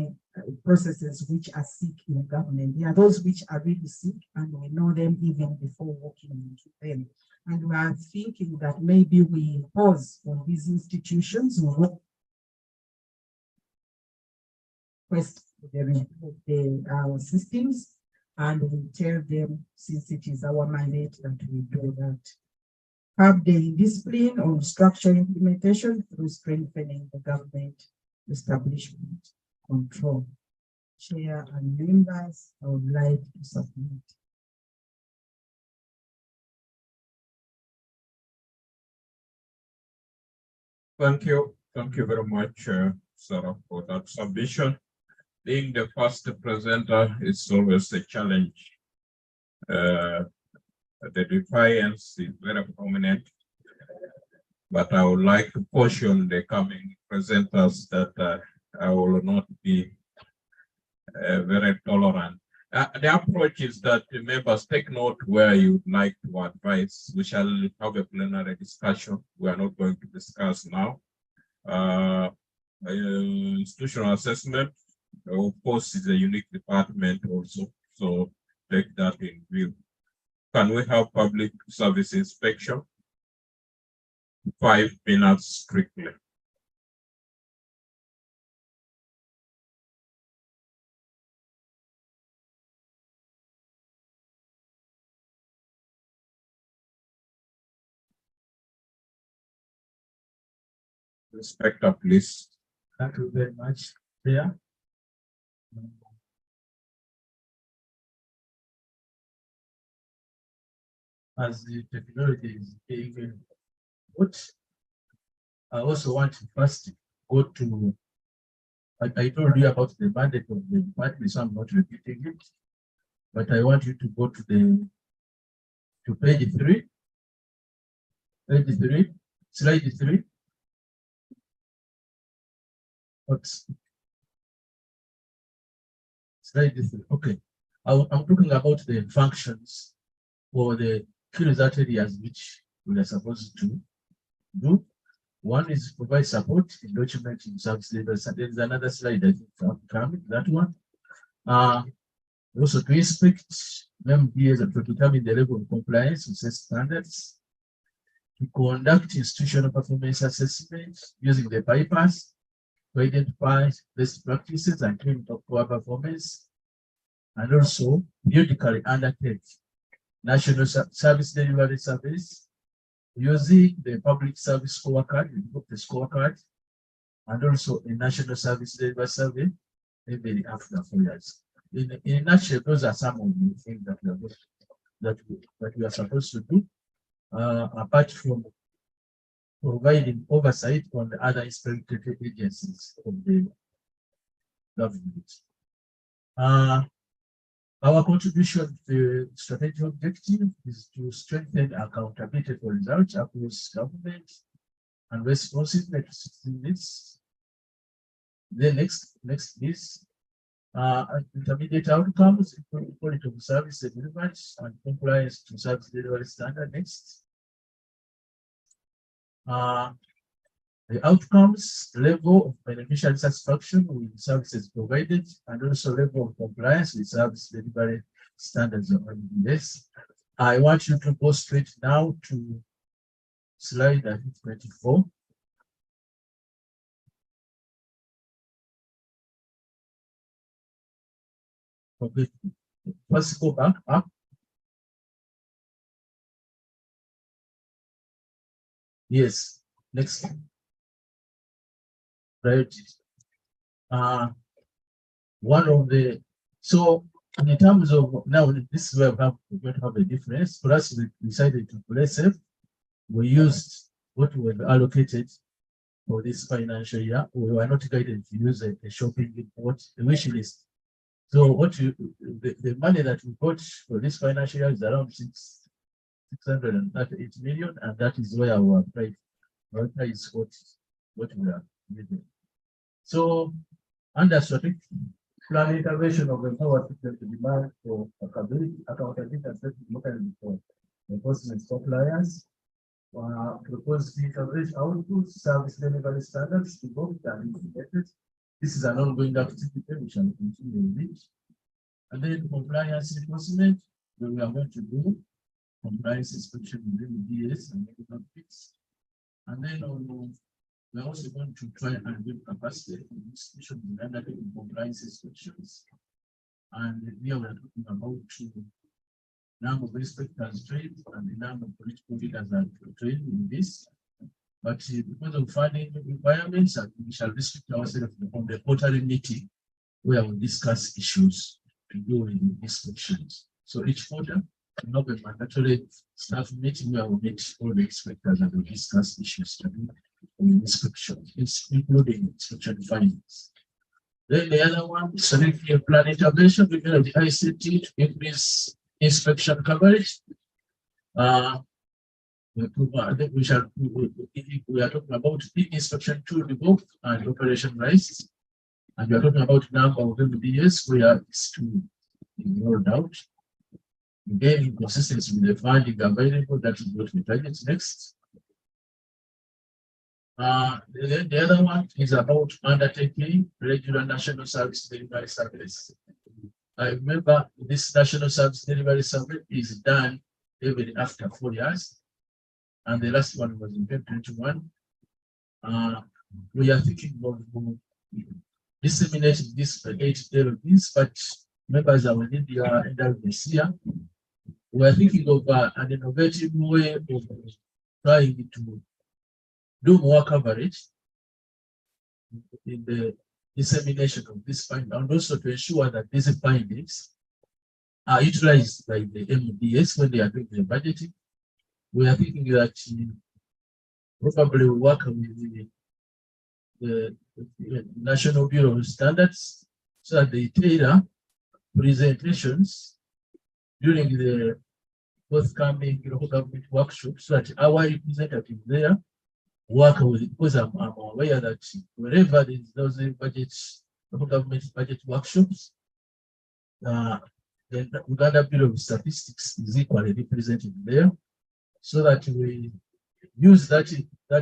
which are sick in government. There are those which are really sick, and we know them even before walking into them. And we are thinking that maybe we pause on these institutions, we request the review of our systems, and we tell them, since it is our mandate, that we do that. Have the discipline on structure implementation through strengthening the government establishment control. Chair and members, I would like to submit. Thank you. Thank you very much, Sarah, for that submission. Being the first presenter is always a challenge. The defiance is very prominent, but I would like to caution the coming presenters that I will not be very tolerant. The approach is that the members take note where you'd like to advise. We shall have a plenary discussion. We are not going to discuss now. Institutional assessment, of course, is a unique department also, so take that in view. Can we have public service inspection? 5 minutes strictly. Inspector, please. Thank you very much, Chair. As the technology is being good, I also want to first go to, I told you about the mandate of the department, so I'm not repeating it. But I want you to go to page 3. Page 3, slide 3. Oops. Slide 3, okay. I'm talking about the functions or the key result areas which we are supposed to do. One is provide support in documenting service levels, and there is another slide I think coming, that one. Also to inspect MMDAs and to determine the level of compliance with set standards, to conduct institutional performance assessments using the bypass to identify best practices and clinical performance, and also periodically undertake national service delivery surveys using the public service scorecard, the scorecard, and also a national service delivery survey every after 4 years. In a nutshell, those are some of the things that we are supposed to do, apart from providing oversight on the other inspected agencies of the government. Our contribution to the strategic objective is to strengthen accountability for results across government and responsiveness to citizens. The next is intermediate outcomes, including quality of service delivered and compliance to service delivery standard. Next. The outcomes, level of beneficiary satisfaction with services provided, and also level of compliance with service delivery standards of this. I want you to go straight now to slide 24. Okay, first go back up. Yes, next. Right. One of the, so in terms of now, this is where we're going to have a difference. For us, we decided to play safe. We used what we have allocated for this financial year. We were not guided to use a shopping report, a wish list. So what the money that we got for this financial year is around 638 million, and that is where our price what we are using. So under strategic plan intervention of the power system to demand for accountability and locally for enforcement compliance, proposed intervention outputs, service delivery standards to both and integrated. This is an ongoing activity we shall continue with it. And then compliance enforcement, where we are going to do compliance inspection within DS and medical fix. And then we're also going to try and build capacity in institutions in undertaking compliance inspections. And here we are talking about the number of inspectors trained and the number of political leaders that are trained in this. But because of funding requirements, we shall restrict ourselves on the quarterly meeting where we discuss issues to do with inspections. So each quarter, we have a mandatory staff meeting where we meet all the inspectors and we discuss issues to do with inspections, including inspection findings. Then the other one, strategic plan intervention within the ICT to increase inspection coverage. We are talking about the inspection tool developed and operationalized, and we are talking about number of MDS where it's to be rolled out. Again, in consistency with the funding available, that is what we target next. Then the other one is about undertaking regular national service delivery surveys. I remember this national service delivery survey is done every after 4 years. And the last one was in 2021. We are thinking of disseminating this for 8 days, but members are within the end of this year. We are thinking of an innovative way of trying to do more coverage in the dissemination of this finding, and also to ensure that these findings are utilized by the MDS when they are doing their budgeting. We are thinking that probably we work with the National Bureau of Standards so that they tailor presentations during the forthcoming local government workshops so that our representative there work with it, because I'm aware that wherever there's those local government budget workshops, the Uganda Bureau of Statistics is equally represented there, so that we use that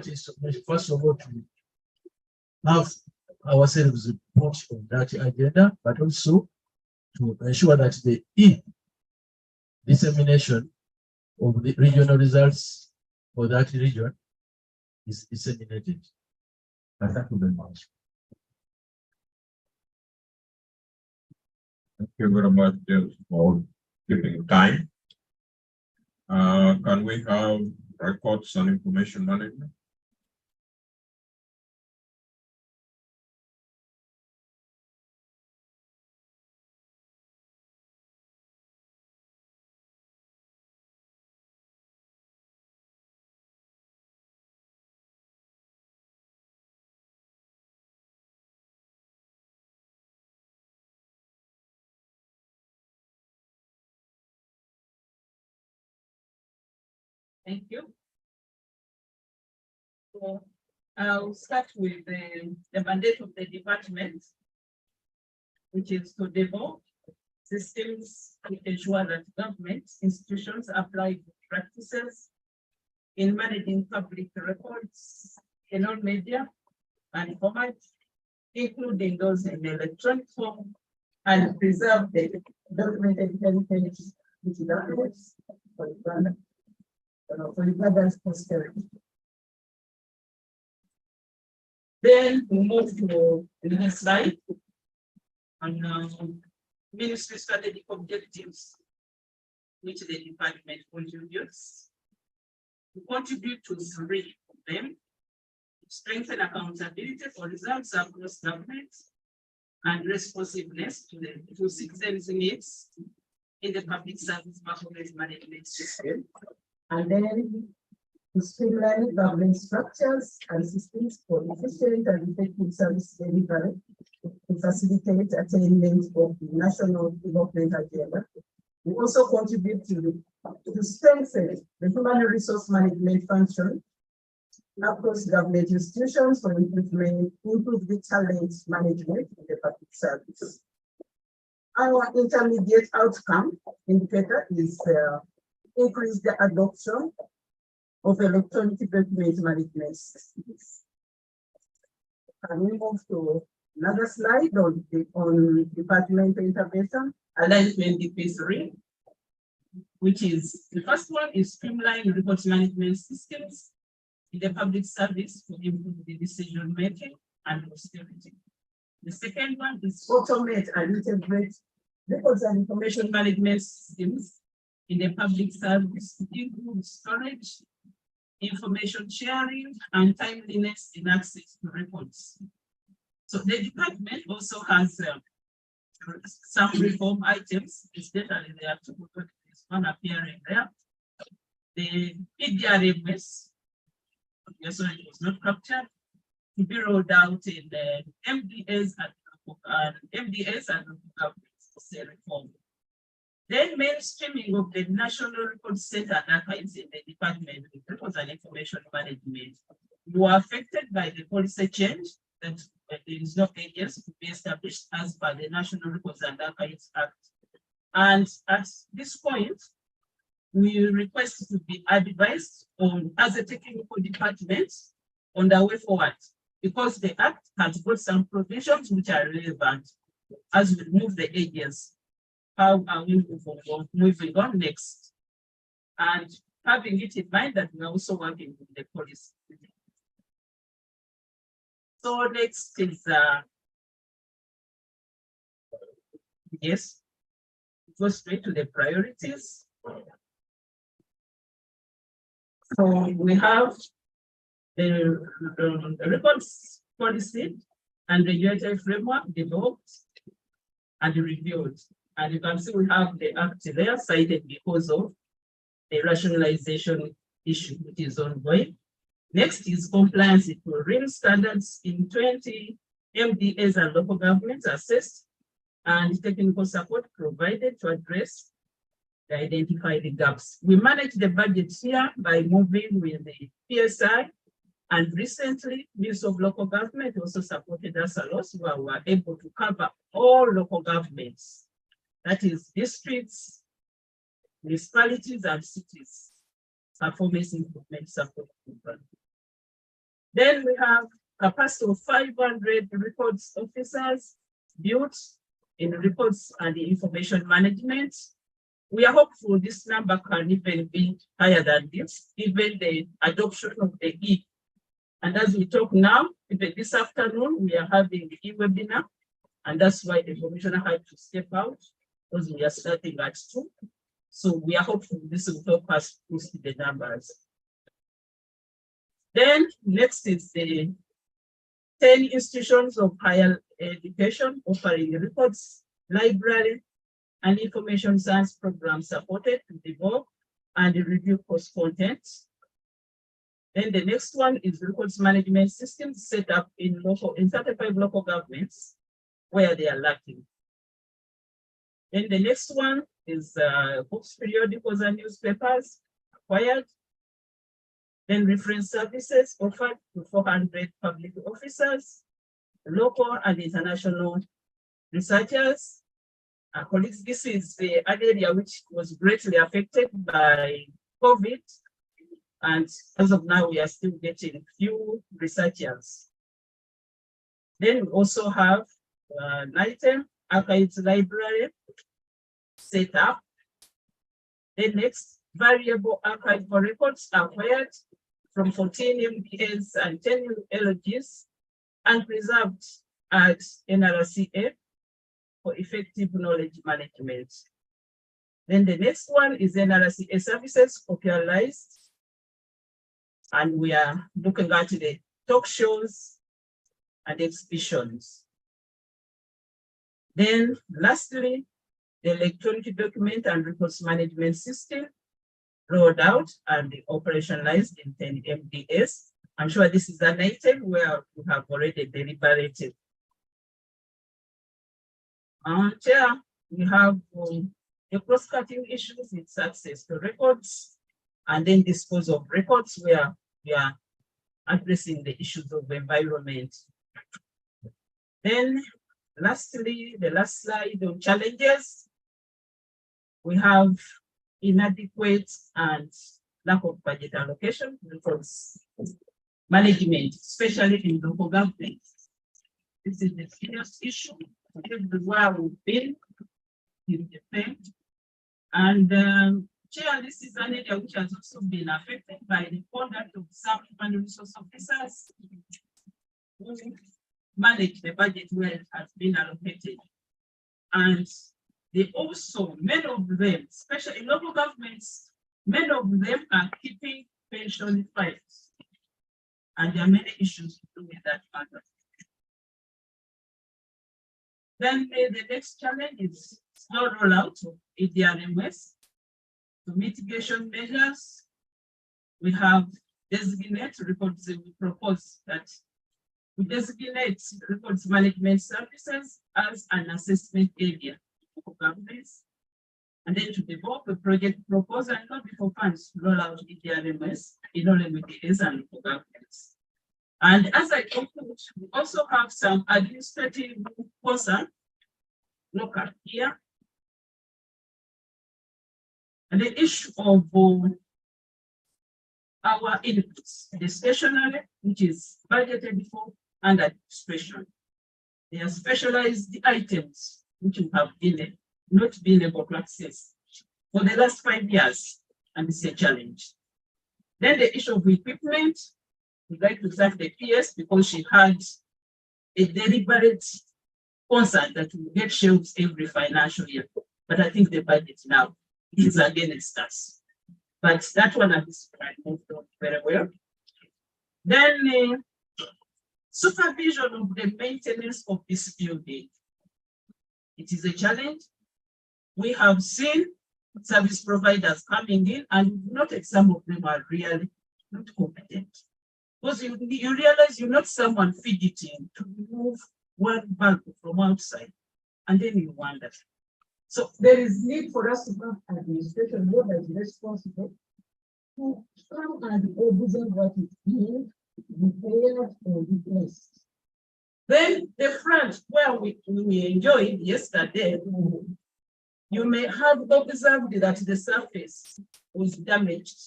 is first of all to have ourselves report on that agenda, but also to ensure that the dissemination of the regional results for that region is disseminated. Thank you very much. Thank you very much for giving time. Can we have records and information management? Thank you. So I'll start with the mandate of the department, which is to develop systems to ensure that government institutions apply good practices in managing public records in all media and formats, including those in electronic form, and preserve the documented heritage which documents for Uganda's posterity. Then we move to the next slide on ministry strategic objectives, which the department contributes. We contribute to 3 of them: strengthen accountability for results across government and responsiveness to citizens' needs in the public service performance management system. And then to streamline government structures and systems for efficient and effective service delivery to facilitate attainment of the national development agenda. We also contribute to strengthen the human resource management function across government institutions for improve the talent management in the public service. Our intermediate outcome indicator is increase the adoption of electronic document management systems. Can we move to another slide on departmental intervention, alignment DP3, which is the first one is streamline report management systems in the public service to improve the decision making and posterity. The second one is automate and integrate records and information management systems in the public service to improve storage, information sharing, and timeliness in access to records. So the department also has some reform items, especially the article 21 appearing there. The PDRMS, so it was not captured, to be rolled out in the MDS and government reform. Then mainstreaming of the National Record Center and archives in the Department of Records and Information Management were affected by the policy change that there is no agency to be established as per the National Records and Archives Act. And at this point, we request to be advised on, as a technical department, on the way forward, because the Act has got some provisions which are relevant as we move the agency. How are we moving on next? And having it in mind that we're also working with the policy. So next is, yes, go straight to the priorities. So we have the records policy and regulatory framework developed and reviewed. And you can see we have the act there cited because of the rationalization issue which is ongoing. Next is compliance with real standards in 20 MDAs and local governments assessed and technical support provided to address the identified gaps. We manage the budget here by moving with the PSI, and recently Ministry of Local Government also supported us a lot, where we were able to cover all local governments, that is districts, municipalities and cities, performance improvement support program. Then we have capacity of 500 records officers built in records and information management. We are hopeful this number can even be higher than this, given the adoption of the E. And as we talk now, even this afternoon, we are having the e-webinar, and that's why the commissioner had to step out, because we are starting at 2. So we are hopeful this will help us boost the numbers. Then next is the 10 institutions of higher education offering records, library, and information science programs supported to develop and review course content. Then the next one is records management systems set up in 35 local governments where they are lacking. Then the next one is books, periodicals, and newspapers acquired. Then reference services offered to 400 public officers, local and international researchers. Colleagues, this is the area which was greatly affected by COVID. And as of now, we are still getting few researchers. Then we also have an item, archives library set up. Then next, variable archival records acquired from 14 MPAs and 10 LGs and preserved at NRCA for effective knowledge management. Then the next one is NRCA services popularized. And we are looking at the talk shows and exhibitions. Then lastly, the electronic document and records management system rolled out and operationalized in 10 MDAs. I'm sure this is an item where we have already deliberated. Chair, we have the cross-cutting issues with access to records and then disposal of records where we are addressing the issues of environment. Then lastly, the last slide on challenges. We have inadequate and lack of budget allocation records management, especially in local government. This is the serious issue. Everywhere we've been in the field. And Chair, this is an area which has also been affected by the conduct of some human resource officers who manage the budget where it has been allocated. And they also, many of them, especially in local governments, many of them are keeping pension files. And there are many issues to do with that matter. Then the next challenge is slow rollout of EDRMS. To mitigation measures, we have designated records. We propose that we designate records management services as an assessment area for governments, and then to develop a project proposal and not before funds to roll out EDRMS in all MDAs and local governments. And as I conclude, we also have some administrative concern local here. And the issue of our inputs, the stationery, which is budgeted for under administration. They are specialized items which we have not been able to access for the last 5 years, and it's a challenge. Then the issue of equipment, we'd like to thank the PS because she had a deliberate concern that we get shelves every financial year. But I think the budget now is against us. But that one has moved on very well. Then Supervision of the maintenance of this building. It is a challenge. We have seen service providers coming in and noted some of them are really not competent. Because you realize you're not someone fidgeting to remove one bulb from outside, and then you wonder. So there is need for us to have administration board that is responsible to come and observe what is being repaired or replaced. Then the front where we enjoyed yesterday, you may have observed that the surface was damaged.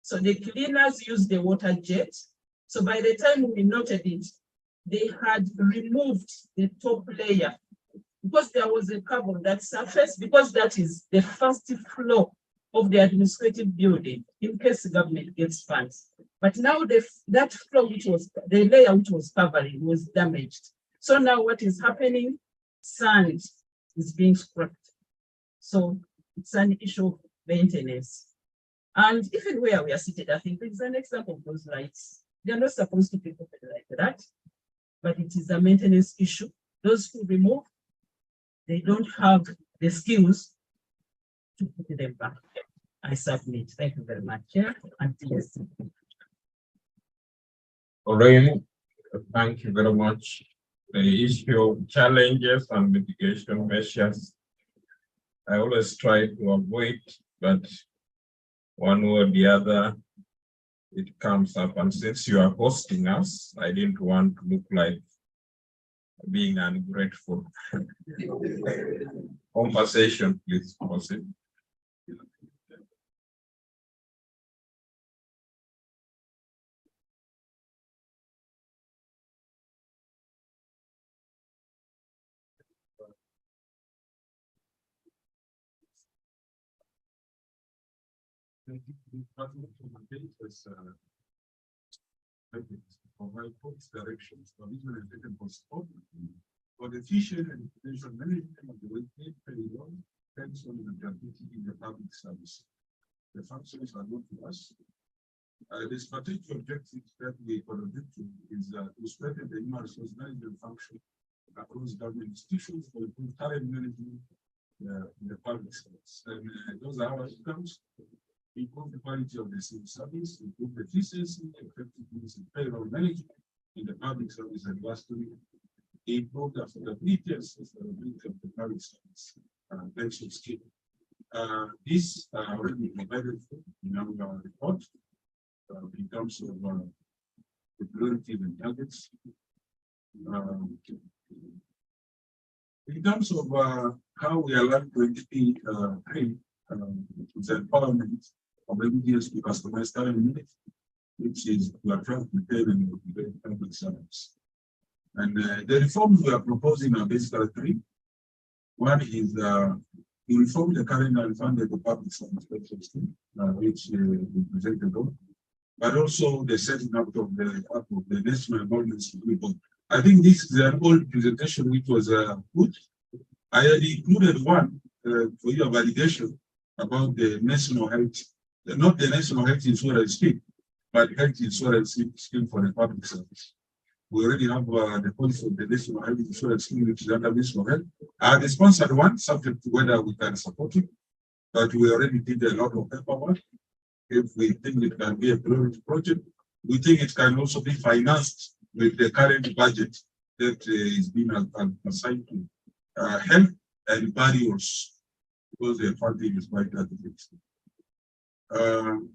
So the cleaners used the water jet. So by the time we noted it, they had removed the top layer because there was a curve on that surface, because that is the first floor of the administrative building in case the government gets funds. But now that floor, which was the layer which was covering, was damaged. So now what is happening? Sand is being scraped. So it's an issue of maintenance. And even where we are seated, I think it's an example of those lights. They're not supposed to be put like that, but it is a maintenance issue. Those who remove, they don't have the skills to put them back. I submit. Thank you very much, Chair. And yes. Lorraine, thank you very much. The issue of challenges and mitigation measures, I always try to avoid, but one way or the other, it comes up. And since you are hosting us, I didn't want to look like being ungrateful. Conversation, please proceed. Provide both directions for visual and technical support for the efficient and potential management of the weighted payroll depends on the activity in the public service. The functions are not to us. The strategic objectives that we collaborate to is to strengthen the human resource management function across government institutions for improved talent management in the public service. And those are our outcomes. Improve the quality of the civil service, improve the efficiency, effectiveness in payroll management in the public service, and lastly, improve the affordability and sustainability of the public service pension scheme. This already provided in our report in terms of the priorities and targets. In terms of how we are likely to be the empowerment of MDS to customize talent unit, which is to attract, retain, and motivate public servants. And the reforms we are proposing are basically three. One is to reform the current unfunded public service pension scheme, which we presented on, but also the setting up of the National Emergency Report. I think this is an old presentation which was good. I had included one for your validation about the national health, not the national health insurance scheme, but health insurance scheme for the public service. We already have the policy of the national health insurance scheme, which is under national health. The sponsored one, subject to whether we can support it, but we already did a lot of paperwork. If we think it can be a priority project, we think it can also be financed with the current budget that is being assigned to health and burials, because the funding is quite adequate.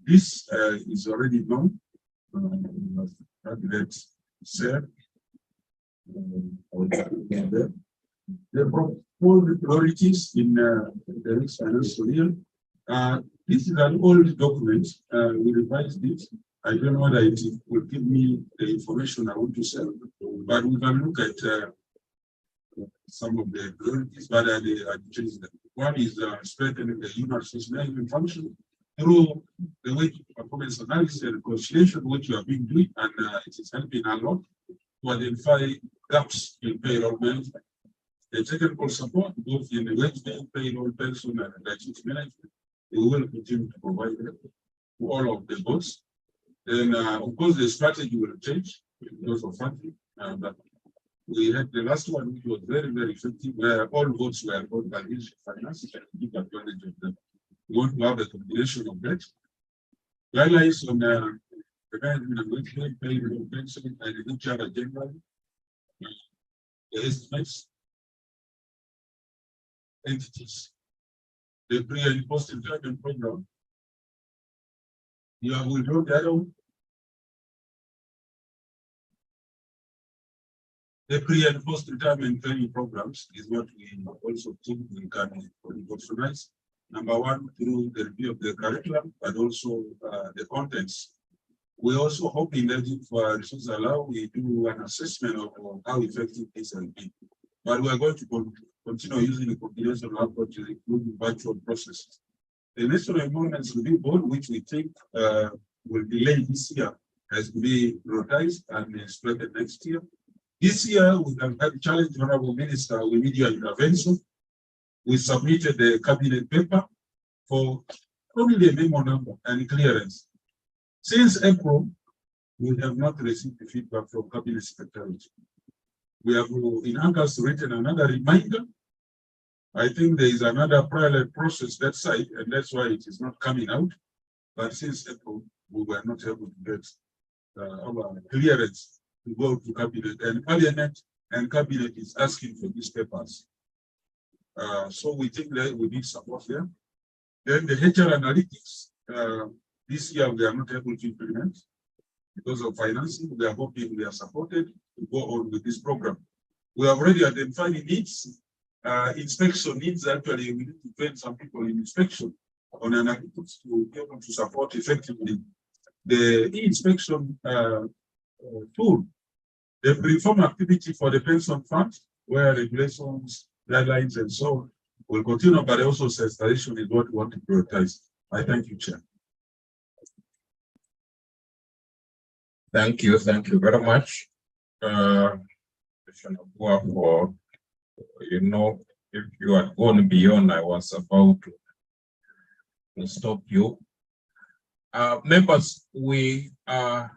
This is already known, as said. The proposed priorities in the next financial year. This is an old document. We revised it. I don't know whether it will give me the information I want to sell, but we can look at some of the priorities, but they are changed. One is strengthening the human resource management function through the wage performance analysis and reconciliation, which you have been doing, and it is helping a lot to identify gaps in payroll management. The technical support, both in the wage payroll, pension, and gratuity management, we will continue to provide them to all of the boards. Then, of course, the strategy will change. because of funding. But we had the last one, which was very, very effective, where all votes were bought by Ministry of Finance and give advantage of them. We want to have a combination of that. Guidelines on the management and welfare, payment of pension and the HR general. The estimates, entities, the pre and post employment program. You have withdrawn the other one. The pre and post retirement training programs is what we also think we can optimize. Number one, through the review of the curriculum, but also the contents. We also hoping that if resources allow, we do an assessment of how effective this has been. But we are going to continue using a combination of approaches, including virtual processes. The National Enrollment Review Board, which we think will delay this year, has to be prioritized and spread next year. This year, we have had a challenge, Honorable Minister, with media intervention. We submitted the cabinet paper for only a memo number and clearance. Since April, we have not received the feedback from Cabinet Secretary. We have in August written another reminder. I think there is another parallel process that side, and that's why it is not coming out. But since April, we were not able to get our clearance to go to Cabinet, and Parliament and Cabinet is asking for these papers. So we think that we need support there. Then the HR analytics, this year we are not able to implement because of financing. We are hoping we are supported to go on with this program. We have already identified needs. Inspection needs, actually, we need to train some people in inspection on analytics to be able to support effectively the e-inspection tool. The reform activity for the pension fund, where regulations, guidelines, and so on will continue, but also sensitization is what we want to prioritize. I thank you, Chair. Thank you very much. For, you know, if you had gone beyond, I was about to stop you. Members, we are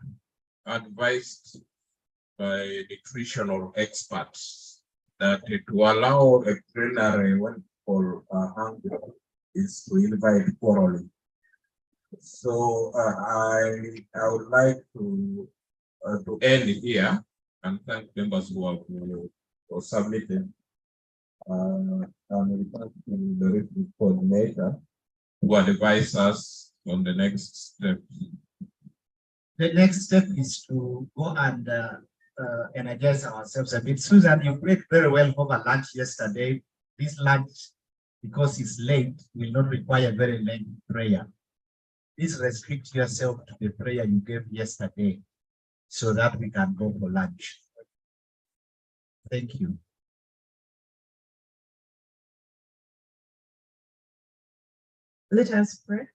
advised by nutritional experts that to allow a plenary when for hunger is to invite quarreling. So I would like to end here and thank members who have submitted and return to the review coordinator who advise us on the next step. The next step is to go and energize ourselves a bit. Susan, you played very well over lunch yesterday. This lunch, because it's late, will not require very lengthy prayer. Please restrict yourself to the prayer you gave yesterday so that we can go for lunch. Thank you. Let us pray.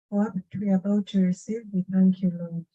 For what we are about to receive, we thank you, Lord.